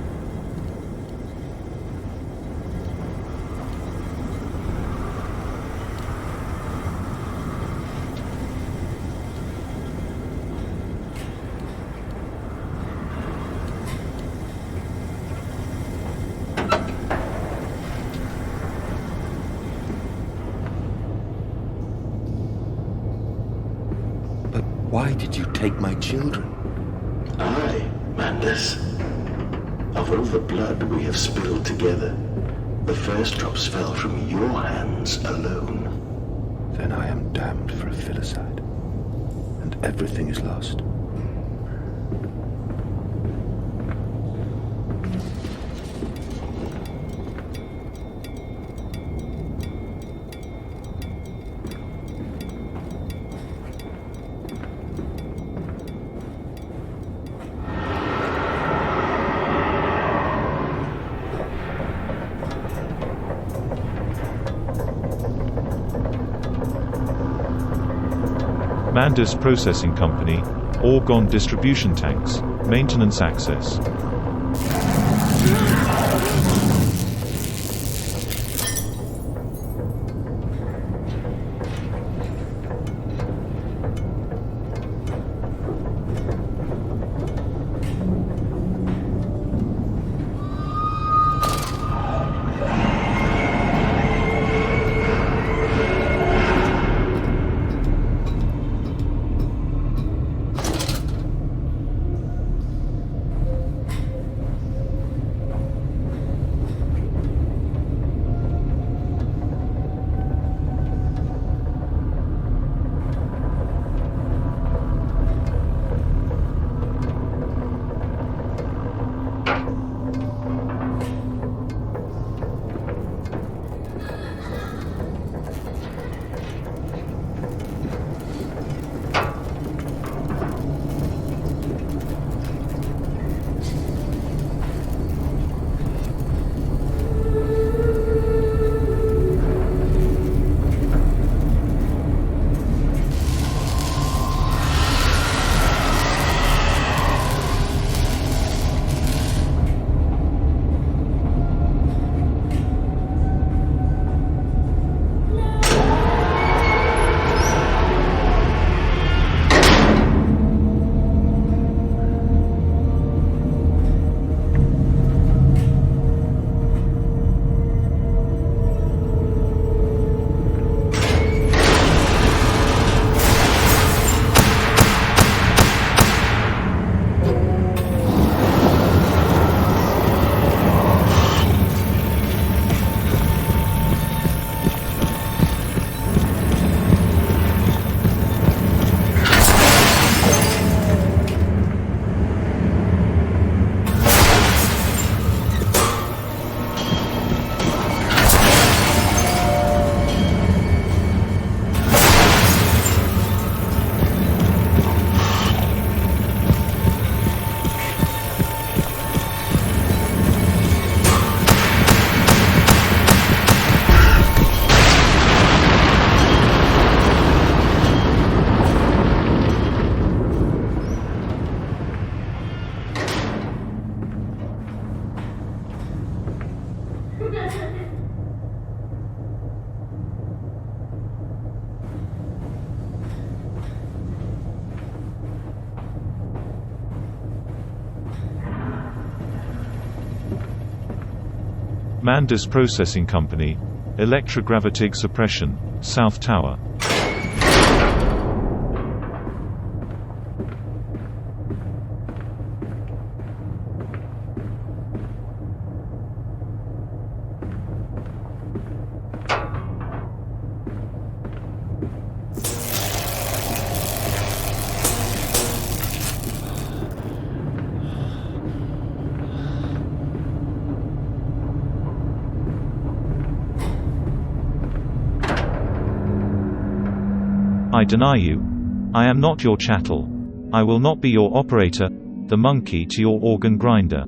But why did you take my children? Mandus, of all the blood we have spilled together, the first drops fell from your hands alone. Then I am damned for a filicide, and everything is lost. Mandus Processing Company, Orgon Distribution Tanks, Maintenance Access. Mandus Processing Company, Electrogravitic Suppression, South Tower. I deny you. I am not your chattel. I will not be your operator, the monkey to your organ grinder.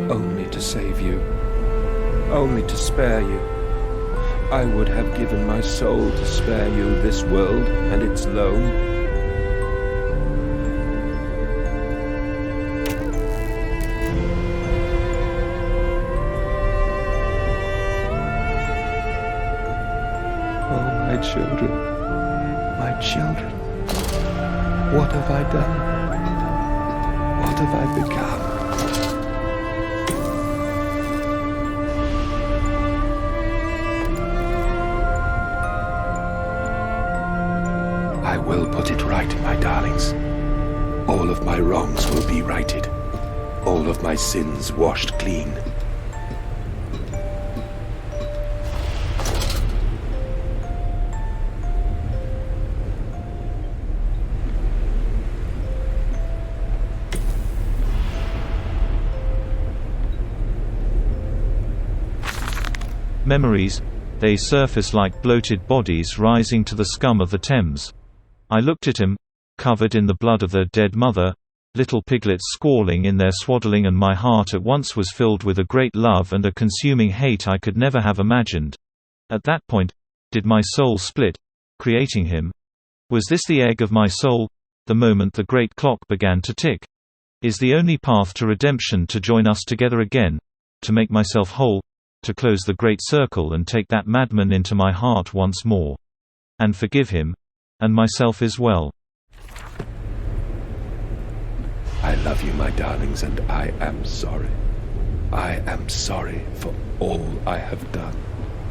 Only to save you. Only to spare you. I would have given my soul to spare you this world and its loam. Oh, my children, my children, what have I done? What have I become? I will put it right, my darlings. All of my wrongs will be righted. All of my sins washed clean. Memories, They surface like bloated bodies rising to the scum of the Thames. I looked at him, covered in the blood of their dead mother, little piglets squalling in their swaddling, and my heart at once was filled with a great love and a consuming hate I could never have imagined. At that point, did my soul split, creating him? Was this the egg of my soul, the moment the great clock began to tick? Is the only path to redemption to join us together again, to make myself whole, to close the great circle and take that madman into my heart once more? And forgive him, and myself as well. I love you, my darlings, and I am sorry. I am sorry for all I have done.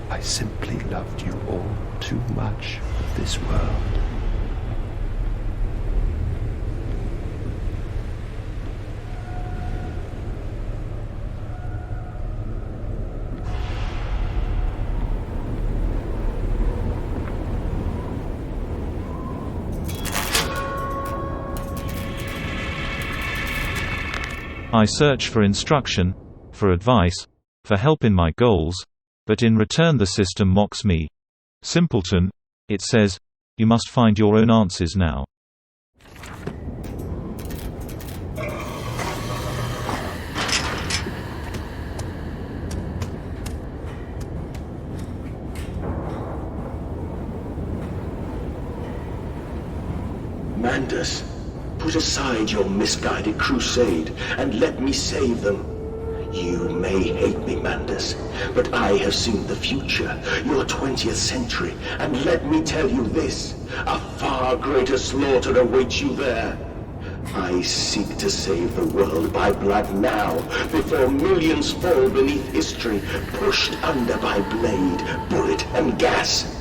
I simply loved you all too much of this world. I search for instruction, for advice, for help in my goals, but in return the system mocks me. Simpleton, it says, you must find your own answers now. Mandus, put aside your misguided crusade and let me save them. You may hate me, Mandus, but I have seen the future, your 20th century, and let me tell you this, a far greater slaughter awaits you there. I seek to save the world by blood now, before millions fall beneath history, pushed under by blade, bullet, and gas.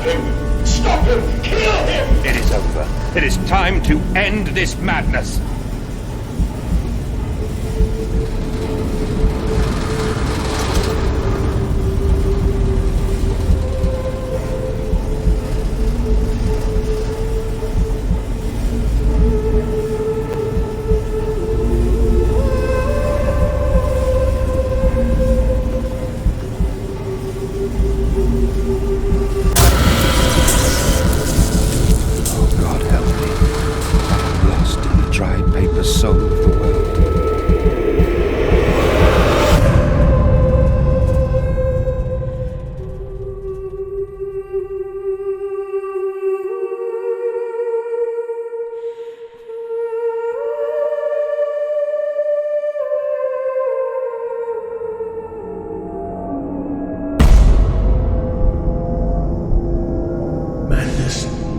him! Stop him! Kill him! It is over. It is time to end this madness.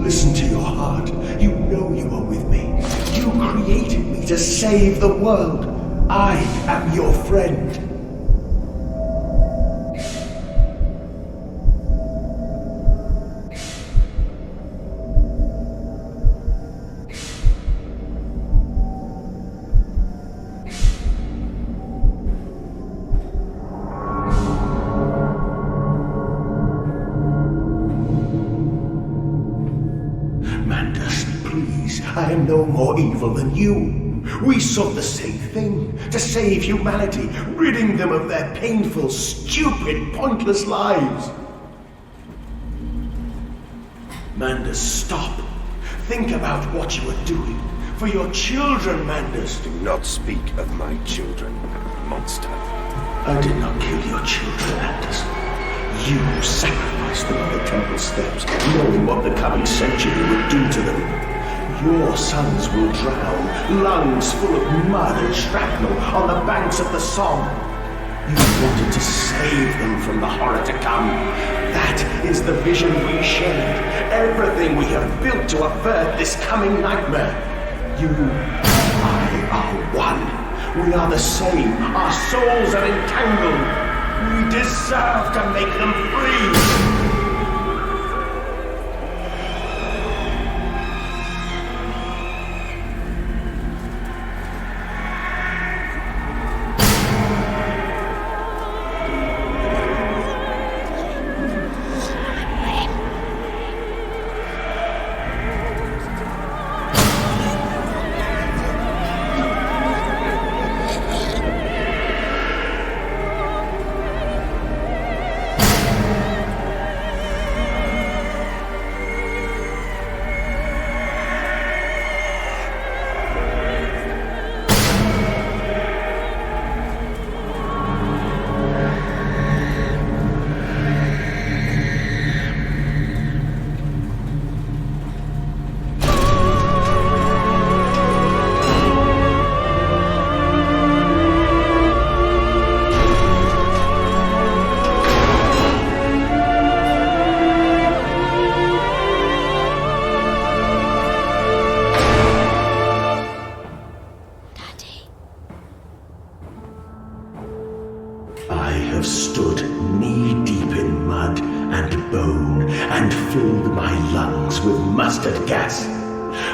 Listen to your heart. You know you are with me. You created me to save the world. I am your friend. I am no more evil than you. We sought the same thing, to save humanity, ridding them of their painful, stupid, pointless lives. Mandus, stop. Think about what you are doing. For your children, Mandus. Do not speak of my children, monster. I did not kill your children, Mandus. You sacrificed them on the temple steps, knowing what the coming century would do to them. Your sons will drown, lungs full of mud and shrapnel on the banks of the Somme. You wanted to save them from the horror to come. That is the vision we shared. Everything we have built to avert this coming nightmare. You and I are one. We are the same. Our souls are entangled. We deserve to make them free.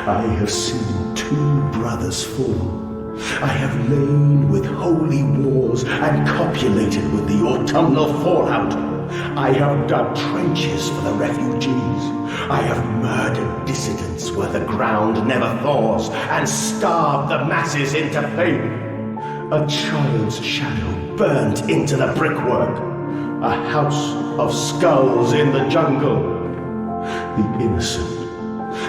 I have seen 2 brothers fall. I have lain with holy wars and copulated with the autumnal fallout. I have dug trenches for the refugees. I have murdered dissidents where the ground never thaws and starved the masses into pain. A child's shadow burnt into the brickwork. A house of skulls in the jungle.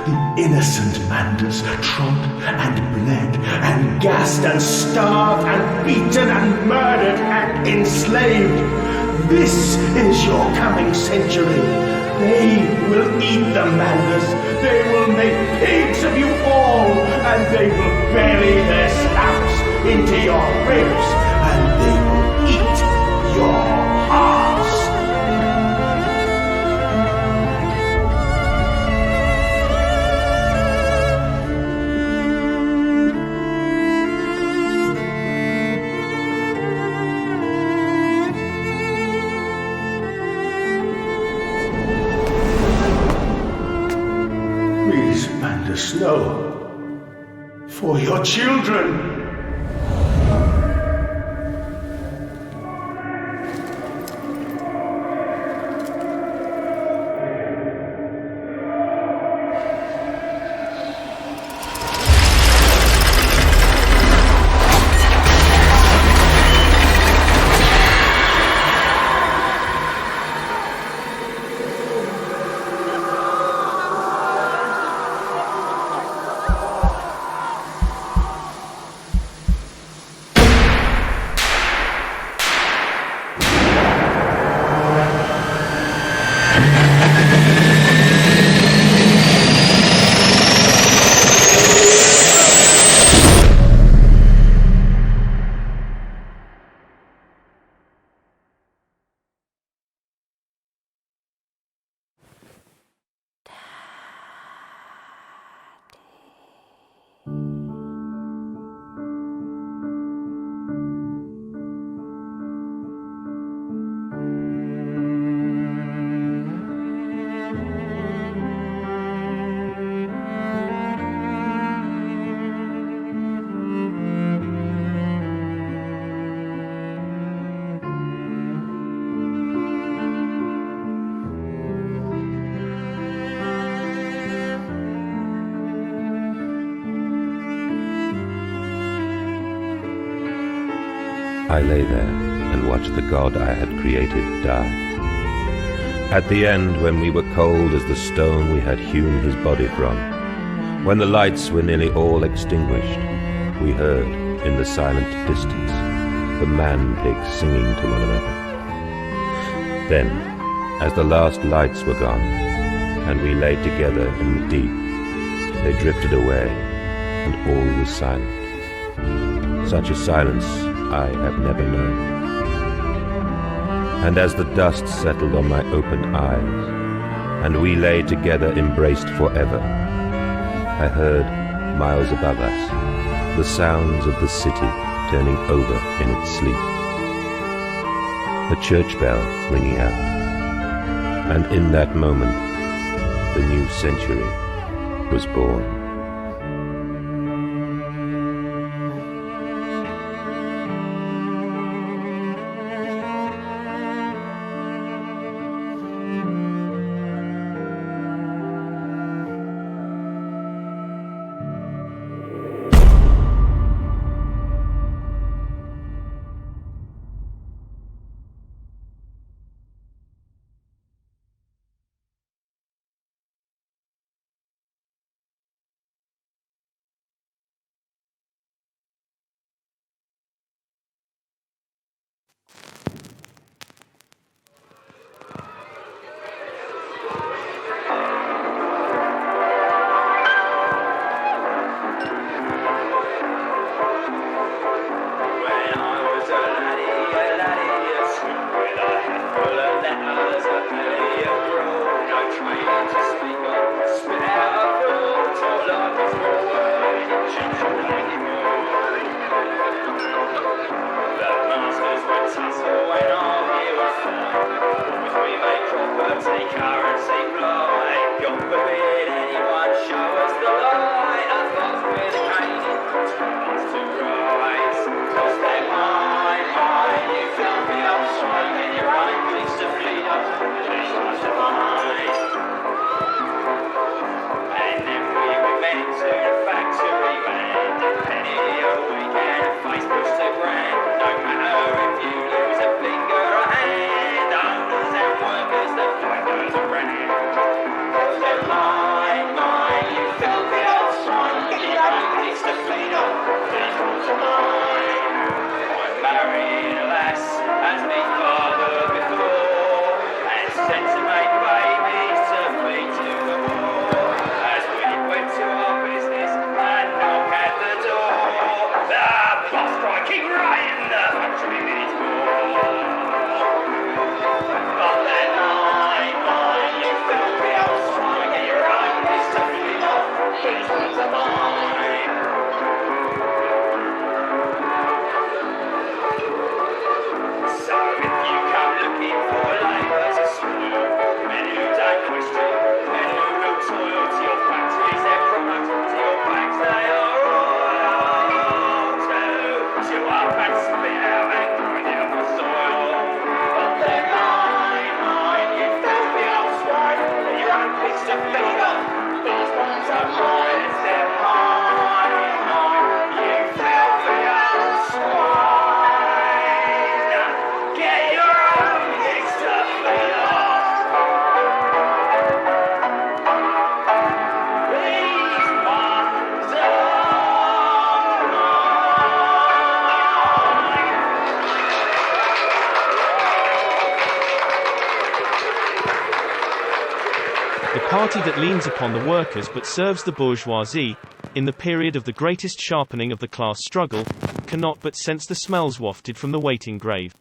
The innocent Mandus trod and bled and gassed and starved and beaten and murdered and enslaved. This is your coming century. They will eat the Mandus. They will make pigs of you all, and they will bury their snouts into your ribs, and they will eat your hearts. the snow. For your children. I lay there and watched the god I had created die. At the end, when we were cold as the stone we had hewn his body from, when the lights were nearly all extinguished, we heard, in the silent distance, the man-pigs singing to one another. Then, as the last lights were gone, and we lay together in the deep, they drifted away, and all was silent. Such a silence I have never known. And as the dust settled on my open eyes, and we lay together embraced forever, I heard, miles above us, the sounds of the city turning over in its sleep. The church bell ringing out. And in that moment, the new century was born. party that leans upon the workers but serves the bourgeoisie, in the period of the greatest sharpening of the class struggle, cannot but sense the smells wafted from the waiting grave.